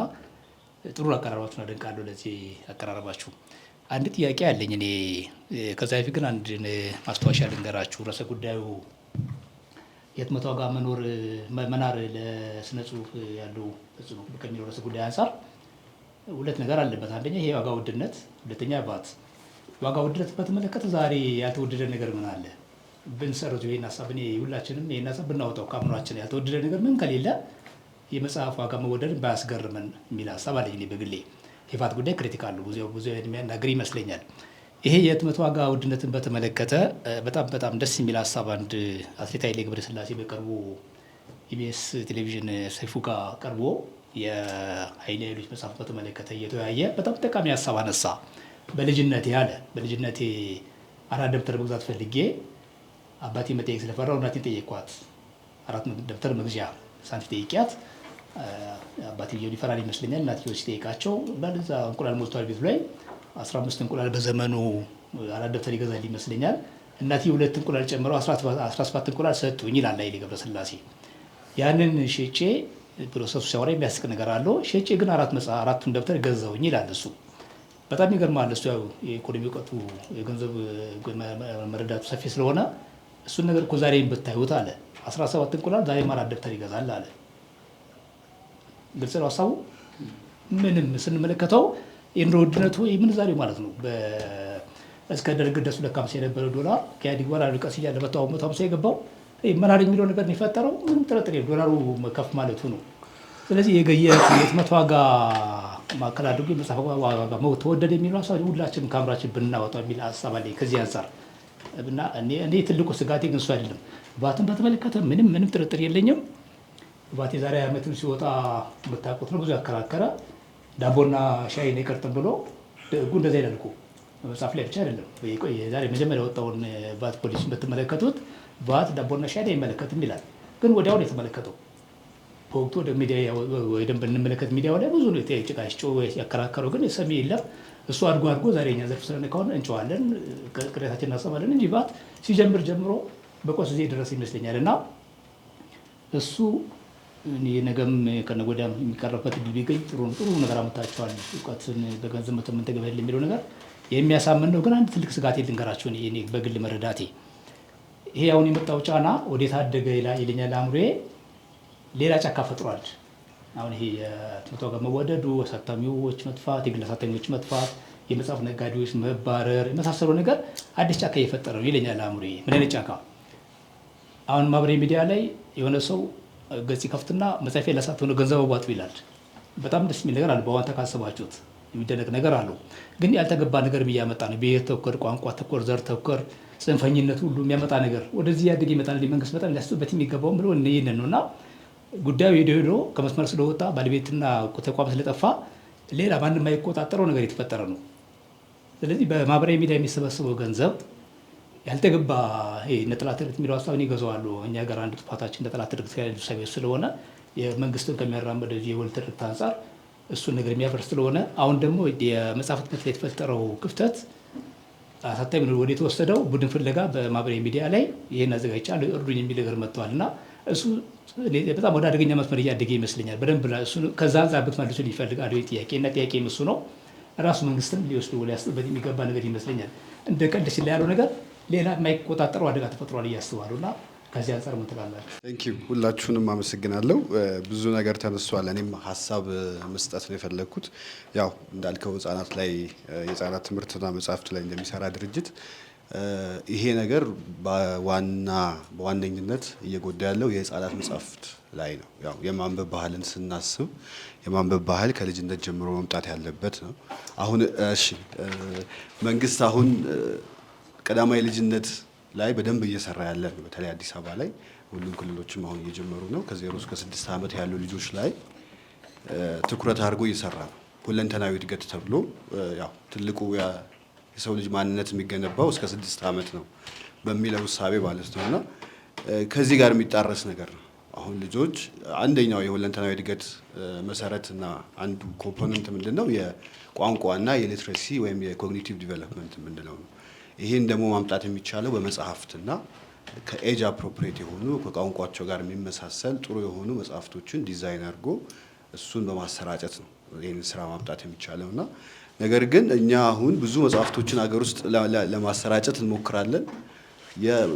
ጥሩ አቀራረባችሁን አደንቃለሁ። ለዚህ አቀራረባችሁ አንድ ጥያቄ አለኝ እኔ። ከዛ በፊት ግን አንድ ማስታወሻ ልንገራችሁ። ርዕሰ ጉዳዩ የህትመት ዋጋ መናር ለስነ ጽሁፍ ያለው ተጽዕኖ ከሚለው ርዕሰ ጉዳይ አንጻር ሁለት ነገር አለበት። አንደኛ ይሄ ዋጋ ውድነት፣ ሁለተኛ ባት ዋጋ ውድነት በተመለከተ ዛሬ ያልተወደደ ነገር ምን አለ? ብንሰርዙ ይሄን ሀሳብ እኔ ሁላችንም ይሄን ሀሳብ ብናወጣው ከአእምሯችን ያልተወደደ ነገር ምን ከሌለ የመጽሐፍ ዋጋ መወደድ ባያስገርመን የሚል ሀሳብ አለኝ እኔ በግሌ። የፋት ጉዳይ ክሪቲካል ነው ብዙ የሚያናግር ይመስለኛል። ይሄ የህትመት ዋጋ ውድነትን በተመለከተ በጣም ደስ የሚል ሀሳብ አንድ አትሌት ኃይሌ ገብረስላሴ በቅርቡ ኢቢኤስ ቴሌቪዥን ሰይፉ ጋር ቀርቦ የኃይሌ ኃይሎች መጽሐፍ በተመለከተ እየተወያየ በጣም ጠቃሚ ሀሳብ አነሳ። በልጅነቴ አራት ደብተር መግዛት ፈልጌ አባቴ መጠየቅ ስለፈራው እናቴን ጠየቅኳት። 4 ደብተር መግዣ ሳንቲም ጠይቂያት አባቴ ሊፈራል ይመስለኛል። እናትየው ሲጠይቃቸው በዛ እንቁላል ሞልቷል ቤቱ ላይ 15 እንቁላል በዘመኑ 4 ደብተር ይገዛል ይመስለኛል። እናትየው 2 እንቁላል ጨምረው 17 እንቁላል ሰጡኝ ይላል ኃይሌ ገብረስላሴ። ያንን ሸጬ ፕሮሰሱ ሲያወራ የሚያስቅ ነገር አለው። ሸጬ ግን 4ቱን ደብተር ገዛውኝ ይላል እሱ። በጣም ይገርማል። እሱ ያው የኢኮኖሚ እውቀቱ የገንዘብ መረዳቱ ሰፊ ስለሆነ እሱን ነገር እኮ ዛሬ ብታዩት አለ 17 እንቁላል ዛሬ 4 ደብተር ይገዛል አለ። ግልጽ ነው ሀሳቡ። ምንም ስንመለከተው የኑሮ ውድነቱ የምንዛሬው ማለት ነው። እስከ ደርግ ድረስ 250 የነበረው ዶላር ከኢህአዴግ በኋላ ቀስ እያለ 150 የገባው መናር የሚለው ነገር ነው የፈጠረው። ምንም ጥርጥር ዶላሩ ከፍ ማለቱ ነው። ስለዚህ የህትመት ዋጋ ማዕከል አድርጎ የመጽሐፍ ዋጋ ተወደደ የሚለው ሀሳብ ሁላችንም ከአእምሯችን ብናወጣው የሚል ሀሳብ አለኝ ከዚህ አንጻር እና እኔ ትልቁ ስጋቴ ግን እሱ አይደለም። ቫትን በተመለከተ ምንም ጥርጥር የለኝም። ቫት የዛሬ ዓመትም ሲወጣ የምታውቁት ነው። ብዙ ያከራከረ ዳቦና ሻይ ነው የቀርጥም ብሎ ህጉ እንደዛ ይላል እኮ መጽሐፍ ላይ ብቻ አይደለም። ዛሬ መጀመሪያ የወጣውን ቫት ፖሊሲን ብትመለከቱት ቫት ዳቦና ሻይ አይመለከትም ይላል። ግን ወዲያው ነው የተመለከተው። በወቅቱ ወደ ሚዲያ ወይ ደንብ እንመለከት ሚዲያው ላይ ብዙ ነው ጭቃጭጮ ያከራከረው፣ ግን ሰሚ የለም። እሱ አድጎ ዛሬ እኛ ዘርፍ ስለነካውን እንጨዋለን፣ ቅሬታችን እናሰማለን እንጂ ባት ሲጀምር ጀምሮ በቆስ ጊዜ ድረስ ይመስለኛል። እና እሱ ነገም ከነገ ወዲያም የሚቀርብበት እድል ቢገኝ ጥሩ ነገር አመጣችኋል። እውቀትን በገንዘብ መተመን ተገበል የሚለው ነገር የሚያሳምን ነው። ግን አንድ ትልቅ ስጋት ልንገራችሁ እኔ በግል መረዳቴ ይሄ አሁን የመጣው ጫና ወዴት አደገ ይለኛል አእምሮዬ። ሌላ ጫካ ፈጥሯል። አሁን ይሄ የትምህርት ዋጋ መወደዱ፣ አሳታሚዎች መጥፋት፣ የግል አሳታሚዎች መጥፋት፣ የመጽሐፍ ነጋዴዎች መባረር የመሳሰለው ነገር አዲስ ጫካ እየፈጠረ ነው ይለኛል አእምሮዬ። ምን አይነት ጫካ? አሁን ማህበራዊ ሚዲያ ላይ የሆነ ሰው ገጽ ከፍትና መጽሐፌ ላሳተም ነው ገንዘብ አዋጡ ይላል። በጣም ደስ የሚል ነገር አለ። በዋንታ ካሰባችሁት የሚደነቅ ነገር አለው። ግን ያልተገባ ነገር እያመጣ ነው። ብሔር ተኮር፣ ቋንቋ ተኮር፣ ዘር ተኮር፣ ጽንፈኝነት ሁሉ የሚያመጣ ነገር ወደዚህ ያደገ ይመጣል። መንግስት በጣም ሊያስብበት የሚገባው ብሎ ይህንን ነው። እና ጉዳዩ ሄዶ ከመስመር ስለወጣ ባለቤትና ተቋም ስለጠፋ ሌላ ማንም የማይቆጣጠረው ነገር የተፈጠረ ነው። ስለዚህ በማህበራዊ ሚዲያ የሚሰበስበው ገንዘብ ያልተገባ ነጠላ ትርክት የሚለው ሀሳብ እኔ እገዛዋለሁ። እኛ ጋር አንዱ ጥፋታችን ነጠላ ትርክት ስለሆነ የመንግስትን ከሚያራምደው የወል ትርክት አንጻር እሱን ነገር የሚያፈርስ ስለሆነ አሁን ደግሞ የመጽሐፍ ህትመት ላይ የተፈጠረው ክፍተት አሳታሚ ወደ የተወሰደው ቡድን ፍለጋ በማህበራዊ ሚዲያ ላይ ይሄን አዘጋጅቻለሁ እርዱኝ የሚል ነገር መጥተዋል። እና እሱ በጣም ወደ አደገኛ መስመር እያደገ ይመስለኛል። በደንብ እሱ ከዛ አንጻር ብትመልሱ ይፈልጋል ጥያቄ እሱ ነው። ራሱ መንግስትም ሊወስዱ ሊያስብበት የሚገባ ነገር ይመስለኛል። እንደ ቀልድ ሲል ያለው ነገር ሌላ የማይቆጣጠረው አደጋ ተፈጥሯል እያስባሉ እና ከዚህ አንጻር ምን ትላላችሁ? ቴንኪው ሁላችሁንም አመሰግናለሁ። ብዙ ነገር ተነስቷል። እኔም ሀሳብ መስጠት ነው የፈለግኩት። ያው እንዳልከው ህጻናት ላይ የህጻናት ትምህርትና መጽሐፍት ላይ እንደሚሰራ ድርጅት ይሄ ነገር በዋነኝነት እየጎዳ ያለው የህጻናት መጽሐፍት ላይ ነው። ያው የማንበብ ባህልን ስናስብ የማንበብ ባህል ከልጅነት ጀምሮ መምጣት ያለበት ነው። አሁን እሺ መንግስት አሁን ቀዳማዊ ልጅነት ላይ በደንብ እየሰራ ያለ ነው። በተለይ አዲስ አበባ ላይ ሁሉም ክልሎችም አሁን እየጀመሩ ነው። ከ0 እስከ 6 ዓመት ያሉ ልጆች ላይ ትኩረት አድርጎ እየሰራ ነው። ሁለንተናዊ እድገት ተብሎ ያው ትልቁ የሰው ልጅ ማንነት የሚገነባው እስከ 6 ዓመት ነው በሚለው እሳቤ ማለት ነው። እና ከዚህ ጋር የሚጣረስ ነገር ነው። አሁን ልጆች አንደኛው የሁለንተናዊ እድገት መሰረትና አንዱ ኮምፖነንት ምንድነው? የቋንቋና የሊትሬሲ ወይም የኮግኒቲቭ ዲቨሎፕመንት ምንድነው ነው። ይሄን ደግሞ ማምጣት የሚቻለው በመጽሐፍትና ከኤጅ አፕሮፕሪየት የሆኑ ከቋንቋቸው ጋር የሚመሳሰል ጥሩ የሆኑ መጽሐፍቶችን ዲዛይን አድርጎ እሱን በማሰራጨት ነው ይህንን ስራ ማምጣት የሚቻለውና ነገር ግን እኛ አሁን ብዙ መጽሐፍቶችን ሀገር ውስጥ ለማሰራጨት እንሞክራለን።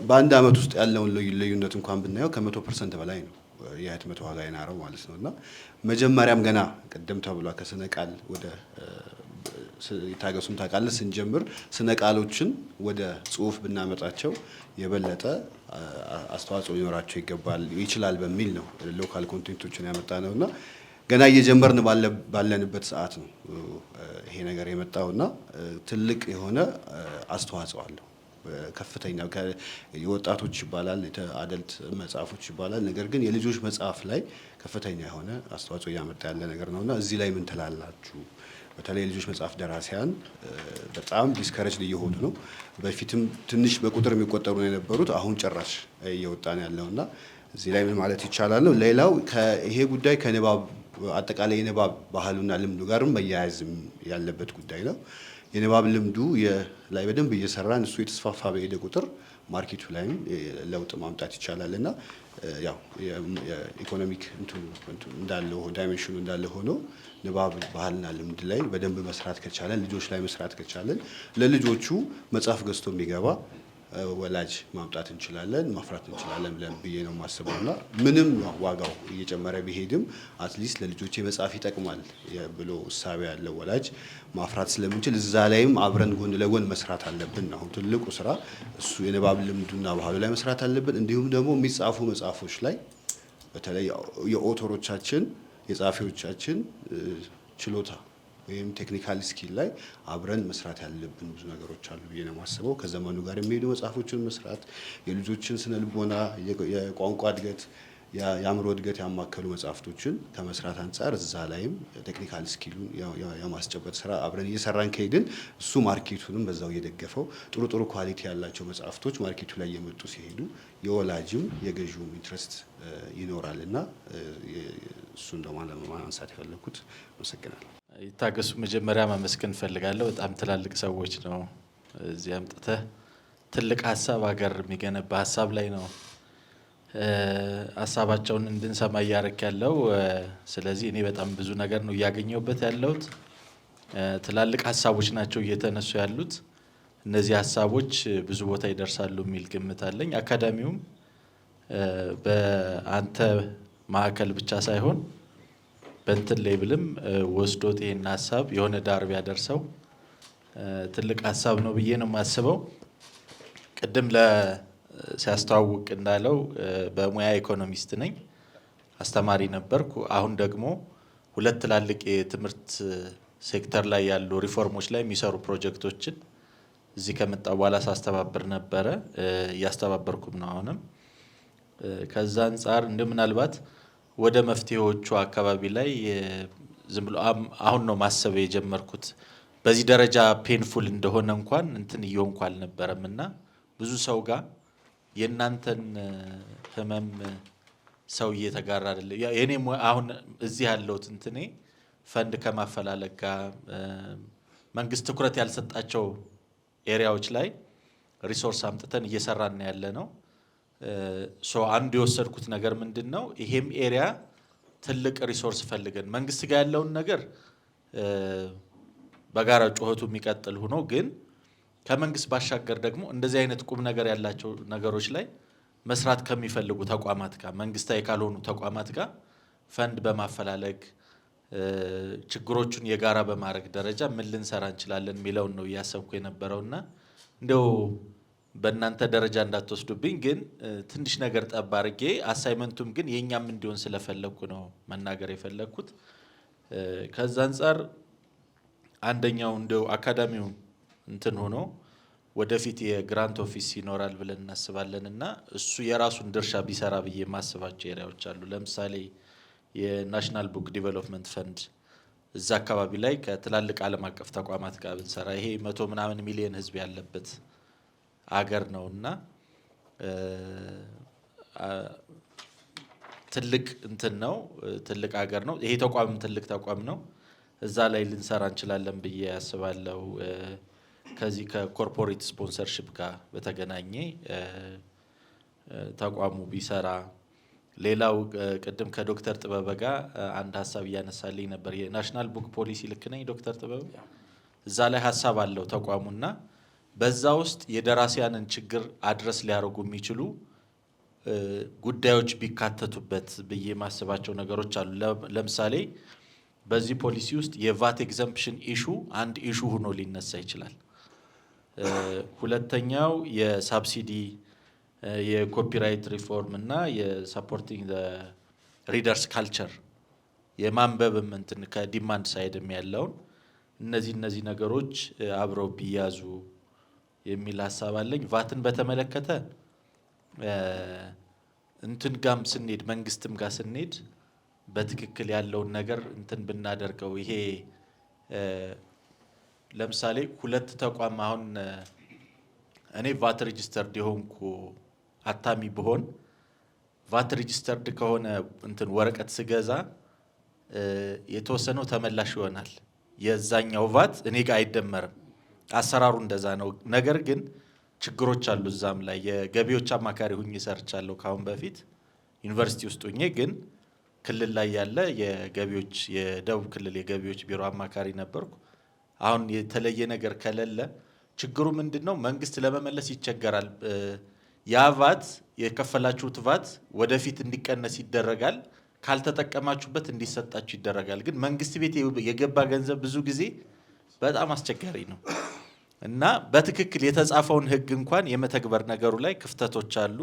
በአንድ አመት ውስጥ ያለውን ልዩነት እንኳን ብናየው ከ100% በላይ ነው የህትመት ዋጋ የናረው ማለት ነው። እና መጀመሪያም ገና ቀደም ተብሏ ከስነ ቃል ወደ የታገሱም ታውቃለህ ስንጀምር ስነ ቃሎችን ወደ ጽሁፍ ብናመጣቸው የበለጠ አስተዋጽኦ ሊኖራቸው ይችላል በሚል ነው ሎካል ኮንቴንቶችን ያመጣ ነውና ገና እየጀመርን ባለንበት ሰዓት ነው ይሄ ነገር የመጣውና ትልቅ የሆነ አስተዋጽኦ አለው። ከፍተኛ የወጣቶች ይባላል የአደልት መጽሐፎች ይባላል። ነገር ግን የልጆች መጽሐፍ ላይ ከፍተኛ የሆነ አስተዋጽኦ እያመጣ ያለ ነገር ነውና እዚህ ላይ ምን ትላላችሁ? በተለይ የልጆች መጽሐፍ ደራሲያን በጣም ዲስከሬጅ እየሆኑ ነው። በፊትም ትንሽ በቁጥር የሚቆጠሩ ነው የነበሩት፣ አሁን ጭራሽ እየወጣ ነው ያለውና እዚህ ላይ ምን ማለት ይቻላል ነው። ሌላው ይሄ ጉዳይ ከንባብ አጠቃላይ የንባብ ባህሉና ልምዱ ጋርም መያያዝ ያለበት ጉዳይ ነው። የንባብ ልምዱ ላይ በደንብ እየሰራን እሱ የተስፋፋ በሄደ ቁጥር ማርኬቱ ላይም ለውጥ ማምጣት ይቻላል እና ያው የኢኮኖሚክ እንዳለው ዳይሜንሽኑ እንዳለ ሆኖ ንባብ ባህልና ልምድ ላይ በደንብ መስራት ከቻለን ልጆች ላይ መስራት ከቻለን ለልጆቹ መጽሐፍ ገዝቶ የሚገባ ወላጅ ማምጣት እንችላለን ማፍራት እንችላለን ብዬ ነው የማስበውና ምንም ዋጋው እየጨመረ ቢሄድም አትሊስት ለልጆቼ መጽሐፍ ይጠቅማል ብሎ እሳቤ ያለው ወላጅ ማፍራት ስለምንችል እዛ ላይም አብረን ጎን ለጎን መስራት አለብን። አሁን ትልቁ ስራ እሱ የንባብ ልምዱና ባህሉ ላይ መስራት አለብን። እንዲሁም ደግሞ የሚጻፉ መጽሐፎች ላይ በተለይ የኦቶሮቻችን የጻፊዎቻችን ችሎታ ወይም ቴክኒካል ስኪል ላይ አብረን መስራት ያለብን ብዙ ነገሮች አሉ ብዬ ነው የማስበው። ከዘመኑ ጋር የሚሄዱ መጽሐፎችን መስራት፣ የልጆችን ስነ ልቦና፣ የቋንቋ እድገት፣ የአእምሮ እድገት ያማከሉ መጽሐፍቶችን ከመስራት አንጻር እዛ ላይም ቴክኒካል ስኪሉን የማስጨበጥ ስራ አብረን እየሰራን ከሄድን እሱ ማርኬቱንም በዛው እየደገፈው ጥሩ ኳሊቲ ያላቸው መጽሐፍቶች ማርኬቱ ላይ እየመጡ ሲሄዱ የወላጅም የገዢውም ኢንትረስት ይኖራልና እሱን ደግሞ ለማንሳት የፈለኩት። አመሰግናለሁ። ይታገሱ መጀመሪያ ማመስገን ፈልጋለሁ። በጣም ትላልቅ ሰዎች ነው እዚህ አምጥተህ ትልቅ ሀሳብ ሀገር የሚገነባ ሀሳብ ላይ ነው ሀሳባቸውን እንድንሰማ እያረክ ያለው። ስለዚህ እኔ በጣም ብዙ ነገር ነው እያገኘሁበት ያለሁት። ትላልቅ ሀሳቦች ናቸው እየተነሱ ያሉት። እነዚህ ሀሳቦች ብዙ ቦታ ይደርሳሉ የሚል ግምት አለኝ። አካዳሚውም በአንተ ማዕከል ብቻ ሳይሆን በእንትን ሌብልም ወስዶት ይሄን ሀሳብ የሆነ ዳር ቢያደርሰው ትልቅ ሀሳብ ነው ብዬ ነው የማስበው። ቅድም ሲያስተዋውቅ እንዳለው በሙያ ኢኮኖሚስት ነኝ፣ አስተማሪ ነበርኩ። አሁን ደግሞ ሁለት ትላልቅ የትምህርት ሴክተር ላይ ያሉ ሪፎርሞች ላይ የሚሰሩ ፕሮጀክቶችን እዚህ ከመጣ በኋላ ሳስተባብር ነበረ፣ እያስተባበርኩም ነው አሁንም። ከዛ አንጻር ምናልባት ወደ መፍትሄዎቹ አካባቢ ላይ ዝም ብሎ አሁን ነው ማሰብ የጀመርኩት። በዚህ ደረጃ ፔንፉል እንደሆነ እንኳን እንትን እየሆንኩ አልነበረም እና ብዙ ሰው ጋር የእናንተን ህመም ሰው እየተጋራ አይደለም። የኔ አሁን እዚህ ያለሁት እንትኔ ፈንድ ከማፈላለግ ጋር መንግስት ትኩረት ያልሰጣቸው ኤሪያዎች ላይ ሪሶርስ አምጥተን እየሰራን ያለ ነው። አንዱ የወሰድኩት ነገር ምንድነው፣ ይሄም ኤሪያ ትልቅ ሪሶርስ ፈልገን መንግስት ጋር ያለውን ነገር በጋራ ጩኸቱ የሚቀጥል ሆኖ ግን ከመንግስት ባሻገር ደግሞ እንደዚህ አይነት ቁም ነገር ያላቸው ነገሮች ላይ መስራት ከሚፈልጉ ተቋማት ጋር መንግስታዊ ካልሆኑ ተቋማት ጋር ፈንድ በማፈላለግ ችግሮቹን የጋራ በማድረግ ደረጃ ምን ልንሰራ እንችላለን የሚለውን ነው እያሰብኩ የነበረውና እንደው በእናንተ ደረጃ እንዳትወስዱብኝ ግን ትንሽ ነገር ጠብ አድርጌ አሳይመንቱም ግን የኛም እንዲሆን ስለፈለኩ ነው መናገር የፈለኩት። ከዛ አንፃር አንደኛው እንደው አካዳሚው እንትን ሆኖ ወደፊት የግራንት ኦፊስ ይኖራል ብለን እናስባለንና እሱ የራሱን ድርሻ ቢሰራ ብዬ ማስባቸው ኤሪያዎች አሉ። ለምሳሌ የናሽናል ቡክ ዲቨሎፕመንት ፈንድ እዛ አካባቢ ላይ ከትላልቅ ዓለም አቀፍ ተቋማት ጋር ብንሰራ ይሄ 100 ምናምን ሚሊዮን ህዝብ ያለበት አገር ነውና ትልቅ እንትን ነው፣ ትልቅ አገር ነው። ይሄ ተቋም ትልቅ ተቋም ነው። እዛ ላይ ልንሰራ እንችላለን ብዬ ያስባለው። ከዚህ ከኮርፖሬት ስፖንሰርሺፕ ጋር በተገናኘ ተቋሙ ቢሰራ። ሌላው ቅድም ከዶክተር ጥበበ ጋር አንድ ሀሳብ እያነሳልኝ ነበር። የናሽናል ቡክ ፖሊሲ ልክ ነኝ ዶክተር ጥበበ? እዛ ላይ ሀሳብ አለው ተቋሙና በዛ ውስጥ የደራሲያንን ችግር አድረስ ሊያደርጉ የሚችሉ ጉዳዮች ቢካተቱበት ብዬ ማስባቸው ነገሮች አሉ። ለምሳሌ በዚህ ፖሊሲ ውስጥ የቫት ኤግዘምፕሽን ኢሹ አንድ ኢሹ ሆኖ ሊነሳ ይችላል። ሁለተኛው የሳብሲዲ የኮፒራይት ሪፎርም እና የሰፖርቲንግ ሪደርስ ካልቸር የማንበብም እንትን ከዲማንድ ሳይድም ያለውን እነዚህ ነገሮች አብረው ቢያዙ የሚል ሀሳብ አለኝ። ቫትን በተመለከተ እንትን ጋም ስንሄድ መንግስትም ጋር ስንሄድ በትክክል ያለውን ነገር እንትን ብናደርገው ይሄ ለምሳሌ ሁለት ተቋም አሁን እኔ ቫት ሬጂስተርድ የሆንኩ አታሚ ብሆን ቫት ሬጂስተርድ ከሆነ እንትን ወረቀት ስገዛ የተወሰነው ተመላሽ ይሆናል። የዛኛው ቫት እኔ ጋር አይደመርም። አሰራሩ እንደዛ ነው። ነገር ግን ችግሮች አሉ እዛም ላይ። የገቢዎች አማካሪ ሁኜ ሰርቻለሁ ካሁን በፊት ዩኒቨርሲቲ ውስጥ ሁኜ፣ ግን ክልል ላይ ያለ የገቢዎች የደቡብ ክልል የገቢዎች ቢሮ አማካሪ ነበርኩ። አሁን የተለየ ነገር ከሌለ ችግሩ ምንድነው? መንግስት ለመመለስ ይቸገራል። ያ ቫት የከፈላችሁት ቫት ወደፊት እንዲቀነስ ይደረጋል፣ ካልተጠቀማችሁበት እንዲሰጣችሁ ይደረጋል። ግን መንግስት ቤት የገባ ገንዘብ ብዙ ጊዜ በጣም አስቸጋሪ ነው እና በትክክል የተጻፈውን ህግ እንኳን የመተግበር ነገሩ ላይ ክፍተቶች አሉ።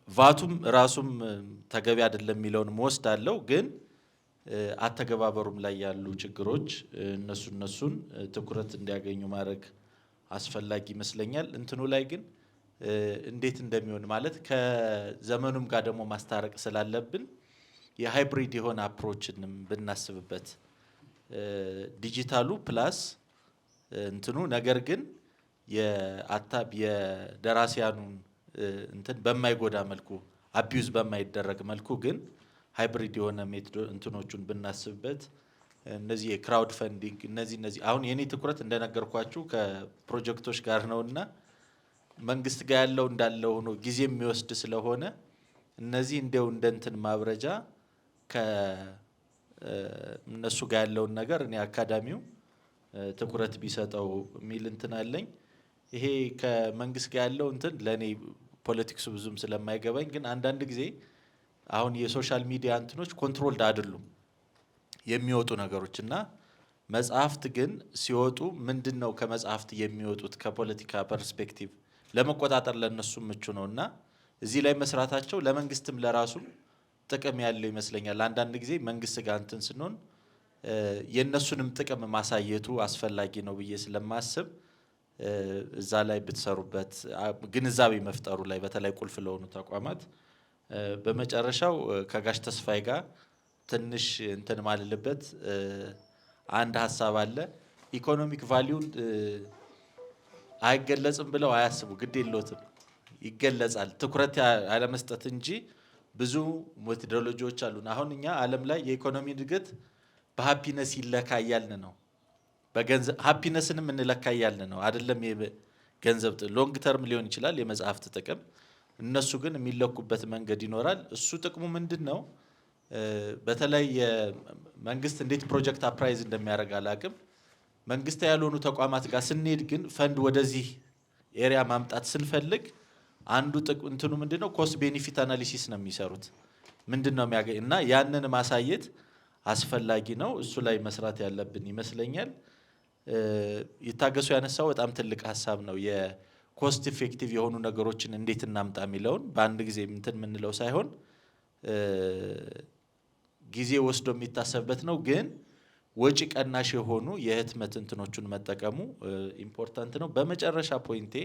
ቫቱም ራሱም ተገቢ አይደለም የሚለውን ወስዳለው፣ ግን አተገባበሩም ላይ ያሉ ችግሮች እነሱን ትኩረት እንዲያገኙ ማድረግ አስፈላጊ ይመስለኛል። እንትኑ ላይ ግን እንዴት እንደሚሆን ማለት ከዘመኑም ጋር ደግሞ ማስታረቅ ስላለብን የሃይብሪድ የሆነ አፕሮችንም ብናስብበት ዲጂታሉ ፕላስ እንትኑ ነገር ግን የደራሲያኑን እንትን በማይጎዳ መልኩ አቢዩዝ በማይደረግ መልኩ ግን ሃይብሪድ የሆነ እንትኖቹን ብናስብበት እነዚህ የክራውድ ፈንዲንግ እነዚህ አሁን የኔ ትኩረት እንደነገርኳችሁ ከፕሮጀክቶች ጋር ነውና መንግስት ጋር ያለው እንዳለው ሆኖ ጊዜ የሚወስድ ስለሆነ እነዚህ እንደው እንደንትን ማብረጃ ከእነሱ ጋር ያለውን ነገር እኔ አካዳሚው ትኩረት ቢሰጠው የሚል እንትን አለኝ። ይሄ ከመንግስት ጋር ያለው እንትን ለኔ ፖለቲክሱ ብዙም ስለማይገባኝ ግን አንዳንድ ጊዜ አሁን የሶሻል ሚዲያ እንትኖች ኮንትሮልድ አይደሉም የሚወጡ ነገሮች እና መጽሐፍት ግን ሲወጡ ምንድነው ከመጽሐፍት የሚወጡት ከፖለቲካ ፐርስፔክቲቭ ለመቆጣጠር ለነሱ ምቹ ነውና እዚህ ላይ መስራታቸው ለመንግስትም ለራሱም ጥቅም ያለው ይመስለኛል። አንዳንድ ጊዜ መንግስት ጋር እንትን ስንሆን የነሱንም ጥቅም ማሳየቱ አስፈላጊ ነው ብዬ ስለማስብ እዛ ላይ ብትሰሩበት ግንዛቤ መፍጠሩ ላይ በተለይ ቁልፍ ለሆኑ ተቋማት። በመጨረሻው ከጋሽ ተስፋዬ ጋር ትንሽ እንትን ማልልበት አንድ ሀሳብ አለ። ኢኮኖሚክ ቫልዩን አይገለጽም ብለው አያስቡ፣ ግድ የለዎትም ይገለጻል። ትኩረት ያለመስጠት እንጂ ብዙ ሜቶዶሎጂዎች አሉን። አሁን እኛ ዓለም ላይ የኢኮኖሚ እድገት በሃፒነስ ይለካ እያልን ነው። በገንዘብ ሃፒነስንም እንለካ እያልን ነው አይደለም። የገንዘብ ሎንግ ተርም ሊሆን ይችላል የመጽሐፍት ጥቅም፣ እነሱ ግን የሚለኩበት መንገድ ይኖራል። እሱ ጥቅሙ ምንድን ነው? በተለይ መንግስት እንዴት ፕሮጀክት አፕራይዝ እንደሚያደርግ አላቅም። መንግስት ያልሆኑ ተቋማት ጋር ስንሄድ ግን ፈንድ ወደዚህ ኤሪያ ማምጣት ስንፈልግ አንዱ እንትኑ ምንድነው ኮስት ቤኒፊት አናሊሲስ ነው የሚሰሩት። ምንድነው የሚያገኝ እና ያንን ማሳየት አስፈላጊ ነው። እሱ ላይ መስራት ያለብን ይመስለኛል። ይታገሱ ያነሳው በጣም ትልቅ ሀሳብ ነው። የኮስት ኢፌክቲቭ የሆኑ ነገሮችን እንዴት እናምጣ የሚለውን በአንድ ጊዜ እንትን የምንለው ሳይሆን ጊዜ ወስዶ የሚታሰብበት ነው። ግን ወጪ ቀናሽ የሆኑ የህትመት እንትኖቹን መጠቀሙ ኢምፖርታንት ነው። በመጨረሻ ፖይንቴ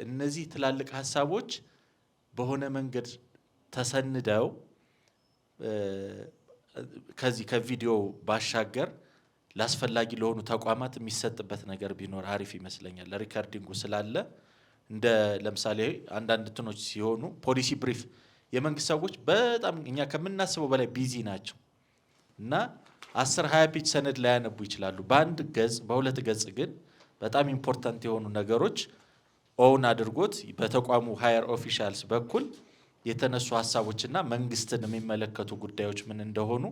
እነዚህ ትላልቅ ሀሳቦች በሆነ መንገድ ተሰንደው ከዚህ ከቪዲዮ ባሻገር ላስፈላጊ ለሆኑ ተቋማት የሚሰጥበት ነገር ቢኖር አሪፍ ይመስለኛል። ሪካርዲንጉ ስላለ እንደ ለምሳሌ አንዳንድ እንትኖች ሲሆኑ ፖሊሲ ብሪፍ የመንግስት ሰዎች በጣም እኛ ከምናስበው በላይ ቢዚ ናቸው እና 10-20 ፔጅ ሰነድ ላይ ያነቡ ይችላሉ። በአንድ ገጽ በሁለት ገጽ ግን በጣም ኢምፖርታንት የሆኑ ነገሮች ኦውን አድርጎት በተቋሙ ሃየር ኦፊሻልስ በኩል የተነሱ ሀሳቦችና መንግስትን የሚመለከቱ ጉዳዮች ምን እንደሆኑ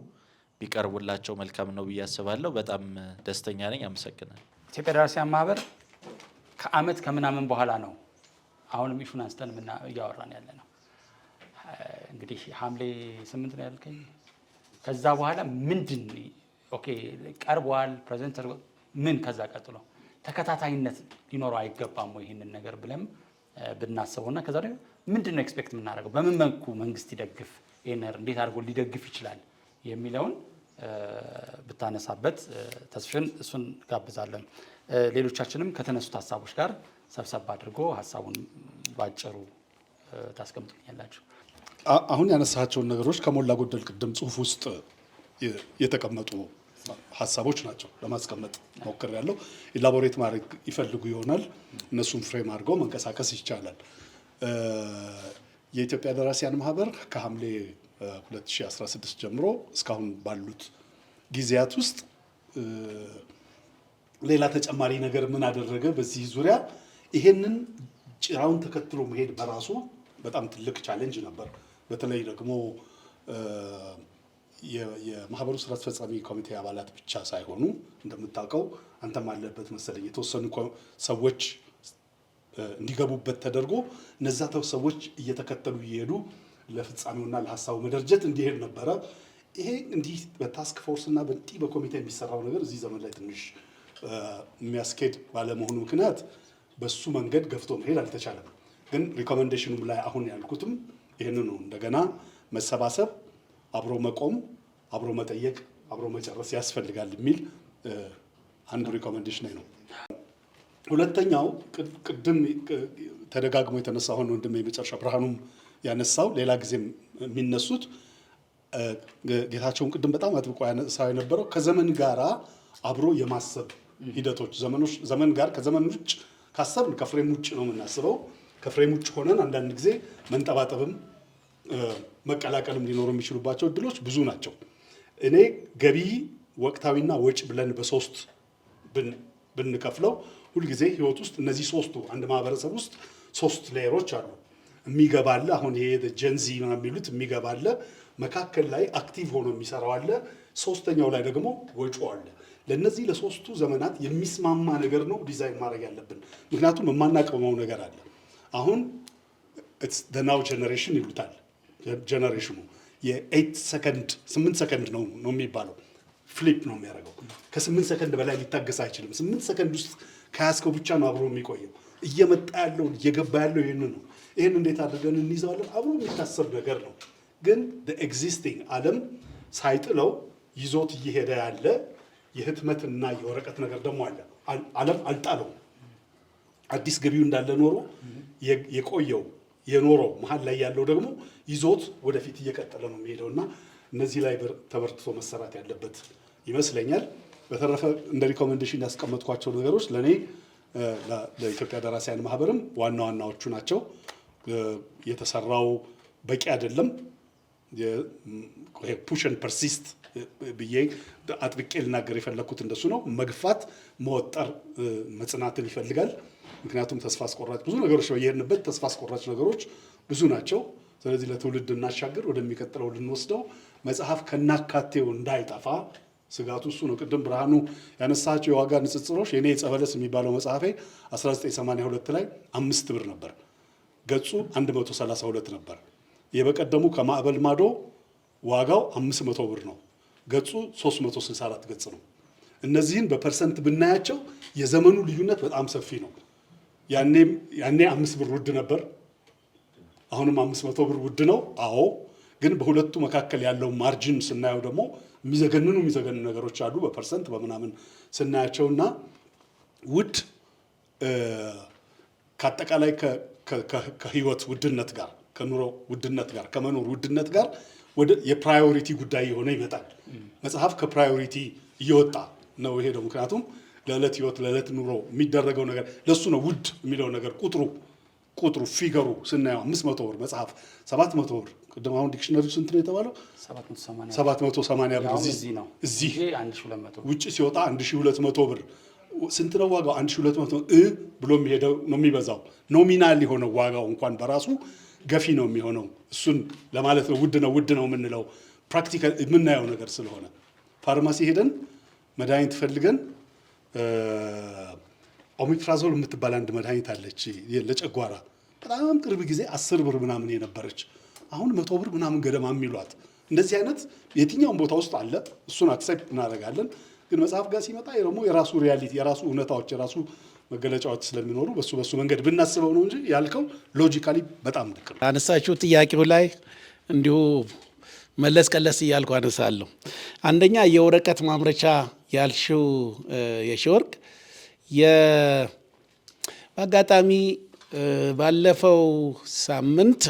ቢቀርቡላቸው መልካም ነው ብዬ አስባለሁ። በጣም ደስተኛ ነኝ። አመሰግናለሁ። ኢትዮጵያ ደራሲያን ማህበር ከአመት ከምናምን በኋላ ነው አሁንም ኢሹን አንስተን እያወራን ያለ ነው። እንግዲህ ሐምሌ 8 ነው ያልከኝ። ከዛ በኋላ ምንድን ኦኬ ቀርቧል ፕሬዘንት ምን ከዛ ቀጥሎ ተከታታይነት ሊኖረው አይገባም ወይ ይሄንን ነገር ብለም ብናስበውና ከዛ ደግሞ ምንድነው ኤክስፔክት የምናደርገው በምን መልኩ መንግስት ይደግፍ ይሄንን እንዴት አድርጎ ሊደግፍ ይችላል የሚለውን ብታነሳበት ተስፍን እሱን ጋብዛለን። ሌሎቻችንም ከተነሱት ሀሳቦች ጋር ሰብሰብ አድርጎ ሀሳቡን ባጭሩ ታስቀምጡኛላችሁ። አሁን ያነሳቸውን ነገሮች ከሞላ ጎደል ቅድም ጽሁፍ ውስጥ የተቀመጡ ሀሳቦች ናቸው ለማስቀመጥ ሞክሬያለሁ። ኢላቦሬት ማድረግ ይፈልጉ ይሆናል። እነሱም ፍሬም አድርገው መንቀሳቀስ ይቻላል። የኢትዮጵያ ደራሲያን ማህበር ከሐምሌ 2016 ጀምሮ እስካሁን ባሉት ጊዜያት ውስጥ ሌላ ተጨማሪ ነገር ምን አደረገ? በዚህ ዙሪያ ይሄንን ጭራውን ተከትሎ መሄድ በራሱ በጣም ትልቅ ቻሌንጅ ነበር። በተለይ ደግሞ የማህበሩ ስራ አስፈጻሚ ኮሚቴ አባላት ብቻ ሳይሆኑ እንደምታውቀው አንተም አለበት መሰለኝ የተወሰኑ ሰዎች እንዲገቡበት ተደርጎ እነዛ ሰዎች እየተከተሉ እየሄዱ ለፍጻሜውና ለሀሳቡ መደርጀት እንዲሄድ ነበረ። ይሄ እንዲህ በታስክ ፎርስ እና በእንዲህ በኮሚቴ የሚሰራው ነገር እዚህ ዘመን ላይ ትንሽ የሚያስኬድ ባለመሆኑ ምክንያት በሱ መንገድ ገፍቶ መሄድ አልተቻለም። ግን ሪኮሜንዴሽኑም ላይ አሁን ያልኩትም ይህን ነው። እንደገና መሰባሰብ፣ አብሮ መቆም፣ አብሮ መጠየቅ፣ አብሮ መጨረስ ያስፈልጋል የሚል አንዱ ሪኮሜንዴሽን ነው። ሁለተኛው ቅድም ተደጋግሞ የተነሳ ሆኖ ወንድሜ የመጨረሻ ብርሃኑም ያነሳው ሌላ ጊዜም የሚነሱት ጌታቸውን ቅድም በጣም አጥብቆ ያነሳው የነበረው ከዘመን ጋራ አብሮ የማሰብ ሂደቶች ዘመን ጋር ከዘመን ውጭ ካሰብን ከፍሬም ውጭ ነው የምናስበው። ከፍሬም ውጭ ሆነን አንዳንድ ጊዜ መንጠባጠብም መቀላቀልም ሊኖሩ የሚችሉባቸው እድሎች ብዙ ናቸው። እኔ ገቢ ወቅታዊና ወጪ ብለን በሶስት ብንከፍለው ሁልጊዜ ህይወት ውስጥ እነዚህ ሶስቱ አንድ ማህበረሰብ ውስጥ ሶስት ሌየሮች አሉ። የሚገባለ አሁን ይሄ ጀንዚ የሚሉት የሚገባለ፣ መካከል ላይ አክቲቭ ሆኖ የሚሰራው አለ፣ ሶስተኛው ላይ ደግሞ ወጪው አለ። ለነዚህ ለሶስቱ ዘመናት የሚስማማ ነገር ነው ዲዛይን ማድረግ ያለብን። ምክንያቱም የማናቀመው ነገር አለ። አሁን ናው ጀነሬሽን ይሉታል። ጀነሬሽኑ የ8 ሰከንድ ነው የሚባለው። ፍሊፕ ነው የሚያደርገው። ከ8 ሰከንድ በላይ ሊታገስ አይችልም። 8 ሰከንድ ውስጥ ከያዝከው ብቻ ነው አብሮ የሚቆየው። እየመጣ ያለው እየገባ ያለው ይህን ነው። ይህን እንዴት አድርገን እንይዘዋለን? አብሮ የሚታሰብ ነገር ነው። ግን ኤግዚስቲንግ ዓለም ሳይጥለው ይዞት እየሄደ ያለ የህትመትና የወረቀት ነገር ደግሞ አለ። ዓለም አልጣለውም። አዲስ ገቢው እንዳለ ኖሮ የቆየው የኖረው መሀል ላይ ያለው ደግሞ ይዞት ወደፊት እየቀጠለ ነው የሚሄደው እና እነዚህ ላይ ተበርትቶ መሰራት ያለበት ይመስለኛል። በተረፈ እንደ ሪኮሜንዴሽን ያስቀመጥኳቸው ነገሮች ለእኔ ለኢትዮጵያ ደራሲያን ማህበርም ዋና ዋናዎቹ ናቸው። የተሰራው በቂ አይደለም። ፑሽን ፐርሲስት ብዬ አጥብቄ ልናገር የፈለግኩት እንደሱ ነው። መግፋት፣ መወጠር፣ መጽናትን ይፈልጋል። ምክንያቱም ተስፋ አስቆራጭ ብዙ ነገሮች በየሄድንበት ተስፋ አስቆራጭ ነገሮች ብዙ ናቸው። ስለዚህ ለትውልድ እናሻገር፣ ወደሚቀጥለው ልንወስደው፣ መጽሐፍ ከናካቴው እንዳይጠፋ ስጋቱ እሱ ነው። ቅድም ብርሃኑ ያነሳቸው የዋጋ ንጽጽሮች የኔ የጸበለስ የሚባለው መጽሐፌ 1982 ላይ 5 ብር ነበር፣ ገጹ 132 ነበር። የበቀደሙ ከማዕበል ማዶ ዋጋው 500 ብር ነው፣ ገጹ 364 ገጽ ነው። እነዚህን በፐርሰንት ብናያቸው የዘመኑ ልዩነት በጣም ሰፊ ነው። ያኔ 5 ብር ውድ ነበር፣ አሁንም 500 ብር ውድ ነው። አዎ፣ ግን በሁለቱ መካከል ያለው ማርጂን ስናየው ደግሞ የሚዘገንኑ ነገሮች አሉ በፐርሰንት በምናምን ስናያቸውና ውድ ከአጠቃላይ ከህይወት ውድነት ጋር ከኑሮ ውድነት ጋር ከመኖር ውድነት ጋር ወደ የፕራዮሪቲ ጉዳይ የሆነ ይመጣል። መጽሐፍ ከፕራዮሪቲ እየወጣ ነው የሄደው። ምክንያቱም ለዕለት ህይወት ለዕለት ኑሮ የሚደረገው ነገር ለሱ ነው ውድ የሚለው ነገር ቁጥሩ ፊገሩ ስናየው 500 ብር መጽሐፍ 700 ብር ቅድም አሁን ዲክሽነሪ ስንት ነው የተባለው? 780 ብር እዚህ ውጭ ሲወጣ 1200 ብር ስንት ነው ዋጋው? 1200 ብሎ የሚሄደው ነው የሚበዛው። ኖሚናል የሆነው ዋጋው እንኳን በራሱ ገፊ ነው የሚሆነው። እሱን ለማለት ነው ውድ ነው የምንለው ፕራክቲካል የምናየው ነገር ስለሆነ ፋርማሲ ሄደን መድኃኒት ፈልገን ኦሚፕራዞል የምትባል አንድ መድኃኒት አለች ለጨጓራ በጣም ቅርብ ጊዜ 10 ብር ምናምን የነበረች አሁን 100 ብር ምናምን ገደማ የሚሏት እንደዚህ አይነት የትኛውን ቦታ ውስጥ አለ። እሱን አክሴፕት እናደርጋለን። ግን መጽሐፍ ጋር ሲመጣ ደግሞ የራሱ ሪያሊቲ የራሱ እውነታዎች የራሱ መገለጫዎች ስለሚኖሩ በሱ መንገድ ብናስበው ነው እንጂ ያልከው ሎጂካሊ በጣም ልክ ነው። አነሳችሁ ጥያቄው ላይ እንዲሁ መለስ ቀለስ እያልኩ አነሳለሁ። አንደኛ የወረቀት ማምረቻ ያልሽው የሺወርቅ በአጋጣሚ ባለፈው ሳምንት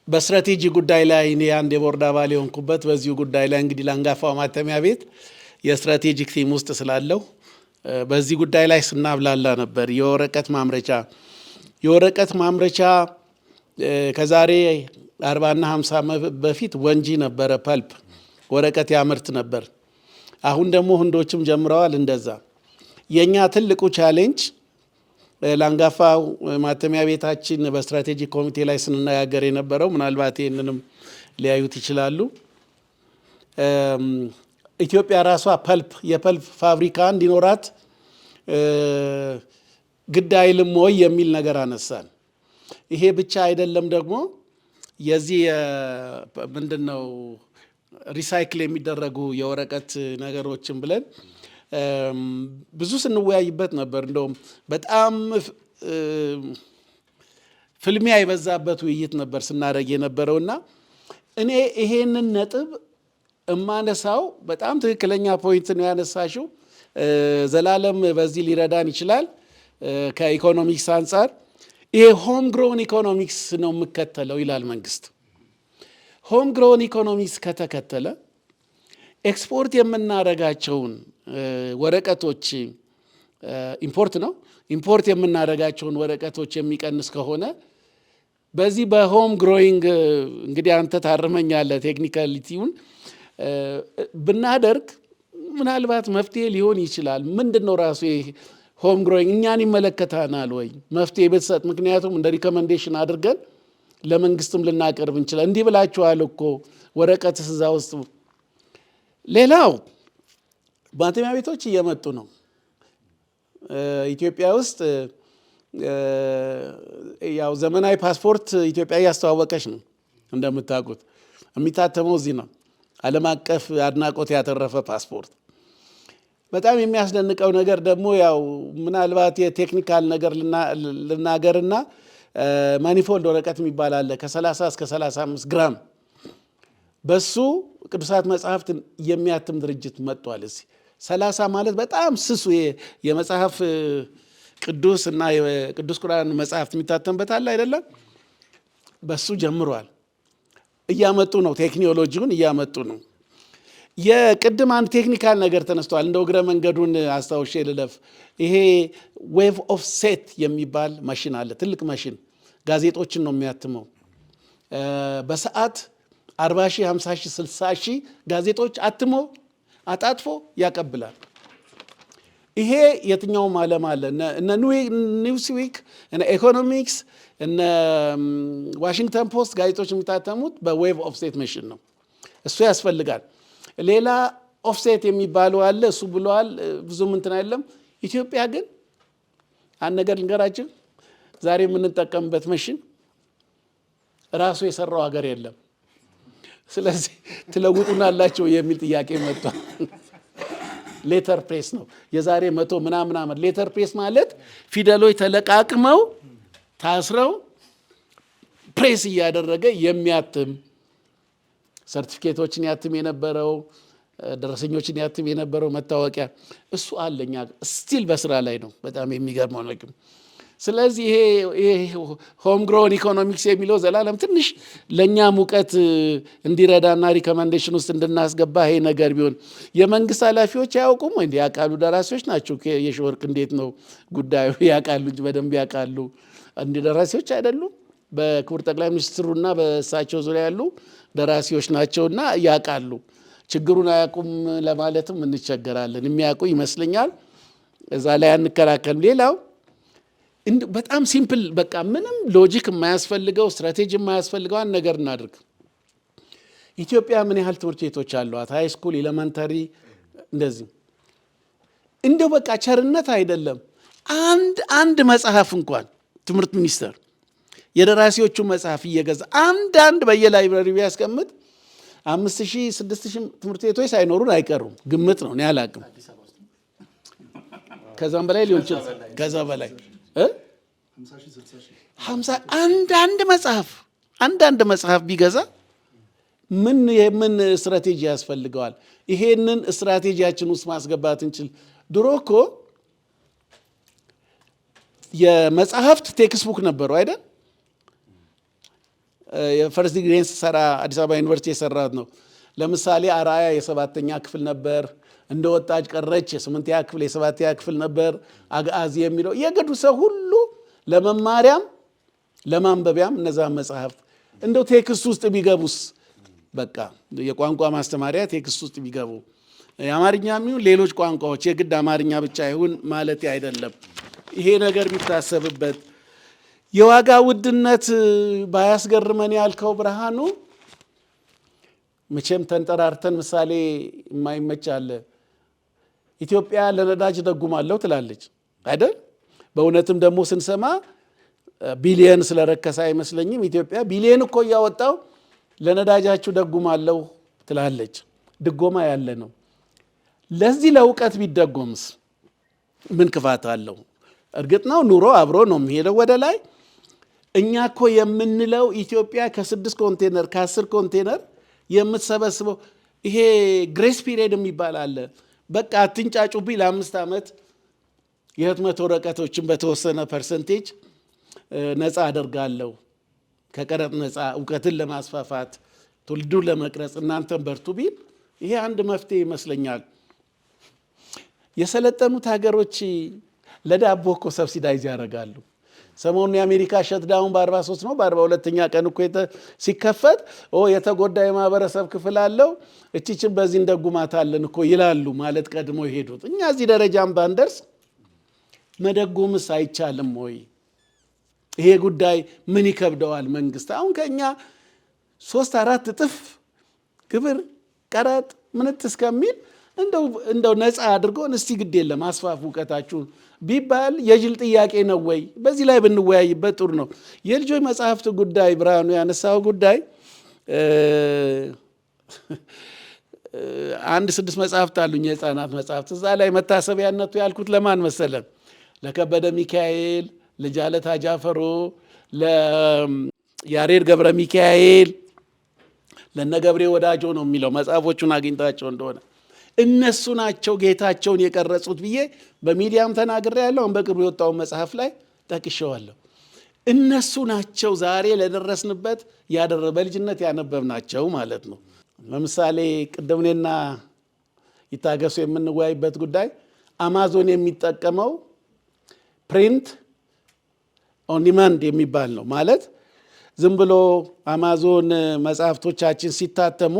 በስትራቴጂ ጉዳይ ላይ እኔ አንድ የቦርድ አባል የሆንኩበት በዚሁ ጉዳይ ላይ እንግዲህ ለአንጋፋው ማተሚያ ቤት የስትራቴጂክ ቲም ውስጥ ስላለው በዚህ ጉዳይ ላይ ስናብላላ ነበር። የወረቀት ማምረቻ ከዛሬ 40 እና 50 በፊት ወንጂ ነበረ፣ ፐልፕ ወረቀት ያመርት ነበር። አሁን ደግሞ ህንዶችም ጀምረዋል እንደዛ። የኛ ትልቁ ቻሌንጅ ለአንጋፋው ማተሚያ ቤታችን በስትራቴጂክ ኮሚቴ ላይ ስንነጋገር የነበረው ምናልባት ይህንንም ሊያዩት ይችላሉ። ኢትዮጵያ ራሷ የፐልፕ ፋብሪካ እንዲኖራት ግድ አይልም ወይ የሚል ነገር አነሳን። ይሄ ብቻ አይደለም ደግሞ የዚህ ምንድነው ሪሳይክል የሚደረጉ የወረቀት ነገሮችን ብለን ብዙ ስንወያይበት ነበር። እንደውም በጣም ፍልሚያ የበዛበት ውይይት ነበር ስናደርግ የነበረውና እኔ ይሄንን ነጥብ እማነሳው በጣም ትክክለኛ ፖይንት ነው ያነሳሽው። ዘላለም በዚህ ሊረዳን ይችላል። ከኢኮኖሚክስ አንጻር ይሄ ሆም ግሮን ኢኮኖሚክስ ነው የምከተለው ይላል መንግስት። ሆም ግሮን ኢኮኖሚክስ ከተከተለ ኤክስፖርት የምናደርጋቸውን ወረቀቶች ኢምፖርት የምናደርጋቸውን ወረቀቶች የሚቀንስ ከሆነ በዚህ በሆም ግሮዊንግ እንግዲህ አንተ ታርመኛለህ ቴክኒካሊቲውን ብናደርግ ምናልባት መፍትሄ ሊሆን ይችላል። ምንድን ነው ራሱ ሆም ግሮዊንግ እኛን ይመለከታናል ወይ መፍትሄ ብትሰጥ፣ ምክንያቱም እንደ ሪኮመንዴሽን አድርገን ለመንግስትም ልናቀርብ እንችላል። እንዲህ ብላችኋል እኮ ወረቀት እዛ ውስጥ። ሌላው ማተሚያ ቤቶች እየመጡ ነው ኢትዮጵያ ውስጥ። ያው ዘመናዊ ፓስፖርት ኢትዮጵያ እያስተዋወቀች ነው እንደምታውቁት። የሚታተመው እዚህ ነው። ዓለም አቀፍ አድናቆት ያተረፈ ፓስፖርት። በጣም የሚያስደንቀው ነገር ደግሞ ያው ምናልባት የቴክኒካል ነገር ልናገርና ማኒፎልድ ወረቀት የሚባል አለ ከ30 እስከ 35 ግራም በሱ ቅዱሳት መጽሐፍት የሚያትም ድርጅት መጥቷል። እዚህ 30 ማለት በጣም ስሱ የመጽሐፍ ቅዱስ እና የቅዱስ ቁርአን መጽሐፍት የሚታተምበት አለ አይደለም። በሱ ጀምሯል። እያመጡ ነው፣ ቴክኖሎጂውን እያመጡ ነው። የቅድም አንድ ቴክኒካል ነገር ተነስቷል። እንደ እግረ መንገዱን አስታውሼ ልለፍ። ይሄ ዌቭ ኦፍ ሴት የሚባል ማሽን አለ። ትልቅ ማሽን ጋዜጦችን ነው የሚያትመው። በሰዓት 40 ሺህ 50 ሺህ 60 ሺህ ጋዜጦች አትሞ አጣጥፎ ያቀብላል። ይሄ የትኛውም ዓለም አለ። እነ ኒውስዊክ፣ እነ ኢኮኖሚክስ፣ እነ ዋሽንግተን ፖስት ጋዜጦች የሚታተሙት በዌቭ ኦፍሴት መሽን ነው። እሱ ያስፈልጋል። ሌላ ኦፍሴት የሚባለው አለ። እሱ ብለዋል ብዙም እንትን አይደለም። ኢትዮጵያ ግን አንድ ነገር ልንገራችሁ፣ ዛሬ የምንጠቀምበት መሽን ራሱ የሰራው ሀገር የለም። ስለዚህ ትለውጡናላችሁ የሚል ጥያቄ መጥቷል። ሌተር ፕሬስ ነው። የዛሬ 100 ምናምን ዓመት ሌተር ፕሬስ ማለት ፊደሎች ተለቃቅመው ታስረው ፕሬስ እያደረገ የሚያትም ሰርቲፊኬቶችን ያትም የነበረው ደረሰኞችን ያትም የነበረው መታወቂያ እሱ አለኛ ስቲል በስራ ላይ ነው። በጣም የሚገርመው ነገር። ስለዚህ ይሄ ሆም ግሮን ኢኮኖሚክስ የሚለው ዘላለም ትንሽ ለእኛ ሙቀት እንዲረዳና ሪኮመንዴሽን ውስጥ እንድናስገባ ይሄ ነገር ቢሆን የመንግስት ኃላፊዎች አያውቁም ወይ? ያውቃሉ። ደራሲዎች ናቸው። የሺወርቅ እንዴት ነው ጉዳዩ? ያውቃሉ እንጂ በደንብ ያውቃሉ። እንዲ ደራሲዎች አይደሉም። በክቡር ጠቅላይ ሚኒስትሩና በእሳቸው ዙሪያ ያሉ ደራሲዎች ናቸውና ያውቃሉ። ችግሩን አያውቁም ለማለትም እንቸገራለን። የሚያውቁ ይመስለኛል። እዛ ላይ አንከራከልም። ሌላው በጣም ሲምፕል በቃ ምንም ሎጂክ የማያስፈልገው ስትራቴጂ የማያስፈልገው አንድ ነገር እናድርግ። ኢትዮጵያ ምን ያህል ትምህርት ቤቶች አሏት? ሃይ ስኩል፣ ኤሌመንተሪ እንደዚህ። እንደው በቃ ቸርነት አይደለም አንድ መጽሐፍ እንኳን ትምህርት ሚኒስቴር የደራሲዎቹ መጽሐፍ እየገዛ አንድ በየላይብረሪ ቢያስቀምጥ 5000 6000 ትምህርት ቤቶች ሳይኖሩን አይቀሩም። ግምት ነው፣ እኔ አላቅም። ከዛም በላይ ሊሆን ይችላል። ከዛ በላይ 50 አንድ መጽሐፍ ቢገዛ ምን ስትራቴጂ ያስፈልገዋል? ይሄንን ስትራቴጂያችን ውስጥ ማስገባት እንችል። ድሮ እኮ የመጽሐፍት ቴክስት ቡክ ነበሩ አይደል? የፈርስት ዲግሪን ስሰራ አዲስ አበባ ዩኒቨርሲቲ የሰራት ነው። ለምሳሌ አርአያ የ7ኛ ክፍል ነበር። እንደ ወጣች ቀረች የ8ኛ ክፍል የ7ኛ ክፍል ነበር። አግዓዚ የሚለው የገዱ ሰው ሁሉ ለመማሪያም ለማንበቢያም እነዛ መጽሐፍት እንደው ቴክስት ውስጥ ቢገቡስ፣ በቃ የቋንቋ ማስተማሪያ ቴክስት ውስጥ ቢገቡ፣ የአማርኛም ይሁን ሌሎች ቋንቋዎች የግድ አማርኛ ብቻ ይሁን ማለት አይደለም። ይሄ ነገር ቢታሰብበት። የዋጋ ውድነት ባያስገርመን ያልከው ብርሃኑ፣ መቼም ተንጠራርተን ምሳሌ የማይመች አለ። ኢትዮጵያ ለነዳጅ ደጉማለሁ ትላለች አይደል? በእውነትም ደግሞ ስንሰማ ቢሊየን ስለረከሰ አይመስለኝም። ኢትዮጵያ ቢሊየን እኮ እያወጣው ለነዳጃችሁ ደጉማለሁ ትላለች። ድጎማ ያለ ነው። ለዚህ ለእውቀት ቢደጎምስ ምን ክፋት አለው? እርግጥ ነው ኑሮ አብሮ ነው የሚሄደው ወደ ላይ። እኛ እኮ የምንለው ኢትዮጵያ ከ6 ኮንቴነር ከ10 ኮንቴነር የምትሰበስበው ይሄ ግሬስ ፒሪየድ የሚባል አለ። በቃ አትንጫጩብኝ ለ5 ዓመት የህትመት ወረቀቶችን በተወሰነ ፐርሰንቴጅ ነፃ አደርጋለሁ ከቀረጥ ነፃ እውቀትን ለማስፋፋት ትውልዱን ለመቅረጽ እናንተን በርቱ ቢል ይሄ አንድ መፍትሄ ይመስለኛል። የሰለጠኑት ሀገሮች ለዳቦ እኮ ሰብሲዳይዝ ያደርጋሉ። ሰሞኑን የአሜሪካ ሸትዳውን በ43 ነው በ42ኛ ቀን እኮ ሲከፈት የተጎዳ የማህበረሰብ ክፍል አለው እቺችን በዚህ እንደጉማታለን እኮ ይላሉ ማለት ቀድሞ ይሄዱት። እኛ እዚህ ደረጃም ባንደርስ መደጎምስ አይቻልም ወይ? ይሄ ጉዳይ ምን ይከብደዋል መንግስት? አሁን ከኛ 3-4 እጥፍ ግብር ቀረጥ ምንት እስከሚል እንደው ነፃ አድርጎን እስቲ ግድ የለም አስፋፉ እውቀታችሁን ቢባል የጅል ጥያቄ ነው ወይ? በዚህ ላይ ብንወያይበት ጥሩ ነው። የልጆች መጽሐፍት ጉዳይ ብርሃኑ ያነሳው ጉዳይ 6 መጽሐፍት አሉኝ የህፃናት መጽሐፍት። እዛ ላይ መታሰቢያነቱ ያልኩት ለማን መሰለን? ለከበደ ሚካኤል፣ ለጃለታ ጃፈሮ፣ ለያሬድ ገብረ ሚካኤል፣ ለነገብሬ ወዳጆ ነው የሚለው መጽሐፎቹን አግኝታቸው እንደሆነ እነሱ ናቸው ጌታቸውን የቀረጹት ብዬ በሚዲያም ተናግሬ ያለው በቅርቡ የወጣውን መጽሐፍ ላይ ጠቅሼዋለሁ። እነሱ ናቸው ዛሬ ለደረስንበት በልጅነት ያነበብናቸው ማለት ነው። ለምሳሌ ቅድም እኔና ይታገሱ የምንወያይበት ጉዳይ አማዞን የሚጠቀመው ፕሪንት ኦን ዲማንድ የሚባል ነው። ማለት ዝም ብሎ አማዞን መጽሐፍቶቻችን ሲታተሙ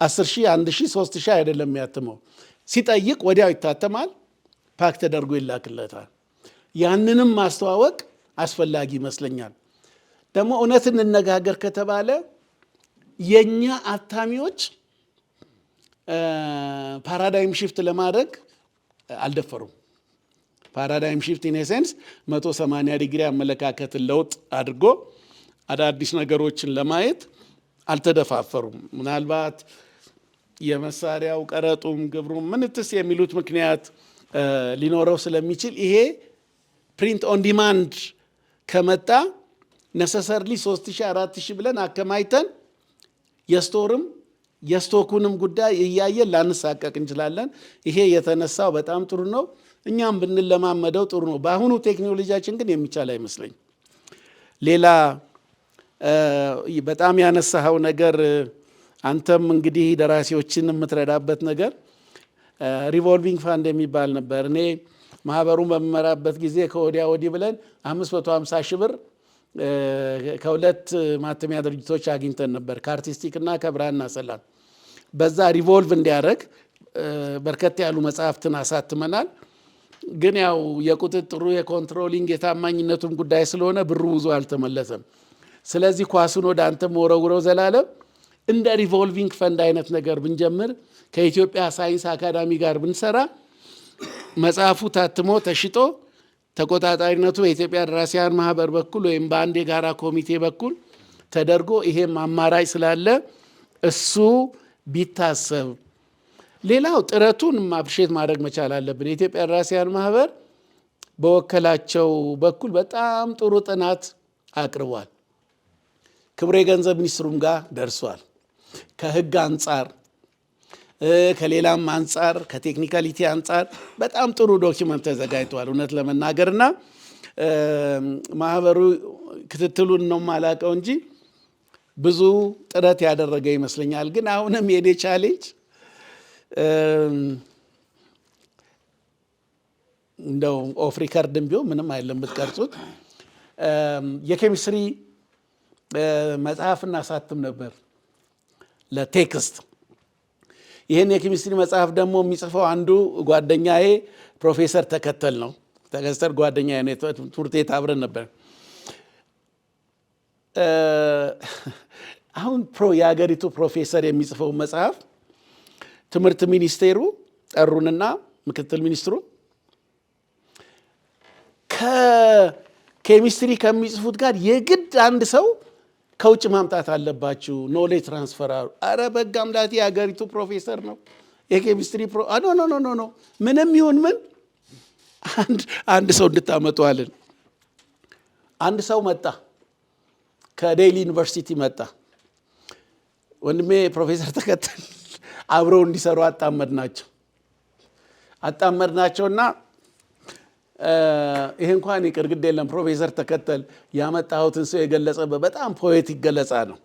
10,000 1,000 3,000 አይደለም የሚያትመው። ሲጠይቅ ወዲያው ይታተማል፣ ፓክ ተደርጎ ይላክለታል። ያንንም ማስተዋወቅ አስፈላጊ ይመስለኛል። ደግሞ እውነት እንነጋገር ከተባለ የኛ አታሚዎች ፓራዳይም ሽፍት ለማድረግ አልደፈሩም። ፓራዳይም ሽፍት ኢን ኤሰንስ 180 ዲግሪ አመለካከትን ለውጥ አድርጎ አዳዲስ ነገሮችን ለማየት አልተደፋፈሩም። ምናልባት የመሳሪያው ቀረጡም ግብሩም ምንትስ የሚሉት ምክንያት ሊኖረው ስለሚችል ይሄ ፕሪንት ኦን ዲማንድ ከመጣ ነሰሰርሊ 3,000 4,000 ብለን አከማይተን የስቶርም የስቶኩንም ጉዳይ እያየን ላንሳቀቅ እንችላለን። ይሄ የተነሳው በጣም ጥሩ ነው። እኛም ብንለማመደው ጥሩ ነው። በአሁኑ ቴክኖሎጂያችን ግን የሚቻል አይመስለኝ። ሌላ በጣም ያነሳኸው ነገር አንተም እንግዲህ ደራሲዎችን የምትረዳበት ነገር ሪቮልቪንግ ፋንድ የሚባል ነበር። እኔ ማህበሩን በምመራበት ጊዜ ከወዲያ ወዲህ ብለን 550 ሺህ ብር ከሁለት ማተሚያ ድርጅቶች አግኝተን ነበር፣ ከአርቲስቲክ እና ከብርሃንና ሰላም። በዛ ሪቮልቭ እንዲያደርግ በርከት ያሉ መጽሐፍትን አሳትመናል። ግን ያው የቁጥጥሩ የኮንትሮሊንግ የታማኝነቱም ጉዳይ ስለሆነ ብሩ ብዙ አልተመለሰም። ስለዚህ ኳሱን ወደ አንተ ወረውረው ዘላለም እንደ ሪቮልቪንግ ፈንድ አይነት ነገር ብንጀምር ከኢትዮጵያ ሳይንስ አካዳሚ ጋር ብንሰራ መጽሐፉ ታትሞ ተሽጦ ተቆጣጣሪነቱ በኢትዮጵያ ደራሲያን ማህበር በኩል ወይም በአንድ የጋራ ኮሚቴ በኩል ተደርጎ ይሄም አማራጭ ስላለ እሱ ቢታሰብ። ሌላው ጥረቱን አፕሪሼት ማድረግ መቻል አለብን። የኢትዮጵያ ደራሲያን ማህበር በወከላቸው በኩል በጣም ጥሩ ጥናት አቅርቧል። ክቡር የገንዘብ ሚኒስትሩም ጋር ደርሷል። ከህግ አንጻር ከሌላም አንጻር ከቴክኒካሊቲ አንጻር በጣም ጥሩ ዶኪመንት ተዘጋጅቷል። እውነት ለመናገርና ማህበሩ ክትትሉን ነው የማላውቀው እንጂ ብዙ ጥረት ያደረገ ይመስለኛል። ግን አሁንም የኔ ቻሌንጅ እንደው ኦፍ ሪከርድም ቢሆን ምንም አይደለም ብትቀርጹት የኬሚስትሪ መጽሐፍ እናሳትም ነበር ለቴክስት። ይህን የኬሚስትሪ መጽሐፍ ደግሞ የሚጽፈው አንዱ ጓደኛዬ ፕሮፌሰር ተከተል ነው። ተከተል ጓደኛዬ ነው፣ ትምህርት ቤት አብረን ነበር። አሁን የሀገሪቱ ፕሮፌሰር የሚጽፈው መጽሐፍ ትምህርት ሚኒስቴሩ ጠሩንና ምክትል ሚኒስትሩ ከኬሚስትሪ ከሚጽፉት ጋር የግድ አንድ ሰው ከውጭ ማምጣት አለባችሁ ኖሌጅ ትራንስፈር አሉ። አረ በጋ አምላቴ የሀገሪቱ ፕሮፌሰር ነው የኬሚስትሪ ኖ ምንም ይሁን ምን አንድ ሰው እንድታመጡአልን። አንድ ሰው መጣ፣ ከዴይሊ ዩኒቨርሲቲ መጣ። ወንድሜ ፕሮፌሰር ተከተል አብረው እንዲሰሩ አጣመድናቸውና ይሄ እንኳን ይቅር ግድ የለም ፕሮፌሰር ተከተል ያመጣሁትን ሰው የገለጸበት በጣም ፖኤቲክ ገለጻ ነው።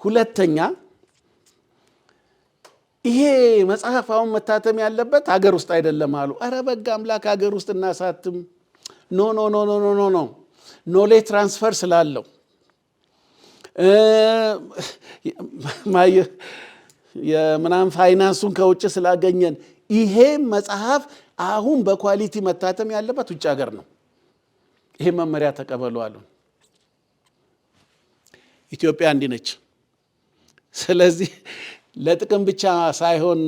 ሁለተኛ ይሄ መጽሐፍ አሁን መታተም ያለበት ሀገር ውስጥ አይደለም አሉ። አረ በጋ አምላክ ሀገር ውስጥ እናሳትም። ኖ ኖሌጅ ትራንስፈር ስላለው የምናምን ፋይናንሱን ከውጭ ስላገኘን ይሄ መጽሐፍ አሁን በኳሊቲ መታተም ያለበት ውጭ ሀገር ነው። ይሄ መመሪያ ተቀበሉ አሉ። ኢትዮጵያ እንዲህ ነች። ስለዚህ ለጥቅም ብቻ ሳይሆን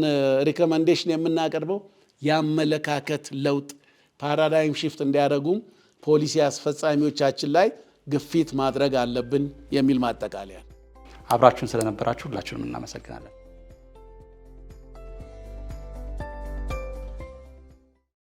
ሪኮመንዴሽን የምናቀርበው የአመለካከት ለውጥ ፓራዳይም ሽፍት እንዲያደርጉም ፖሊሲ አስፈጻሚዎቻችን ላይ ግፊት ማድረግ አለብን የሚል ማጠቃለያ። አብራችሁን ስለነበራችሁ ሁላችሁንም እናመሰግናለን።